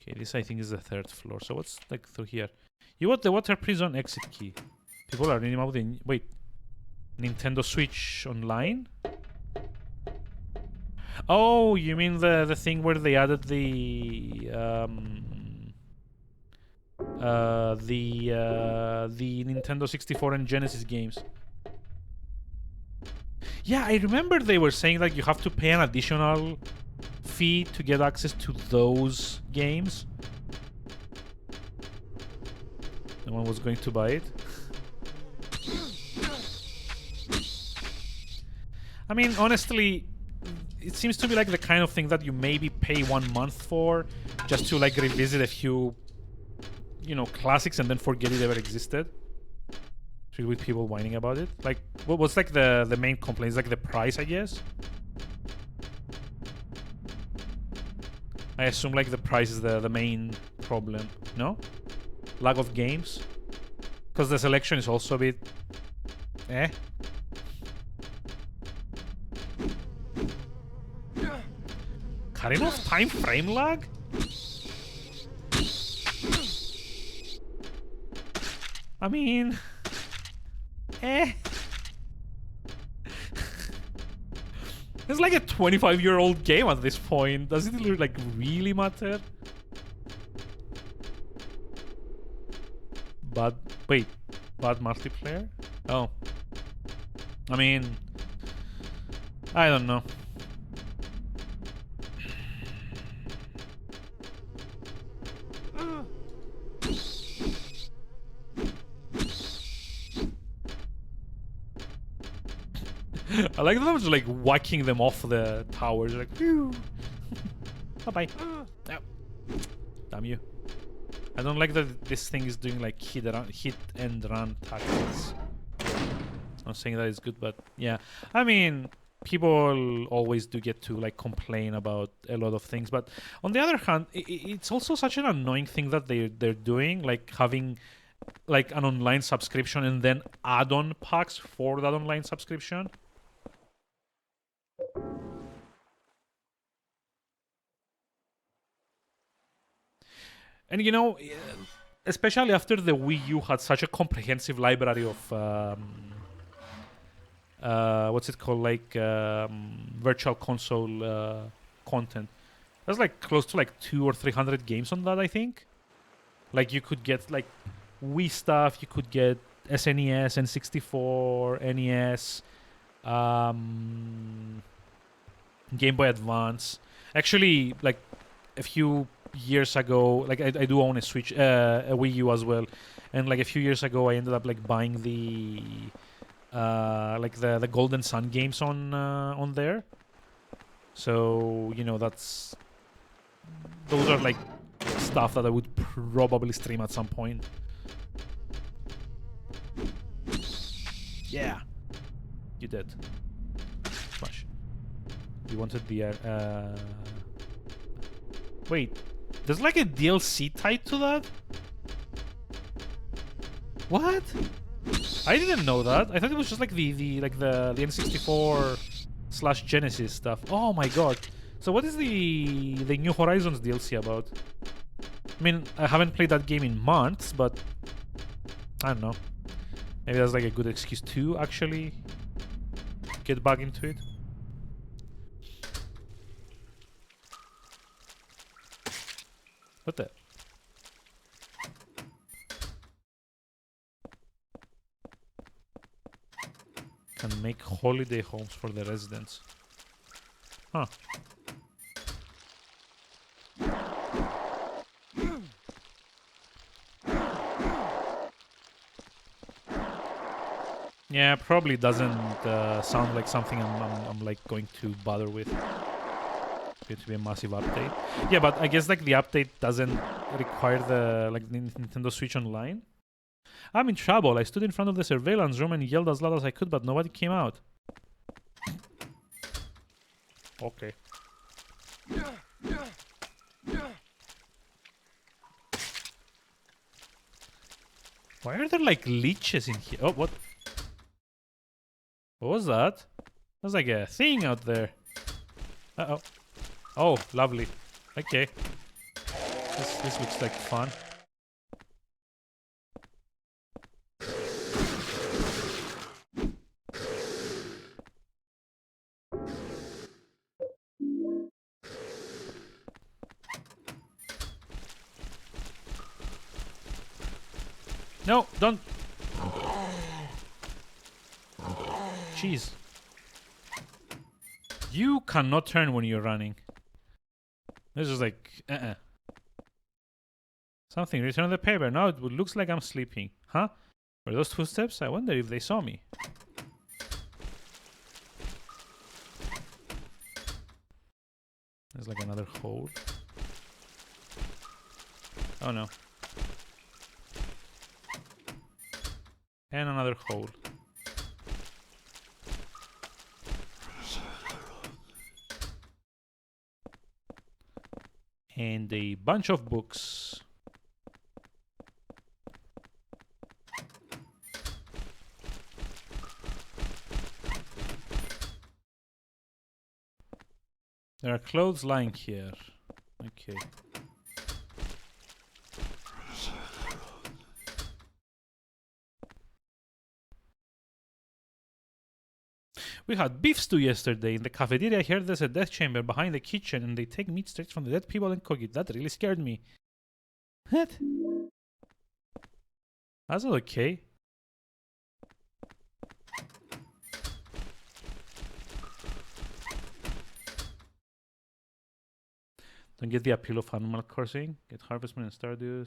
okay, this I think is the 3rd floor. So what's like through here? You want the water prison exit key? People are reading about the wait, Nintendo Switch Online. Oh, you mean the thing where they added the Nintendo 64 and Genesis games? Yeah, I remember they were saying like you have to pay an additional fee to get access to those games. No one was going to buy it. I mean, honestly, it seems to be like the kind of thing that you maybe pay 1 month for just to like revisit a few, you know, classics and then forget it ever existed. With people whining about it. Like, what's like the main complaint? Is like the price, I guess. I assume like the price is the main problem. No? Lack of games? Because the selection is also a bit Eh? Cutting off time frame lag? I mean... Eh? It's like a 25-year-old game at this point. Does it like really matter? But wait, bad multiplayer? Oh. I mean, I don't know. I like them just like whacking them off the towers, like, phew. Bye bye. Oh. Damn you. I don't like that this thing is doing like hit and run tactics. I'm not saying that it's good, but yeah. I mean, people always do get to like complain about a lot of things, but on the other hand, it's also such an annoying thing that they're doing, like having like an online subscription and then add-on packs for that online subscription. And you know, especially after the Wii U had such a comprehensive library of what's it called, like virtual console content. There's like close to like 200 or 300 games on that, I think. Like you could get like Wii stuff, you could get SNES, N64, NES, Game Boy Advance. Actually, like a few years ago, like I do own a Switch, a Wii U as well, and like a few years ago, I ended up like buying the like the Golden Sun games on there. So you know those are like stuff that I would probably stream at some point. Yeah, you did. Smash. You wanted the wait. There's like a DLC tied to that? What? I didn't know that. I thought it was just like the N64/Genesis stuff. Oh my god. So what is the New Horizons DLC about? I mean, I haven't played that game in months, but I don't know. Maybe that's like a good excuse to actually get back into it. What the? Can make holiday homes for the residents. Huh. Yeah, probably doesn't sound like something I'm like going to bother with. It's going to be a massive update. Yeah, but I guess like the update doesn't require the like Nintendo Switch Online. I'm in trouble. I stood in front of the surveillance room and yelled as loud as I could, but nobody came out. Okay. Why are there like leeches in here? Oh, what? What was that? There's like a thing out there. Uh-oh. Oh, lovely. Okay. This looks like fun. No, don't. Jeez. You cannot turn when you're running. This is like, Something, return the paper. Now it looks like I'm sleeping. Huh? Were those footsteps? I wonder if they saw me. There's like another hole. Oh no. And another hole. And a bunch of books. There are clothes lying here. Okay. We had beef stew yesterday in the cafeteria. I heard there's a death chamber behind the kitchen and they take meat straight from the dead people and cook it. That really scared me. What? That's not okay. Don't get the appeal of Animal Crossing. Get Harvestman and Stardew,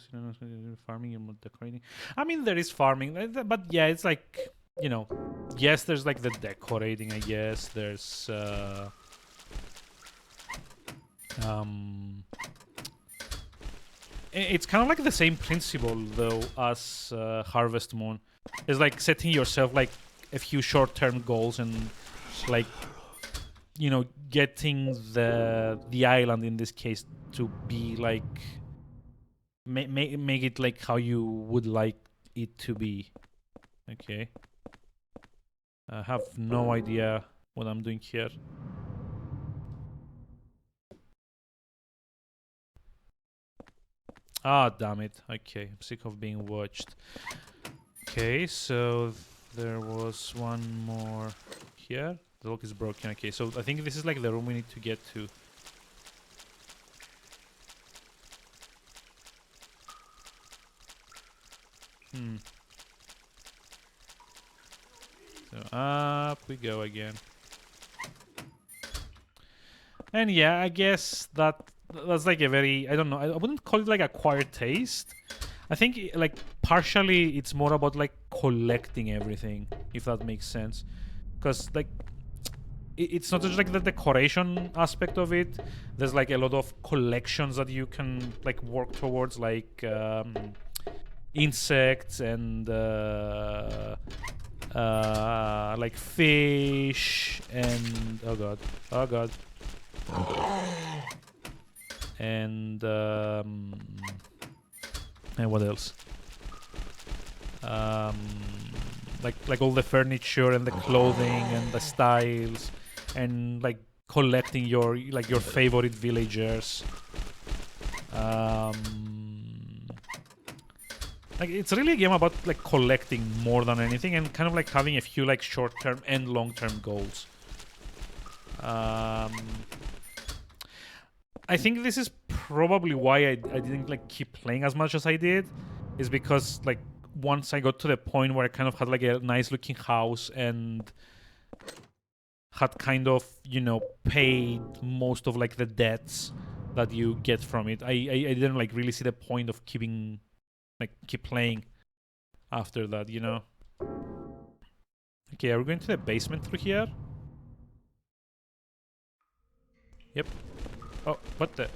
farming and decorating. I mean, there is farming, but yeah, it's like, you know, yes, there's like the decorating, I guess. There's, it's kind of like the same principle, though, as Harvest Moon. It's like setting yourself like a few short-term goals and like, you know, getting the island in this case to be like make it like how you would like it to be. Okay. I have no idea what I'm doing here. Ah, damn it. Okay, I'm sick of being watched. Okay, so there was one more here. The lock is broken. Okay, so I think this is like the room we need to get to. So up we go again. And yeah, I guess that's like a very, I don't know, I wouldn't call it like acquired taste. I think like partially it's more about like collecting everything, if that makes sense. Because like it's not just like the decoration aspect of it. There's like a lot of collections that you can like work towards, like insects and like fish and oh god and what else? Like all the furniture and the clothing and the styles and like collecting your favorite villagers. Like it's really a game about like collecting more than anything and kind of like having a few like short-term and long-term goals. I think this is probably why I didn't like keep playing as much as I did, is because like once I got to the point where I kind of had like a nice looking house and had kind of, you know, paid most of like the debts that you get from it, I didn't like really see the point of keep playing after that, you know. Okay, are we going to the basement through here? Yep. Oh, what the?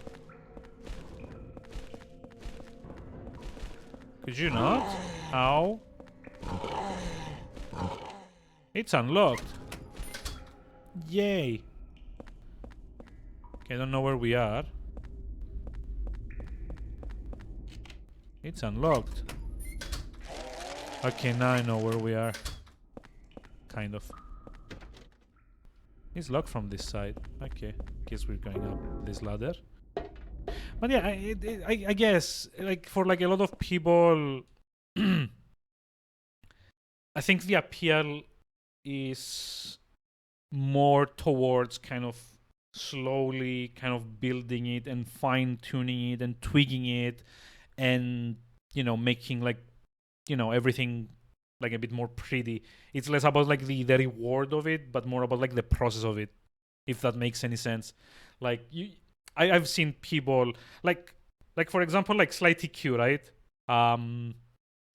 Could you not? Ow. It's unlocked. Yay. Okay, I don't know where we are. It's unlocked. Okay, now I know where we are. Kind of. It's locked from this side. Okay, guess we're going up this ladder. But yeah, I guess like for like a lot of people, I think the appeal is more towards kind of slowly kind of building it and fine-tuning it and tweaking it and, you know, making like, you know, everything like a bit more pretty. It's less about like the reward of it, but more about like the process of it, if that makes any sense. Like I've seen people like for example like Sly TQ, right?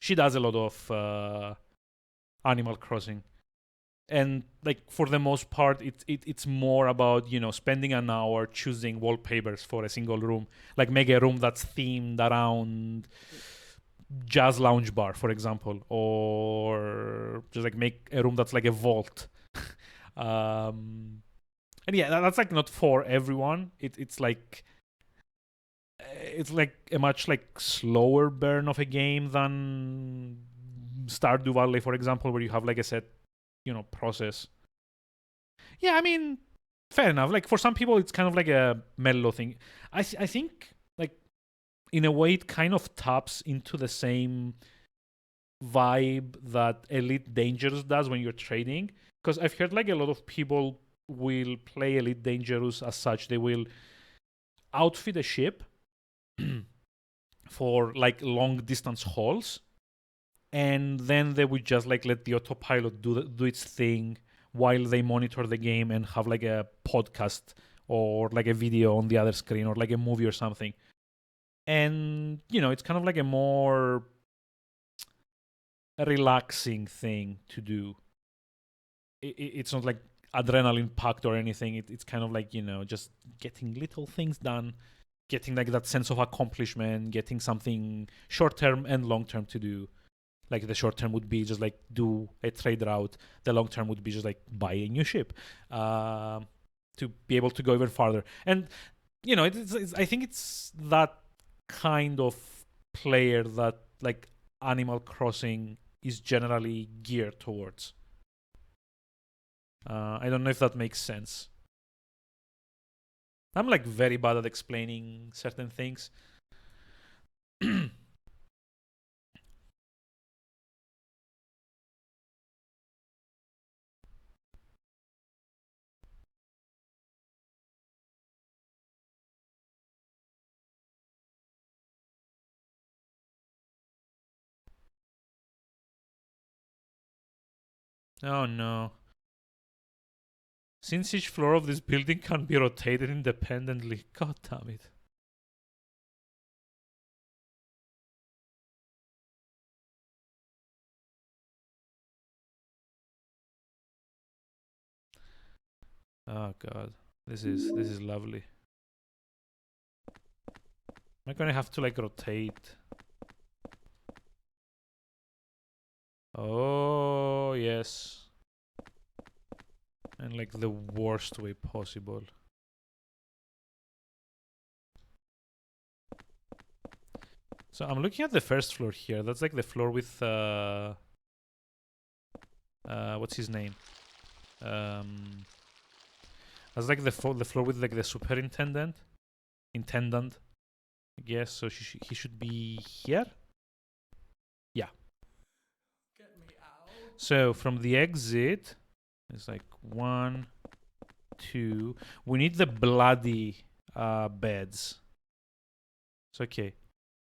She does a lot of Animal Crossing, and like for the most part it's more about, you know, spending an hour choosing wallpapers for a single room, like make a room that's themed around jazz lounge bar, for example, or just like make a room that's like a vault. And yeah, that's like not for everyone. It's like a much like slower burn of a game than Stardew Valley, for example, where you have like a set, you know, process. Yeah, I mean, fair enough. Like for some people, it's kind of like a mellow thing. I think like in a way it kind of taps into the same vibe that Elite Dangerous does when you're trading. Because I've heard like a lot of people will play Elite Dangerous as such. They will outfit a ship for like long distance hauls, and then they would just like let the autopilot do its thing while they monitor the game and have like a podcast or like a video on the other screen or like a movie or something. And you know, it's kind of like a more relaxing thing to do. It's not like adrenaline packed or anything. It's kind of like, you know, just getting little things done, getting like that sense of accomplishment, getting something short term and long term to do. Like the short term would be just like do a trade route. The long term would be just like buy a new ship to be able to go even farther. And you know, I think it's that kind of player that like Animal Crossing is generally geared towards. I don't know if that makes sense. I'm like very bad at explaining certain things. Oh no. Since each floor of this building can be rotated independently. God damn it. Oh god. This is lovely. Am I gonna have to like rotate? Oh yes. And like the worst way possible. So I'm looking at the first floor here. That's like the floor with what's his name? That's like the floor with like the superintendent, intendant. I guess so. He should be here. Yeah. Get me out. So from the exit, it's like 1, 2. We need the bloody beds. It's okay.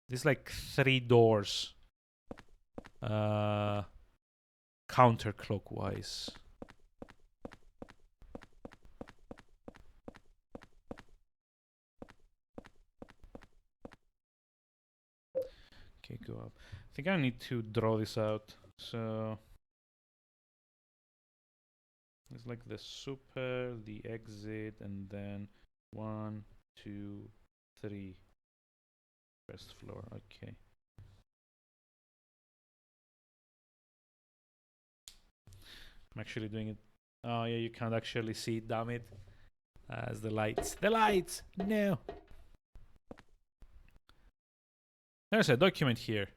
There's like 3 doors. Counterclockwise. Okay, go up. I think I need to draw this out. So it's like the super, the exit, and then 1, 2, 3. First floor. Okay. I'm actually doing it. Oh yeah, you can't actually see it. Damn it. As the lights. The lights! No! There's a document here.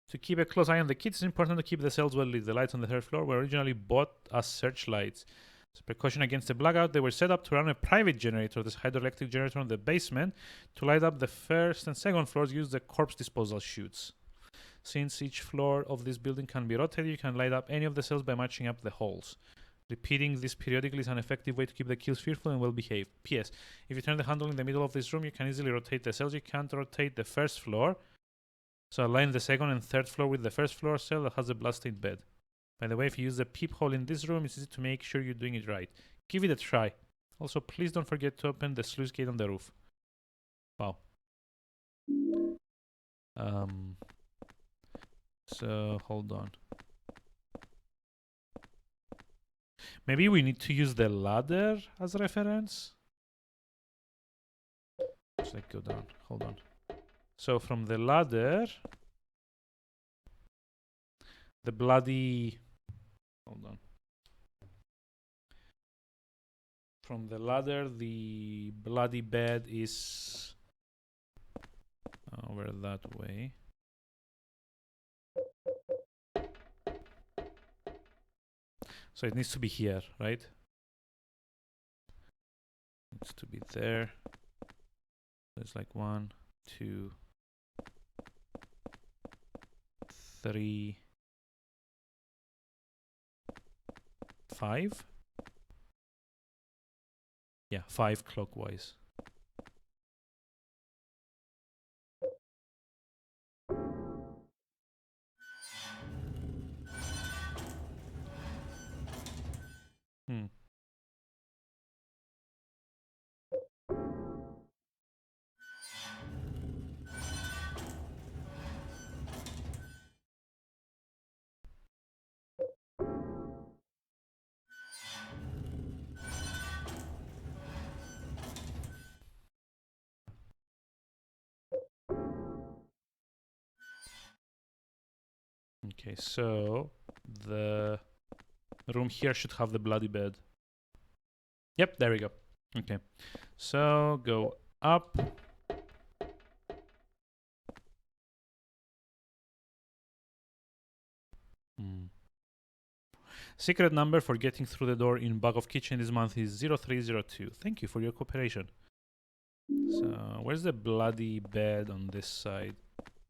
To keep a close eye on the kids, it's important to keep the cells well lit. The lights on the 3rd floor were originally bought as searchlights. As a precaution against a blackout, they were set up to run a private generator, this hydroelectric generator in the basement, to light up the 1st and 2nd floors. Use the corpse disposal chutes. Since each floor of this building can be rotated, you can light up any of the cells by matching up the holes. Repeating this periodically is an effective way to keep the kills fearful and well behaved. P.S. If you turn the handle in the middle of this room, you can easily rotate the cells. You can't rotate the 1st floor. So align the 2nd and 3rd floor with the 1st floor cell that has a bloodstained bed. By the way, if you use the peephole in this room, it's easy to make sure you're doing it right. Give it a try. Also, please don't forget to open the sluice gate on the roof. Wow. So, hold on. Maybe we need to use the ladder as reference? Let's like go down. Hold on. So from the ladder, the bloody... Hold on. From the ladder, the bloody bed is over that way. So it needs to be here, right? needs to be there. There's like 1, 2, 3, 5. Yeah, 5 clockwise. Hmm. Okay, so the room here should have the bloody bed. Yep, there we go. Okay, so go up. Secret number for getting through the door in Bug of Kitchen this month is 0302. Thank you for your cooperation. So, where's the bloody bed on this side?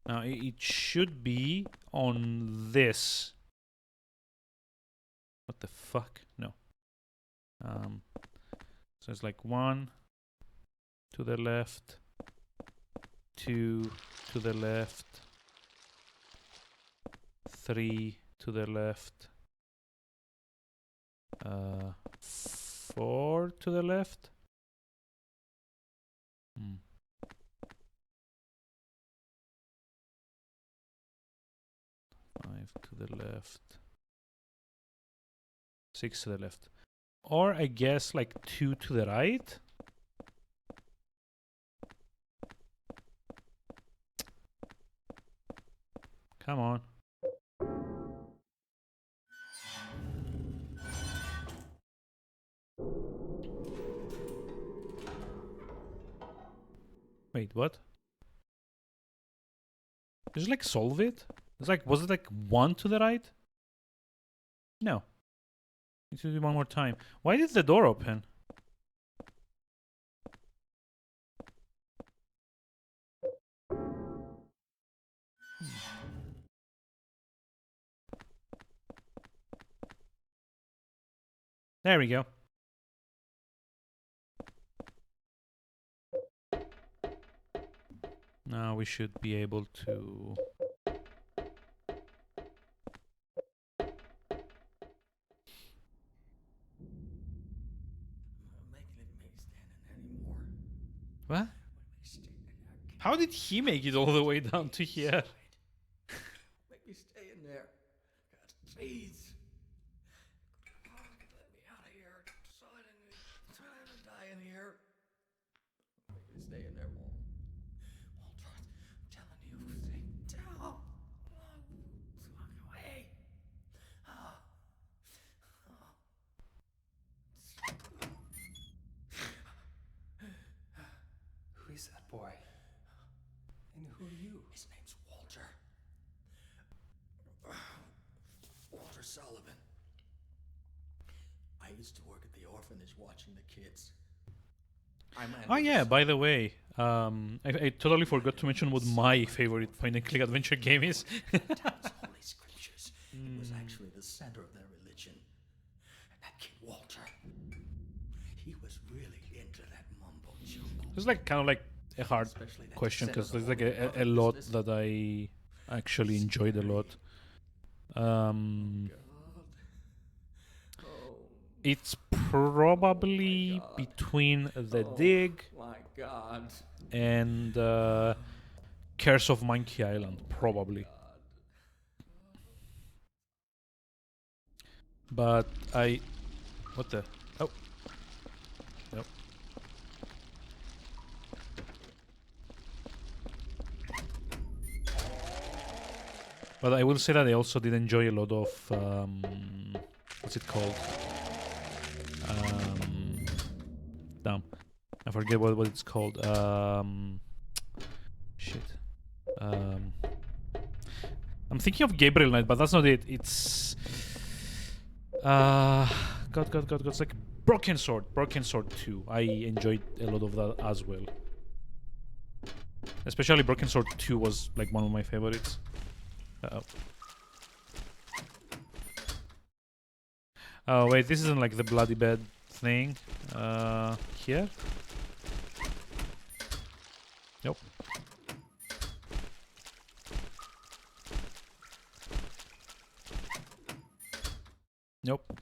Now, it should be on this. What the fuck? No. So it's like 1 to the left, 2 to the left, 3 to the left, 4 to the left. 5 to the left, 6 to the left. Or I guess like 2 to the right. Come on. Wait, what? Just like solve it? It's like, was it like 1 to the right? No. Need to do one more time. Why did the door open? There we go. Now we should be able to... What? How did he make it all the way down to here? Make me stay in there. God, please. Let me out of here. So I didn't die in here. Make me stay in there, Walter. Walter, I'm telling you, walk away. Who is that boy? And who are you? His name's Walter. Walter Sullivan. I used to work at the orphanage watching the kids. Oh yeah, by the way, I totally forgot to mention what my favorite point-and-click adventure game is. Holy scriptures. It was actually the center of their religion. And that kid Walter, he was really into that mumbo jumbo. It's like kind of like a hard question because there's like a lot that I actually enjoyed a lot. It's probably between The Dig and Curse of Monkey Island, probably. But I... What the... Oh. Nope. But I will say that I also did enjoy a lot of... what's it called? Damn. I forget what it's called. Shit. I'm thinking of Gabriel Knight, but that's not it. It's... God. It's like Broken Sword 2. I enjoyed a lot of that as well. Especially Broken Sword 2 was like one of my favorites. Uh-oh. Oh wait, this isn't like the bloody bed thing. Here? Nope. Nope.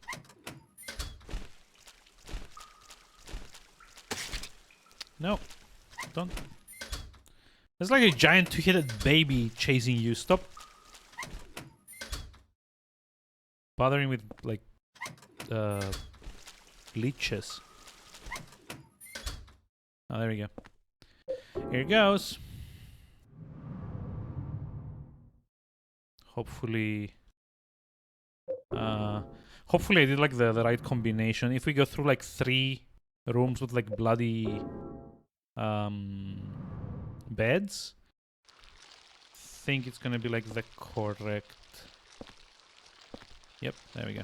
No. Don't. There's like a giant two-headed baby chasing you. Stop bothering with like leeches. Oh, there we go. Here it goes. Hopefully hopefully I did like the right combination. If we go through like 3 rooms with like bloody beds, I think it's gonna be like the correct. Yep, there we go.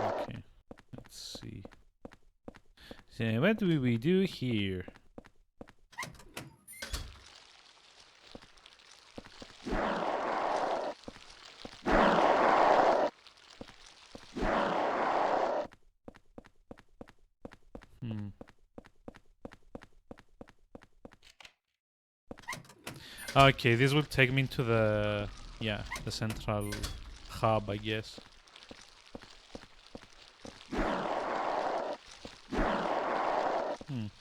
Okay, let's see. So what do we do here? Okay, this will take me into the the central hub, I guess. And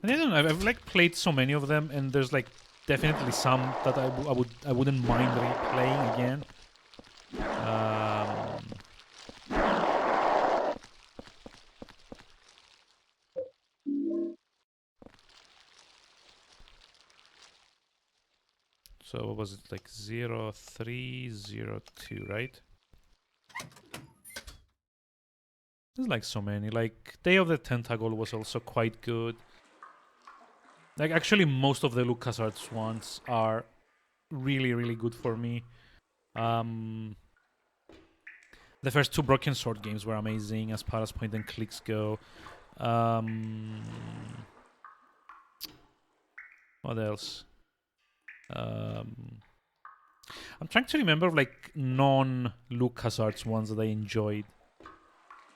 I don't know, I've like played so many of them, and there's like definitely some that I wouldn't mind replaying again. So what was it, like 0302, right? There's like so many. Like Day of the Tentacle was also quite good. Like actually most of the LucasArts ones are really good for me. The first 2 Broken Sword games were amazing as far as point and clicks go. What else? I'm trying to remember like non-LucasArts ones that I enjoyed.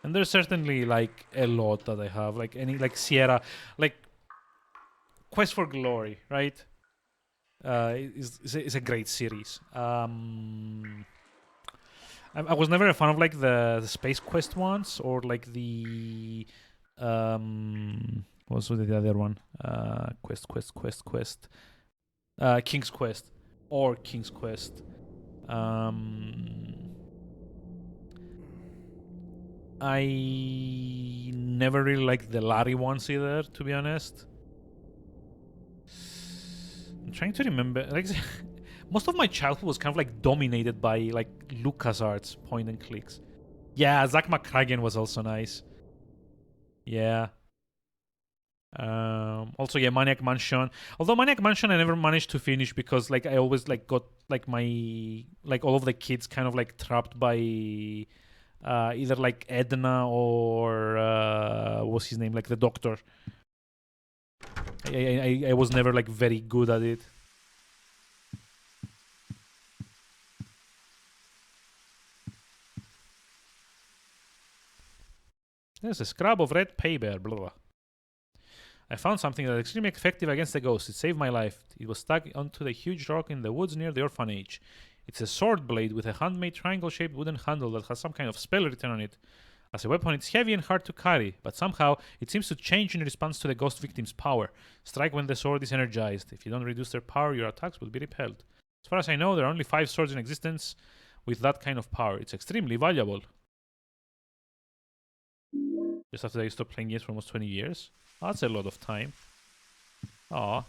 And there's certainly like a lot that I have. Like any like Sierra, like Quest for Glory, right? Is a great series. I was never a fan of like the Space Quest ones or like the what was the other one? Quest. King's Quest or King's Quest. I never really liked the Larry ones either, to be honest. I'm trying to remember. Like, most of my childhood was kind of like dominated by like LucasArts point and clicks. Yeah, Zack McCracken was also nice. Yeah. Also, yeah, Maniac Mansion. Although Maniac Mansion I never managed to finish because like I always like got like my like all of the kids kind of like trapped by either like Edna or what's his name, like the doctor. I was never like very good at it. There's a scrap of red paper. Blah, blah. I found something that is extremely effective against the ghost. It saved my life. It was stuck onto the huge rock in the woods near the orphanage. It's a sword blade with a handmade triangle-shaped wooden handle that has some kind of spell written on it. As a weapon, it's heavy and hard to carry, but somehow it seems to change in response to the ghost victim's power. Strike when the sword is energized. If you don't reduce their power, your attacks will be repelled. As far as I know, there are only 5 swords in existence with that kind of power. It's extremely valuable. Just after I stopped playing games for almost 20 years. That's a lot of time. Aw.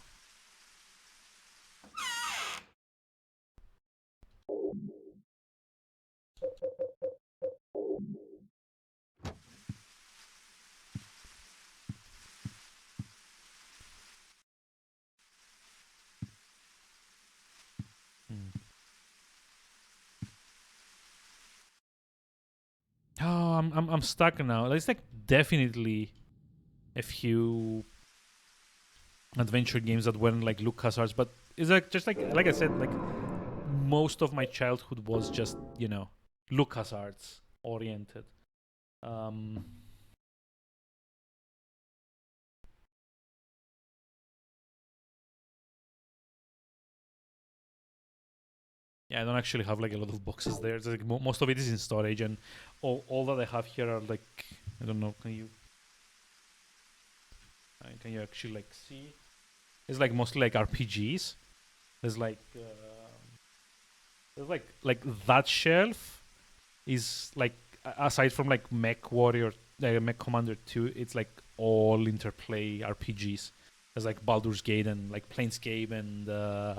I'm stuck now. There's like definitely a few adventure games that weren't like LucasArts, but it's like just like I said, like most of my childhood was just, you know, LucasArts oriented. Yeah, I don't actually have like a lot of boxes there. It's like most of it is in storage, and all that I have here are like, I don't know. Can you actually like see? It's like mostly like RPGs. There's like that shelf is like, aside from like Mech Warrior, Mech Commander 2, it's like all interplay RPGs. There's like Baldur's Gate and like Planescape and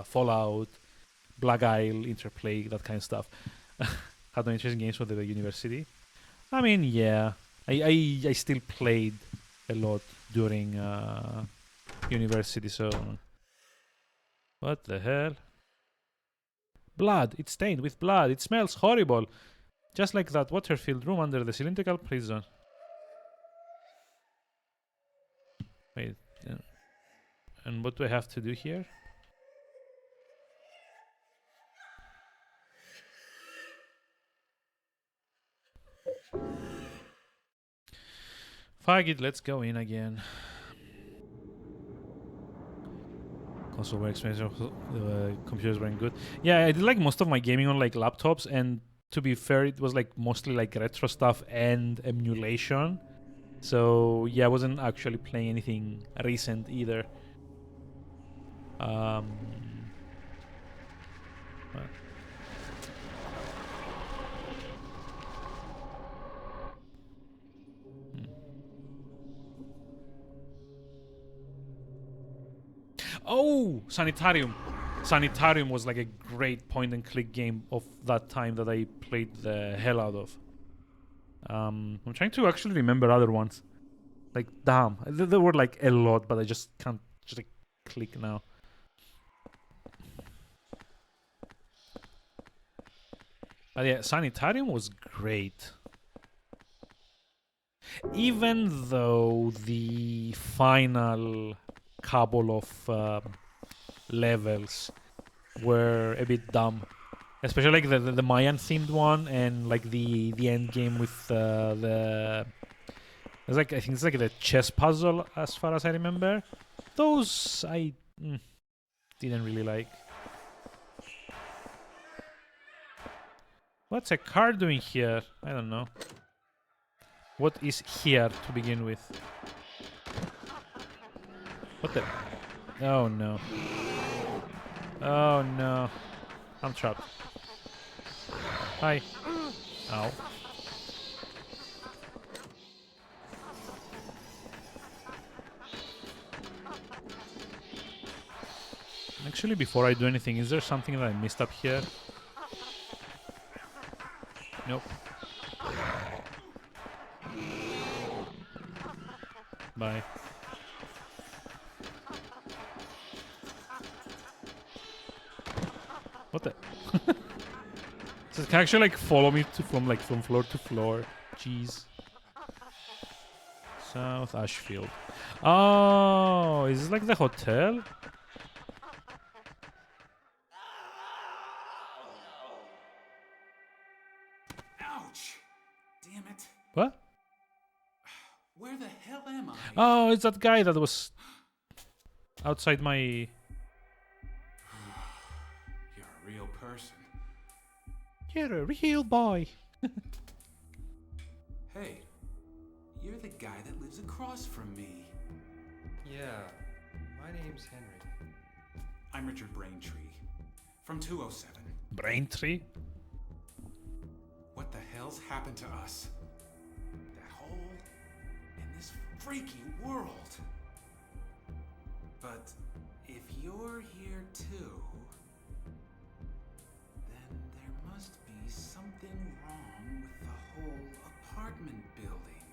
Fallout, Black Isle, Interplay, that kind of stuff. Had no interesting games for the university. I mean, yeah, I still played a lot during university. So, what the hell? Blood! It's stained with blood. It smells horrible, just like that water-filled room under the cylindrical prison. Wait, and what do I have to do here? Fuck it, let's go in again. Console were expensive, computers weren't good. Yeah, I did like most of my gaming on like laptops, and to be fair, it was like mostly like retro stuff and emulation. So yeah, I wasn't actually playing anything recent either. What? Oh, Sanitarium. Sanitarium was like a great point and click game of that time that I played the hell out of. I'm trying to actually remember other ones. Like, damn, there were like a lot, but I just can't just like click now. But yeah, Sanitarium was great. Even though the final couple of levels were a bit dumb, especially like the Mayan themed one, and like the end game with the, it's like, I think it's like the chess puzzle, as far as I remember. Those I didn't really like. What's a car doing here? I don't know. What is here to begin with? What the? Oh no. Oh no. I'm trapped. Hi. Ow. Actually, before I do anything, is there something that I missed up here? Nope. Bye. What the? So it can actually like follow me from floor to floor. Jeez. South Ashfield. Oh, is this like the hotel? Ouch! Damn it. What? Where the hell am I? Oh, it's that guy that was outside my... You're a real person. You're a real boy. Hey, you're the guy that lives across from me. Yeah, my name's Henry. I'm Richard Braintree, from 207. Braintree? What the hell's happened to us? That hole in this freaky world. But if you're here too, then there must be something wrong with the whole apartment building.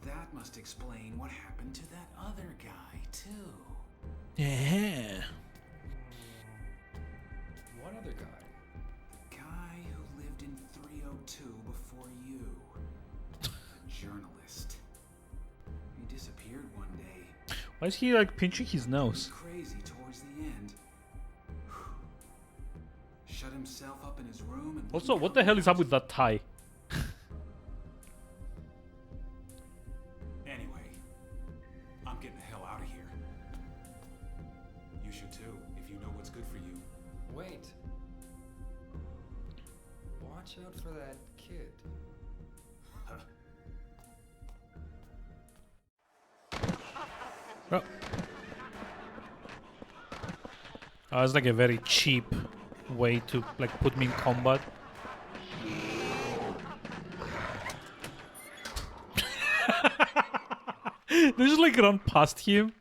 That must explain what happened to that other guy too. Yeah. What other guy? The guy who lived in 302 before Why is he like pinching his nose? Crazy towards the end. Shut himself up in his room and Also, what the hell is up with that tie? Anyway, I'm getting the hell out of here. You should too, if you know what's good for you. Wait. Watch out for that kid. Oh. It's like a very cheap way to like put me in combat. They just like run past him.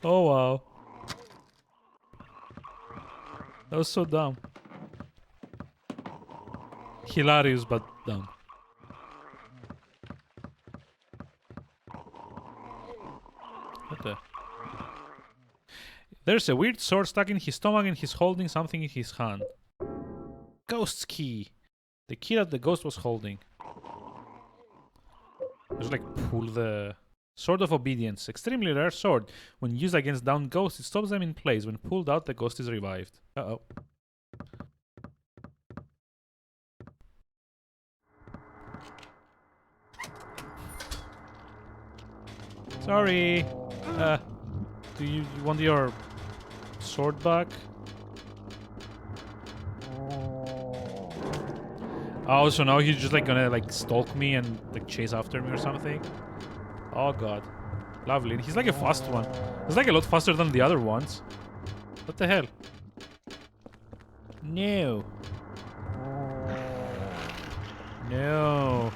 Oh wow. That was so dumb. Hilarious but dumb. What the? There's a weird sword stuck in his stomach and he's holding something in his hand. Ghost's key. The key that the ghost was holding. Just like pull the... Sword of Obedience. Extremely rare sword. When used against downed ghosts, it stops them in place. When pulled out, the ghost is revived. Uh-oh. Sorry. Do you want your sword back? Oh, so now he's just like gonna like stalk me and like chase after me or something? Oh god. Lovely. And he's like a fast one. He's like a lot faster than the other ones. What the hell? No. No.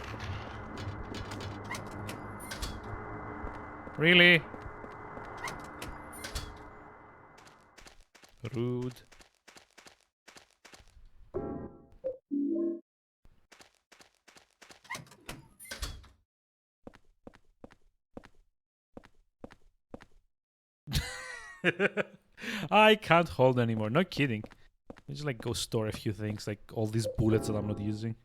Really? Rude. I can't hold anymore. No kidding. I just like go store a few things, like all these bullets that I'm not using.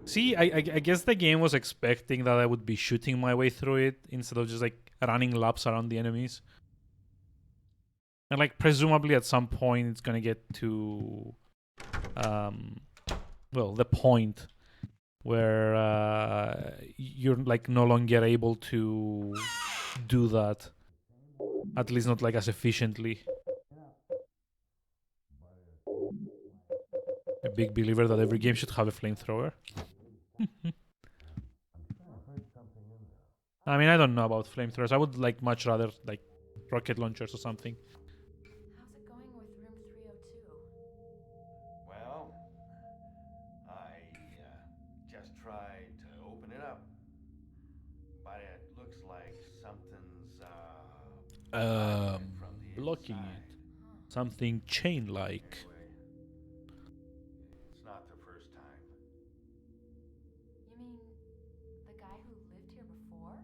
See, I guess the game was expecting that I would be shooting my way through it instead of just like running laps around the enemies. And like presumably at some point it's gonna get to well, the point where you're like no longer able to do that. At least not like as efficiently. A big believer that every game should have a flamethrower. I mean, I don't know about flamethrowers. I would like much rather like rocket launchers or something. How's it going with room 302? Well, I just tried to open it up, but it looks like something's Blocking it. Something chain-like. Anyway, it's not the first time. You mean the guy who lived here before?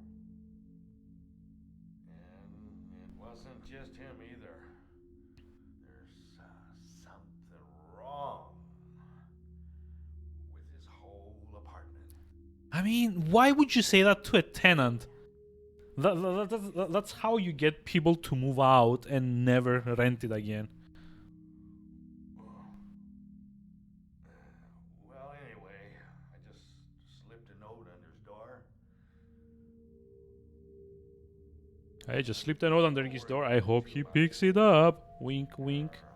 And it wasn't just him either. There's something wrong with his whole apartment. I mean, why would you say that to a tenant? That's how you get people to move out and never rent it again. Well, anyway, I just slipped a note under his door. I just slipped a note under his door. I hope he picks it up. Wink, wink. There are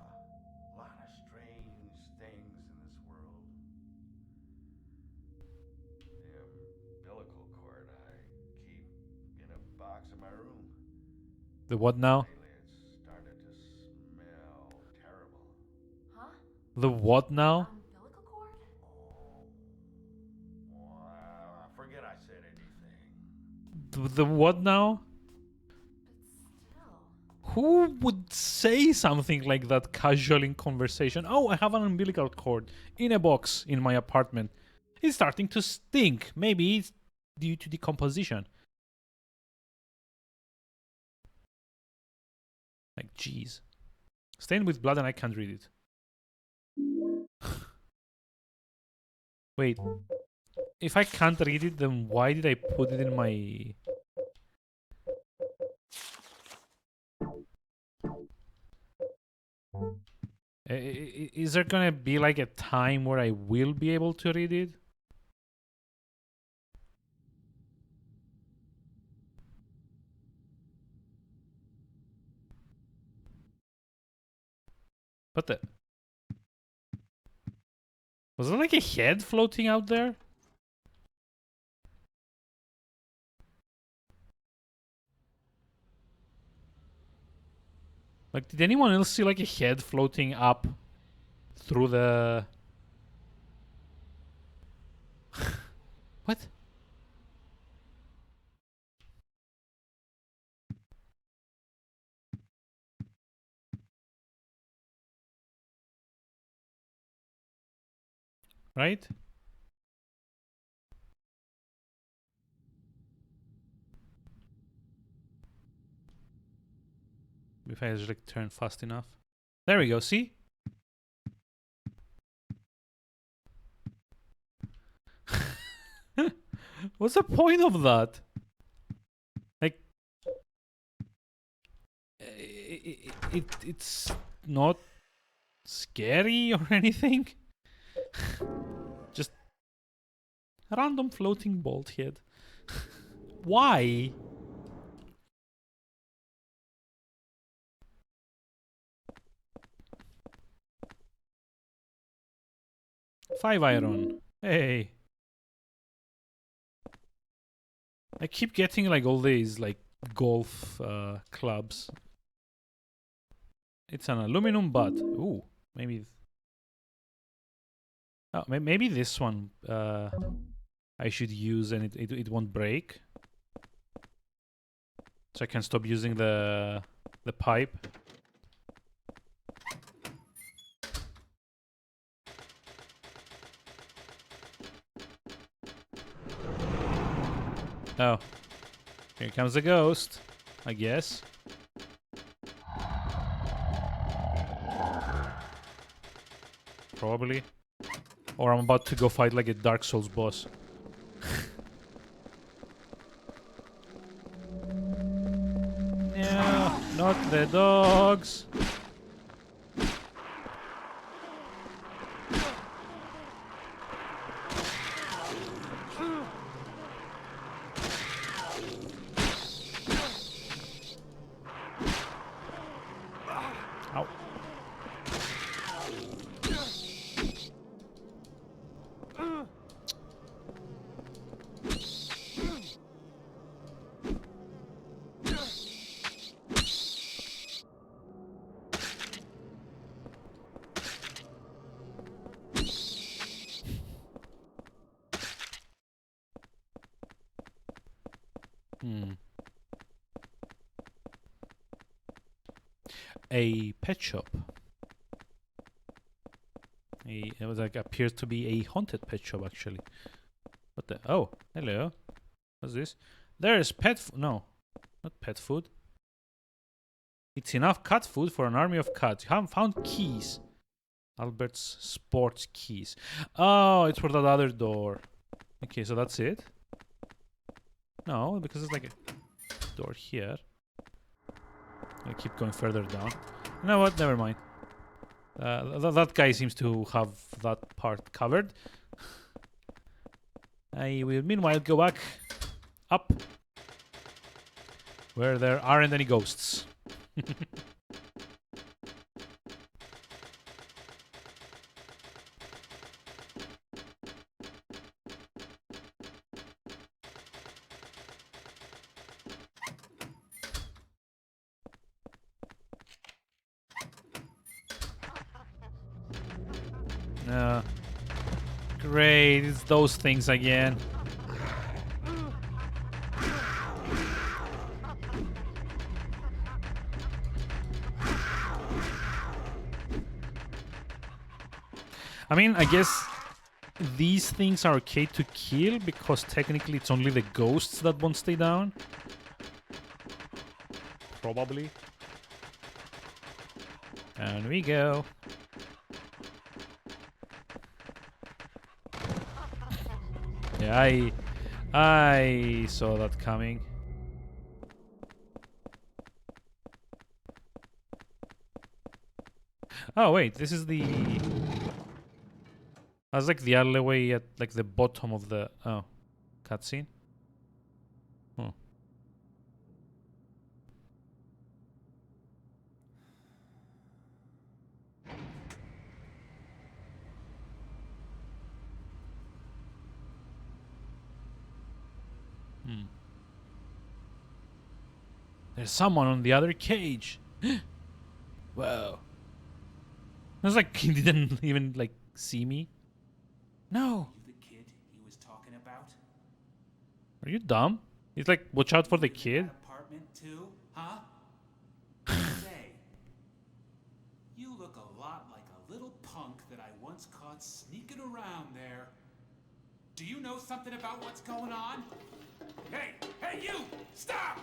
a lot of strange things in this world. The umbilical cord I keep in a box in my room. The what now? Lately it's started to smell terrible. Huh? The what now? Umbilical cord? Well, I forget I said anything. The what now? But still. Who would say something like that casual in conversation? Oh, I have an umbilical cord in a box in my apartment. It's starting to stink. Maybe it's due to decomposition. Like, jeez. Stained with blood and I can't read it. Wait. if I can't read it, then why did I put it in my... Is there gonna be like a time where I will be able to read it? What the... Was there like a head floating out there? Like, did anyone else see like a head floating up through the... What? Right? If I just like turn fast enough. There we go, see? What's the point of that? Like, it's not scary or anything. Just a random floating bolt head. Why? Five iron. Hey. I keep getting like all these like golf clubs. It's an aluminum butt. Ooh, maybe. Oh, maybe this one I should use and it won't break. So I can stop using the pipe. Oh. Here comes the ghost, I guess. Probably. Or I'm about to go fight like a Dark Souls boss. No, not the dogs. Ow. A pet shop. It was like appears to be a haunted pet shop actually. What the? Oh, hello. What's this? There's no, not pet food. It's enough cat food for an army of cats. You haven't found keys. Albert's sports keys. Oh, it's for that other door. Okay, so that's it. No, because it's like a door here. I'll keep going further down. You know what? Never mind. That guy seems to have that part covered. I will meanwhile go back up where there aren't any ghosts. Great, it's those things again. I mean, I guess these things are okay to kill because technically it's only the ghosts that won't stay down. Probably. And we go. Yeah, I saw that coming. Oh wait, this is the... That's like the alleyway at like the bottom of the... Oh, cutscene. Oh. Hmm. There's someone on the other cage. Whoa. I was like, he didn't even like see me. No. You the kid he was talking about? Are you dumb? He's like, watch out for the You live in kid. that apartment too, huh? Say, you look a lot like a little punk that I once caught sneaking around there. Do you know something about what's going on? Hey, you! Stop!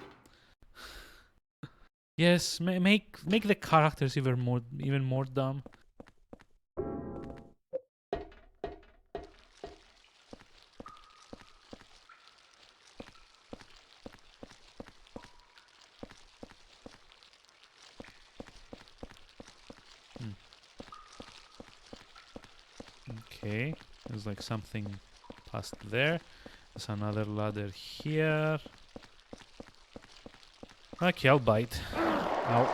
Yes, make the characters even more dumb. Okay, there's like something past there. There's another ladder here. Okay, I'll bite. Ow.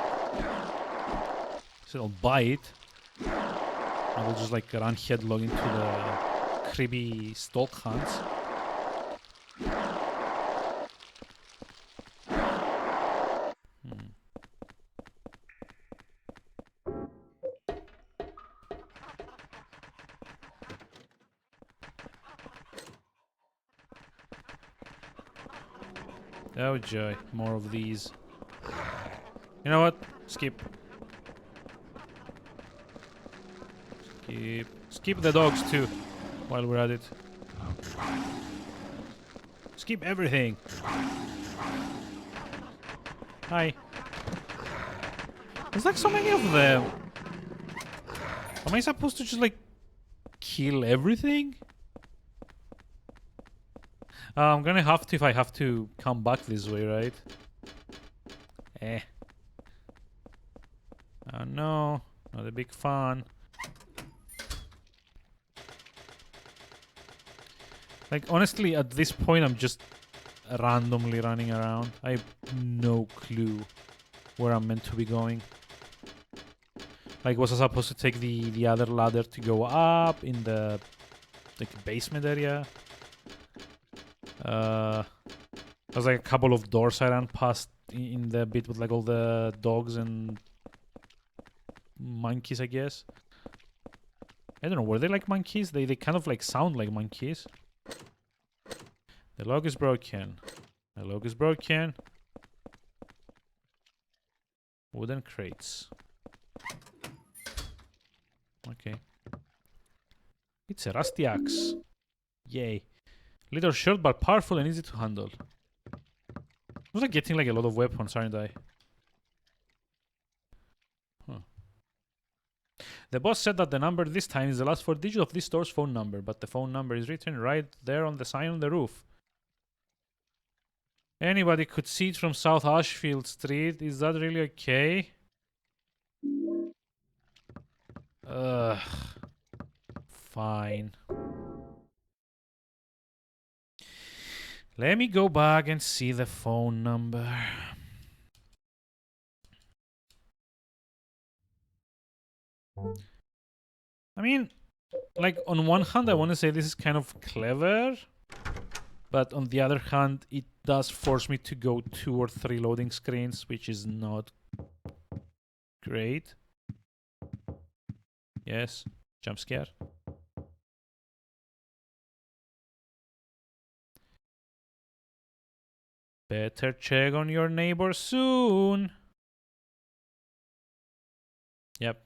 So I'll bite. I will just like run headlong into the creepy stalk hunts. Oh joy, more of these. You know what? Skip. Skip the dogs too, while we're at it. Skip everything. Hi. There's like so many of them. Am I supposed to just like kill everything? I'm gonna have to if I have to come back this way, right? Oh no, not a big fan. Like, honestly, at this point, I'm just randomly running around. I have no clue where I'm meant to be going. Like, was I supposed to take the other ladder to go up in the like basement area? There's like a couple of doors I ran past in the bit with like all the dogs and monkeys, I guess. I don't know, were they like monkeys? They kind of like sound like monkeys. The log is broken. The log is broken. Wooden crates. Okay. It's a rusty axe. Yay. Little short but powerful and easy to handle. I was like getting like a lot of weapons, aren't I? Huh. The boss said that the number this time is the last 4 digits of this store's phone number, but the phone number is written right there on the sign on the roof. Anybody could see it from South Ashfield Street. Is that really okay? Ugh. Fine. Let me go back and see the phone number. I mean, like, on one hand, I want to say this is kind of clever. But on the other hand, it does force me to go 2 or 3 loading screens, which is not great. Yes, jump scare. Better check on your neighbor soon. Yep.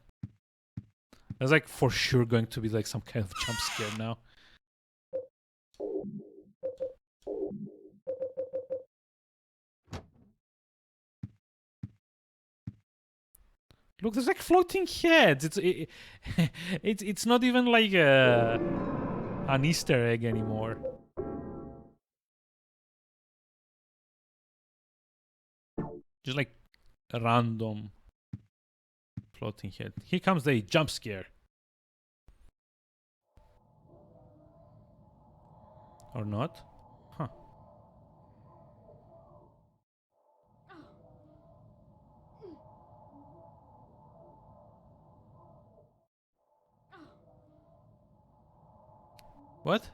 There's like for sure going to be like some kind of jump scare now. Look, there's like floating heads. It's not even like an Easter egg anymore. Just like a random floating head. Here comes the jump scare. Or not? Huh. What?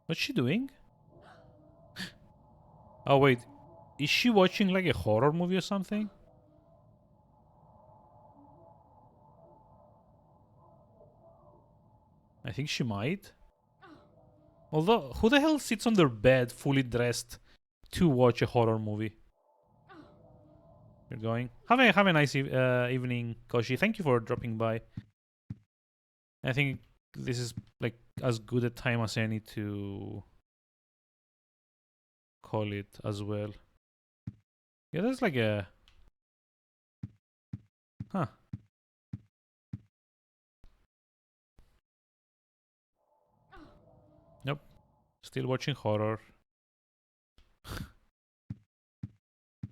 What's she doing? Oh wait, is she watching like a horror movie or something? I think she might. Although, who the hell sits on their bed fully dressed to watch a horror movie? You're going. Have a nice evening, Koshi. Thank you for dropping by. I think this is like as good a time as any to call it as well. Yeah, there's like a... Huh. Nope. Still watching horror.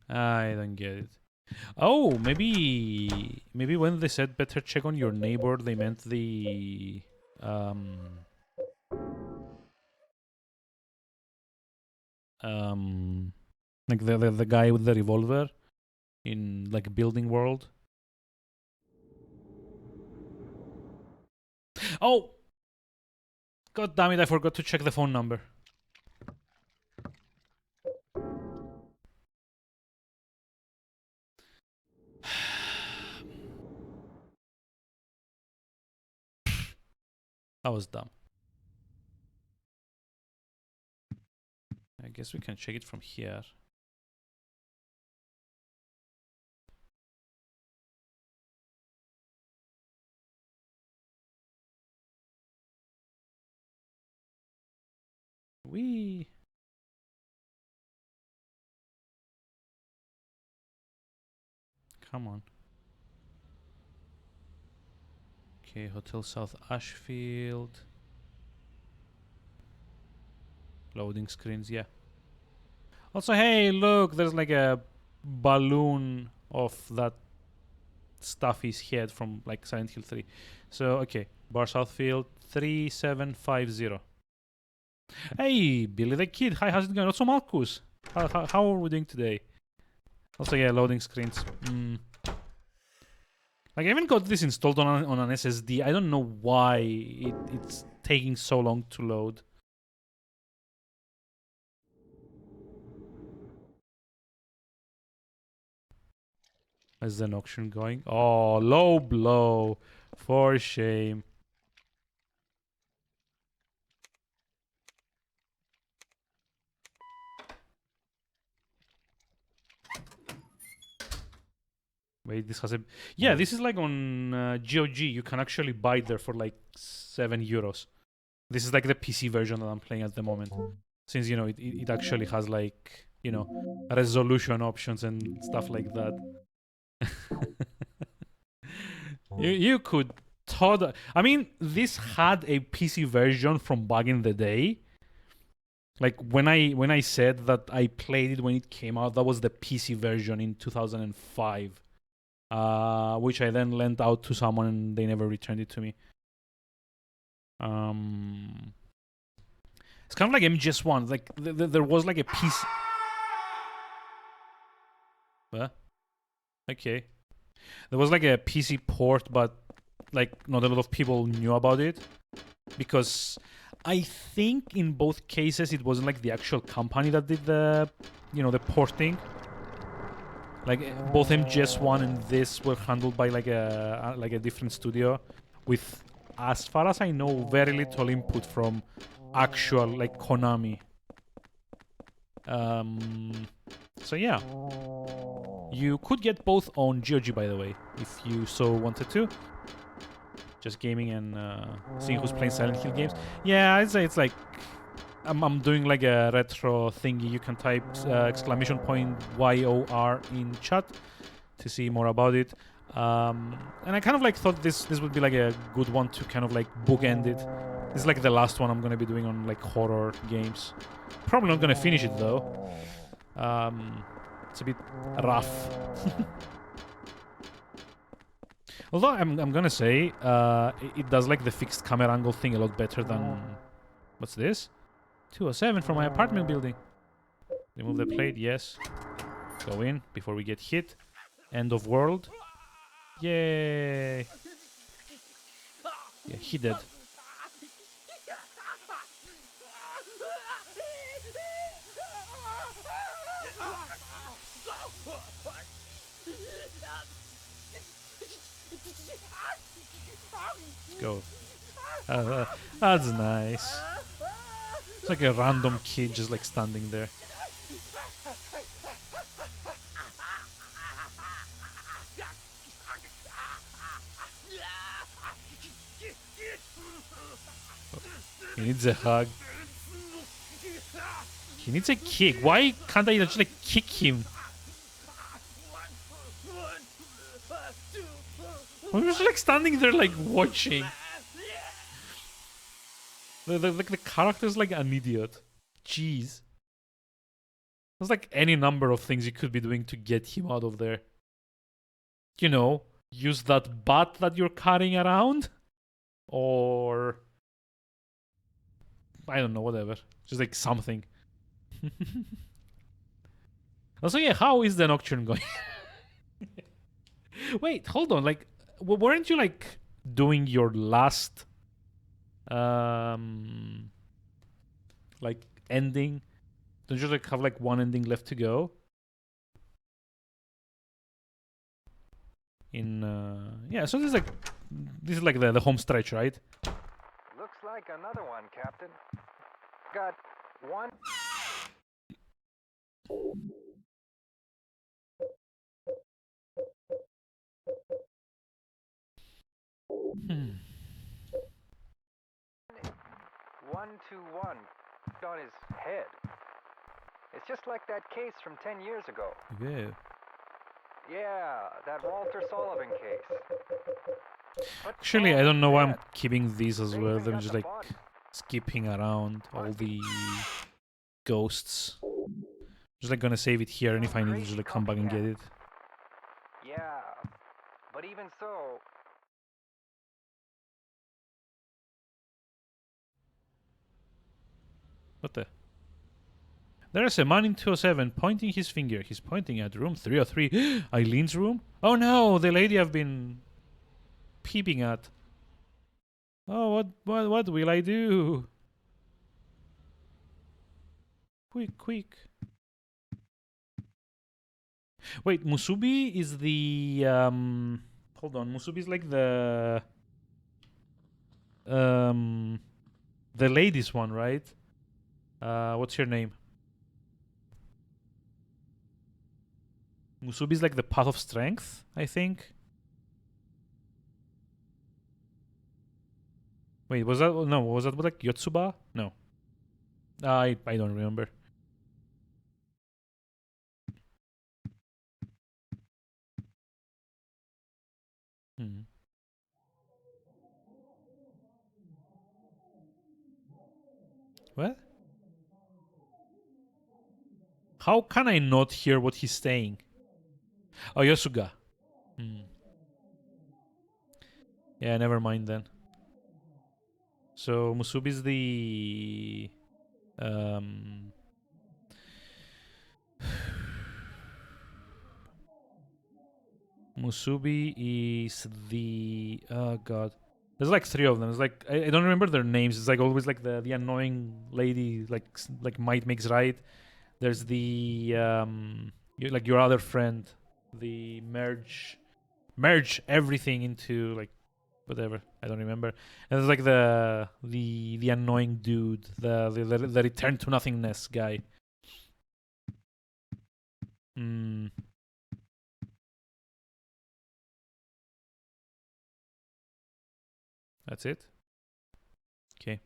I don't get it. Oh, maybe when they said better check on your neighbor, they meant the like the guy with the revolver in like building world. Oh, god damn it! I forgot to check the phone number. That was dumb. I guess we can check it from here. Wee. Come on. Okay, Hotel South Ashfield. Loading screens, yeah. Also, hey, look, there's like a balloon of that Stuffy's head from like Silent Hill 3. So, okay, Bar Southfield 3750. Hey, Billy the Kid. Hi, how's it going? Also, Marcus. How are we doing today? Also, yeah, loading screens. Like, I haven't got this installed on an SSD. I don't know why it's taking so long to load. Is an auction going? Oh, low blow. For shame. Wait, this has a... Yeah, this is like on GOG. You can actually buy it there for like €7. This is like the PC version that I'm playing at the moment. Since, you know, it actually has like, you know, resolution options and stuff like that. you could I mean, this had a PC version from back in the day. Like when I said that I played it when it came out, that was the PC version in 2005, which I then lent out to someone and they never returned it to me. It's kind of like MGS1. Like there was like a PC. What? Okay. There was like a PC port, but like not a lot of people knew about it because I think in both cases it wasn't like the actual company that did the, you know, the porting. Like both MGS1 and this were handled by like a different studio, with, as far as I know, very little input from actual like Konami. So yeah. You could get both on GOG, by the way, if you so wanted to. Just gaming and seeing who's playing Silent Hill games. Yeah, I'd say it's like I'm doing like a retro thingy. You can type !YOR in chat to see more about it. And I kind of like thought this would be like a good one to kind of like bookend it. This is like the last one I'm gonna be doing on like horror games. Probably not gonna finish it though. It's a bit rough. Although I'm gonna say it does like the fixed camera angle thing a lot better than what's this? 207 from my apartment building. Remove the plate, yes. Go in before we get hit. End of world. Yay! Yeah, he dead. Let's go. That's nice. It's like a random kid just like standing there. He needs a hug. He needs a kick. Why can't I just like kick him? I'm just like standing there like watching. The character's like an idiot. Jeez. There's like any number of things you could be doing to get him out of there. You know, use that butt that you're carrying around. Or I don't know, whatever. Just like something. Also, yeah, how is the Nocturne going? Wait, hold on. Like, weren't you like doing your last like ending? Don't you like have like one ending left to go? In yeah, so this is like the home stretch, right? Looks like another one, Captain. Got one. Hmm. 121 on his head. It's just like that case from 10 years ago. Yeah. Yeah, that Walter Sullivan case. Actually, I don't know why I'm keeping these as well. They're just like skipping around all the ghosts. Just like gonna save it here, and if I need to just like come back and get it. Yeah, but even so. What the? There's a man in 207 pointing his finger. He's pointing at room 303. Eileen's room? Oh no, the lady I've been peeping at. Oh, what will I do? Quick. Wait, Musubi is the hold on, Musubi is like the ladies one, right? What's her name? Musubi is like the path of strength, I think. Wait, was that like Yotsuba? No. I don't remember. What? How can I not hear what he's saying? Oh, Yosuga. Yeah, never mind then. So Musubi is the Musubi is the oh god. There's like three of them. It's like I don't remember their names. It's like always like the annoying lady like might makes right. There's the your other friend, the merge everything into like whatever. I don't remember. And there's like the annoying dude, the return to nothingness guy. That's it? Okay.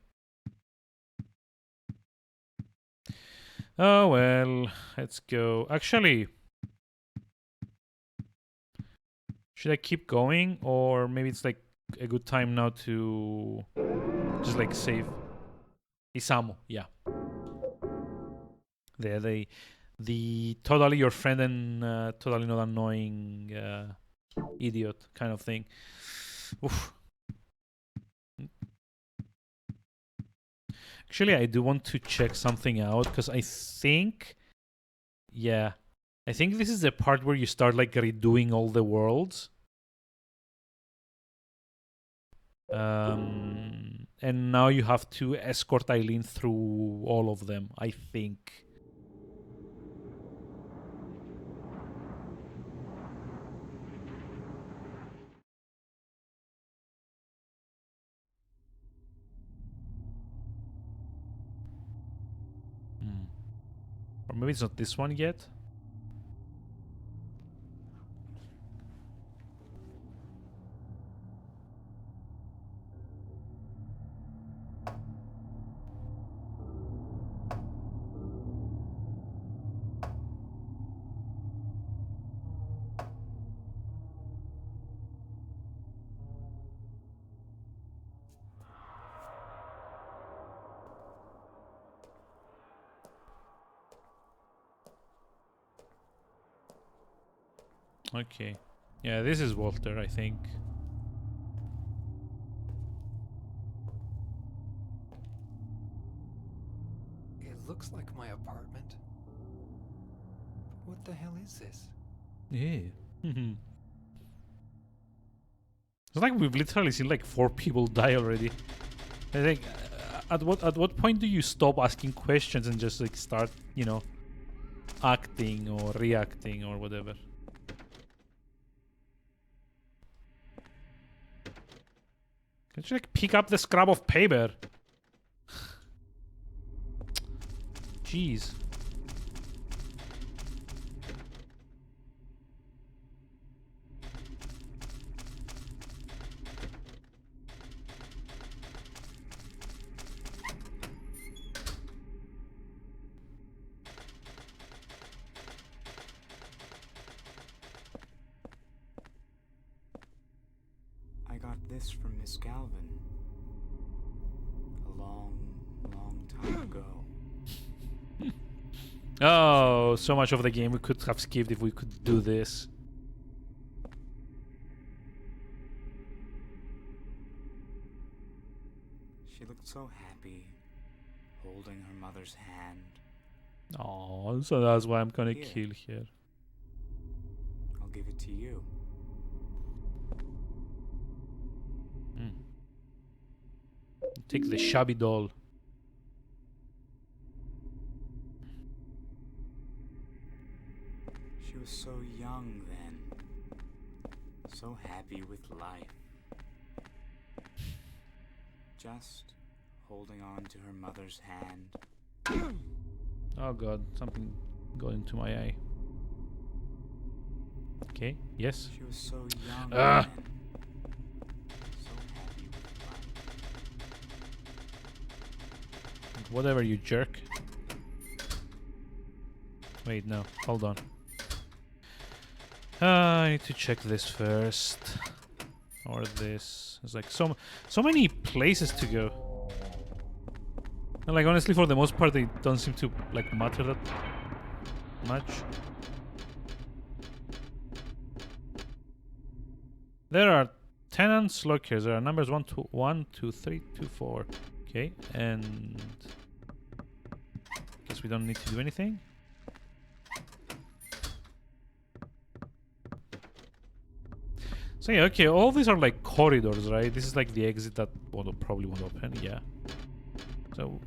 Oh well, let's go. Actually, Should I keep going, or maybe it's like a good time now to just like save? Isamu, yeah. The totally your friend and totally not annoying idiot kind of thing. Oof. Actually, I do want to check something out because I think, yeah, I think this is the part where you start like redoing all the worlds. And now you have to escort Eileen through all of them, I think. Or maybe it's not this one yet. Okay. Yeah, this is Walter, I think. It looks like my apartment. What the hell is this? Yeah. It's like we've literally seen like 4 people die already. I think at what point do you stop asking questions and just like start, you know, acting or reacting or whatever? Can't you like pick up the scrap of paper? Jeez. I got this from Miss Galvin. A long, long time ago. Oh, so much of the game we could have skipped if we could do this. She looked so happy, holding her mother's hand. Oh, so that's why I'm gonna Here. kill her. I'll give it to you. Take the shabby doll. She was so young then. So happy with life. Just holding on to her mother's hand. Oh god, something got into my eye. Okay, yes. She was so young Ah! then. So happy with life. Whatever, you jerk. Wait, no, hold on. I need to check this first. Or this. There's like so many places to go. And like honestly, for the most part, they don't seem to like matter that much. There are tenants, lockers. There are numbers 1, 2, 3, 2, 4. Okay, and guess we don't need to do anything. So yeah, okay, all these are like corridors, right? This is like the exit that probably won't open, yeah. So,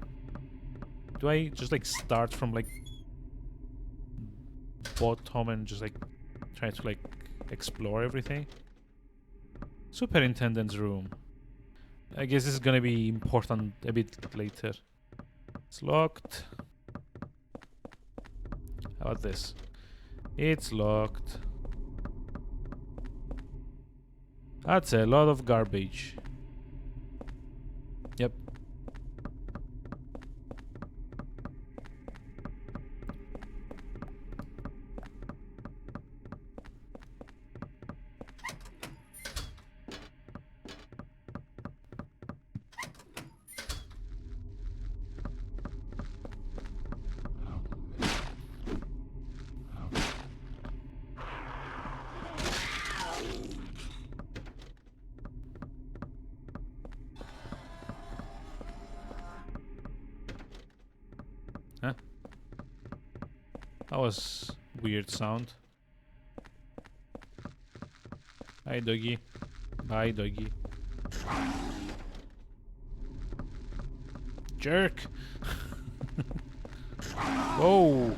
do I just like start from like bottom and just like try to like explore everything? Superintendent's room. I guess this is gonna be important a bit later. It's locked. How about this? It's locked. That's a lot of garbage. Yep. That was weird sound. Hi, doggy. Bye, doggy. Jerk! Whoa!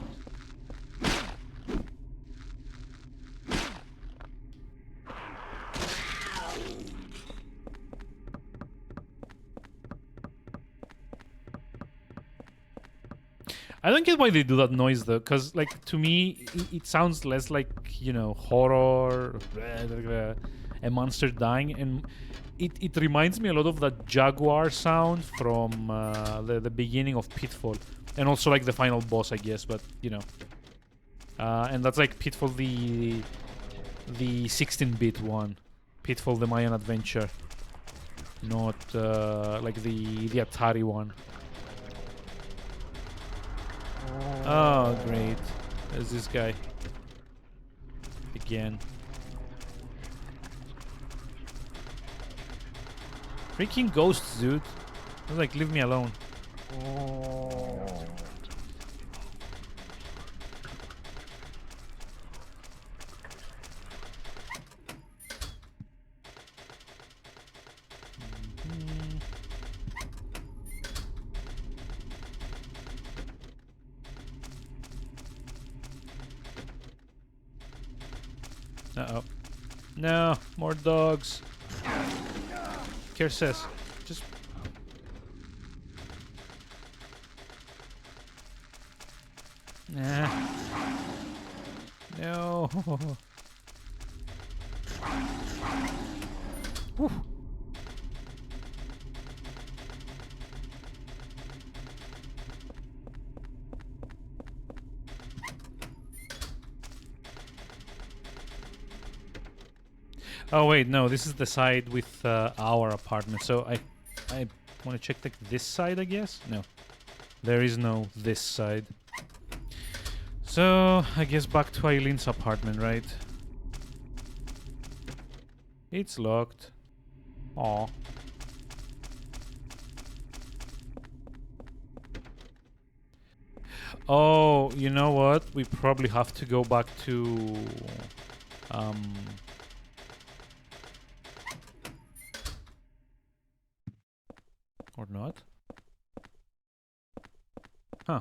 I don't get why they do that noise though, because like to me it sounds less like, you know, horror, a monster dying, and it reminds me a lot of that jaguar sound from the beginning of Pitfall, and also like the final boss, I guess. But you know, and that's like Pitfall the 16-bit one, Pitfall the Mayan Adventure, not like the Atari one. Oh, great. There's this guy. Again. Freaking ghosts, dude. I was like, leave me alone. Uh-oh. No, more dogs. Curses. Just... Nah. No. Whew. Oh wait, no, this is the side with our apartment. So I want to check like this side, I guess? No. There is no this side. So, I guess back to Eileen's apartment, right? It's locked. Aw. Oh, you know what? We probably have to go back to... Or not? Huh.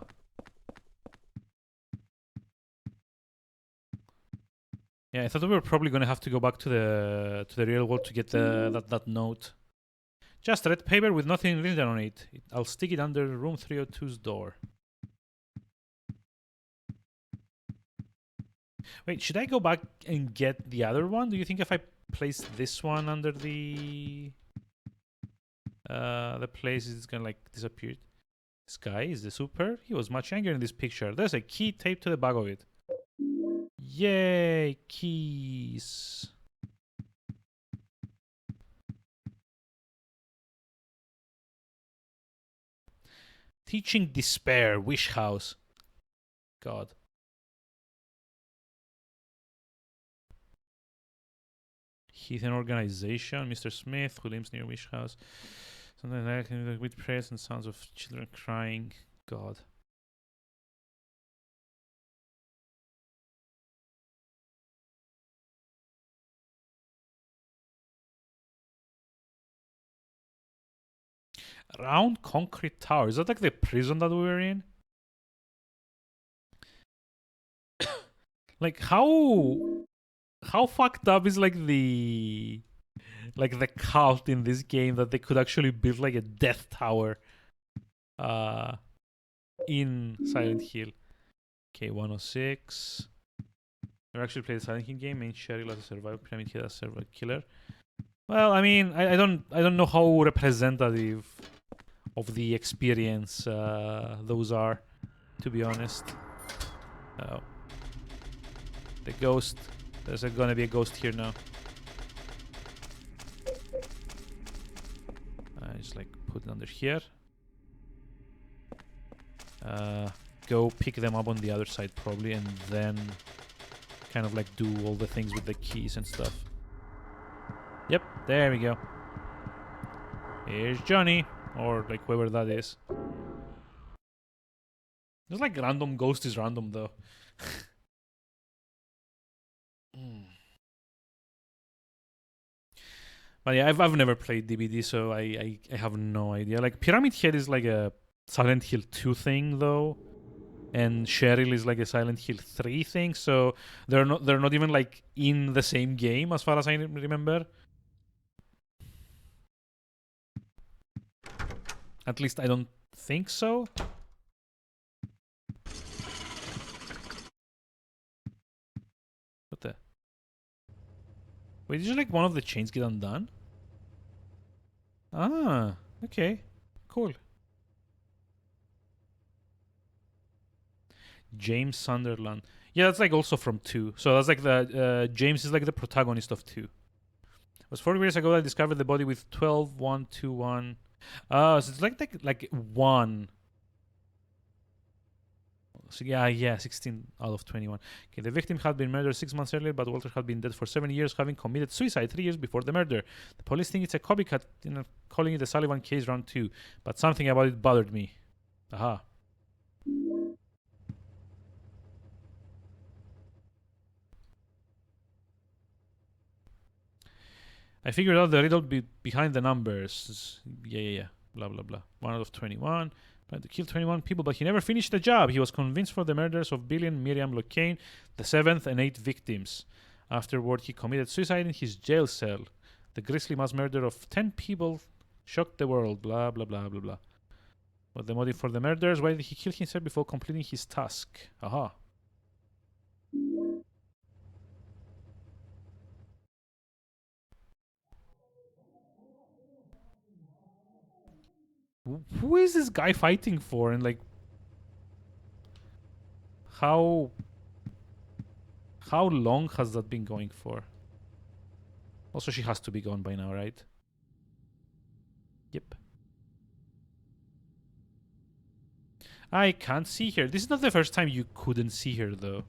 Yeah, I thought we were probably gonna have to go back to the real world to get that note. Just a red paper with nothing written on it. I'll stick it under room 302's door. Wait, should I go back and get the other one? Do you think if I place this one under the place it's gonna like disappear? This guy is the super. He was much younger in this picture. There's a key taped to the back of it. Yay, keys. Teaching despair, wish house. God. Heathen organization, Mr. Smith, who lives near wish house. Something like with prayers and sounds of children crying. God. Round concrete tower. Is that like the prison that we were in? Like how fucked up is like the cult in this game that they could actually build like a death tower in Silent Hill. Okay, 106. Never actually played the Silent Hill game. Main Cheryl as a survivor, Pyramid Head as a survivor killer. Well, I mean, I don't know how representative of the experience those are, to be honest. Oh. The ghost. There's gonna be a ghost here now. I just like put it under here. Go pick them up on the other side probably, and then kind of like do all the things with the keys and stuff. Yep, there we go. Here's Johnny, or like whoever that is. It's like random ghost is random though. But yeah, I've never played DBD, so I have no idea. Like Pyramid Head is like a Silent Hill 2 thing though, and Cheryl is like a Silent Hill 3 thing, so they're not even like in the same game as far as I remember. At least I don't think so. What the? Wait, did like one of the chains get undone? Ah, okay. Cool. James Sunderland. Yeah, that's like also from 2. So that's like the James is like the protagonist of 2. It was 4 years ago I discovered the body with 12, 1, 2, 1. So it's like 1. So yeah, 16 out of 21. Okay, the victim had been murdered 6 months earlier, but Walter had been dead for 7 years, having committed suicide 3 years before the murder. The police think it's a copycat, calling it the Sullivan case round 2, but something about it bothered me. Aha. I figured out the riddle behind the numbers. Yeah. Blah, blah, blah. 1 out of 21. Tried to kill 21 people, but he never finished the job. He was convinced for the murders of Billy and Miriam Locane, the 7th and 8th victims. Afterward, he committed suicide in his jail cell. The grisly mass murder of 10 people shocked the world. Blah, blah, blah, blah, blah. But the motive for the murders? Why did he kill himself before completing his task? Aha. Who is this guy fighting for? And like, how long has that been going for? Also, she has to be gone by now, right? Yep. I can't see her. This is not the first time you couldn't see her, though.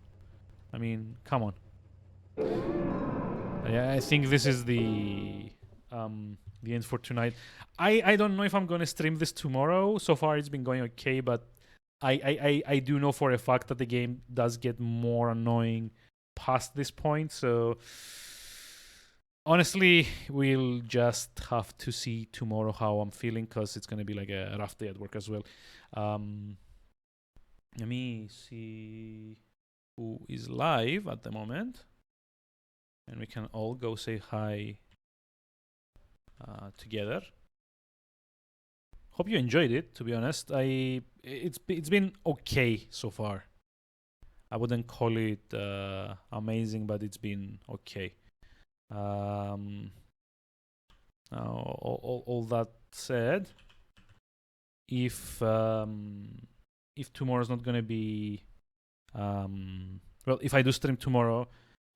I mean, come on. Yeah, I think this is the end for tonight. I don't know if I'm gonna stream this tomorrow. So far, it's been going okay, but I do know for a fact that the game does get more annoying past this point. So honestly, we'll just have to see tomorrow how I'm feeling, because it's gonna be like a rough day at work as well. Let me see who is live at the moment, and we can all go say hi together. Hope you enjoyed it. To be honest, it's been okay so far. I wouldn't call it amazing, but it's been okay. All that said, if tomorrow's not gonna be well, if I do stream tomorrow,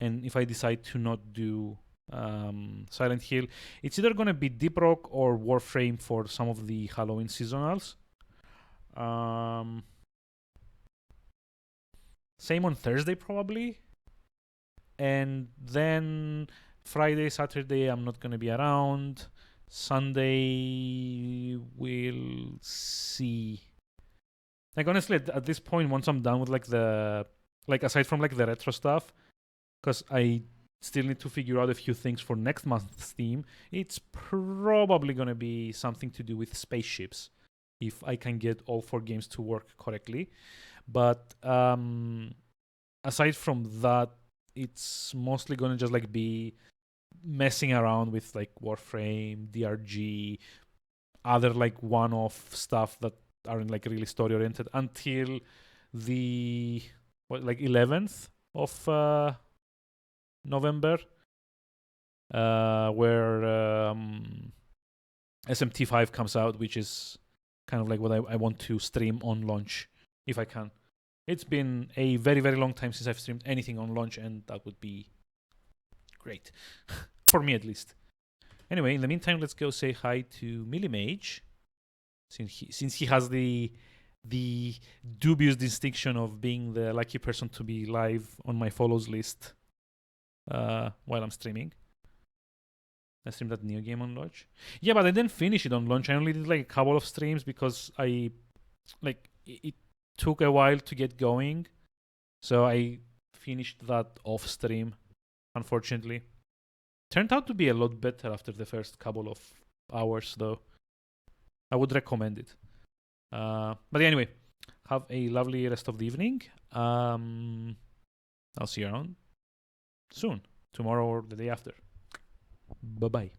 and if I decide to not do Silent Hill, it's either gonna be Deep Rock or Warframe for some of the Halloween seasonals. Same on Thursday probably, and then Friday, Saturday I'm not gonna be around. Sunday we'll see. Like honestly, at this point, once I'm done with like aside from like the retro stuff, because I still need to figure out a few things for next month's theme, it's probably gonna be something to do with spaceships, if I can get all 4 games to work correctly. But aside from that, it's mostly gonna just like be messing around with like Warframe, DRG, other like one-off stuff that aren't like really story oriented until the 11th of November, where SMT5 comes out, which is kind of like what I want to stream on launch if I can. It's been a very, very long time since I've streamed anything on launch, and that would be great. For me, at least. Anyway, in the meantime, let's go say hi to Millimage, since he has the dubious distinction of being the lucky person to be live on my follows list while I'm streaming. I streamed that new game on launch. Yeah, but I didn't finish it on launch. I only did like a couple of streams because it took a while to get going. So I finished that off stream, unfortunately. Turned out to be a lot better after the first couple of hours, though. I would recommend it. But anyway, have a lovely rest of the evening. I'll see you around soon, tomorrow or the day after. Bye-bye.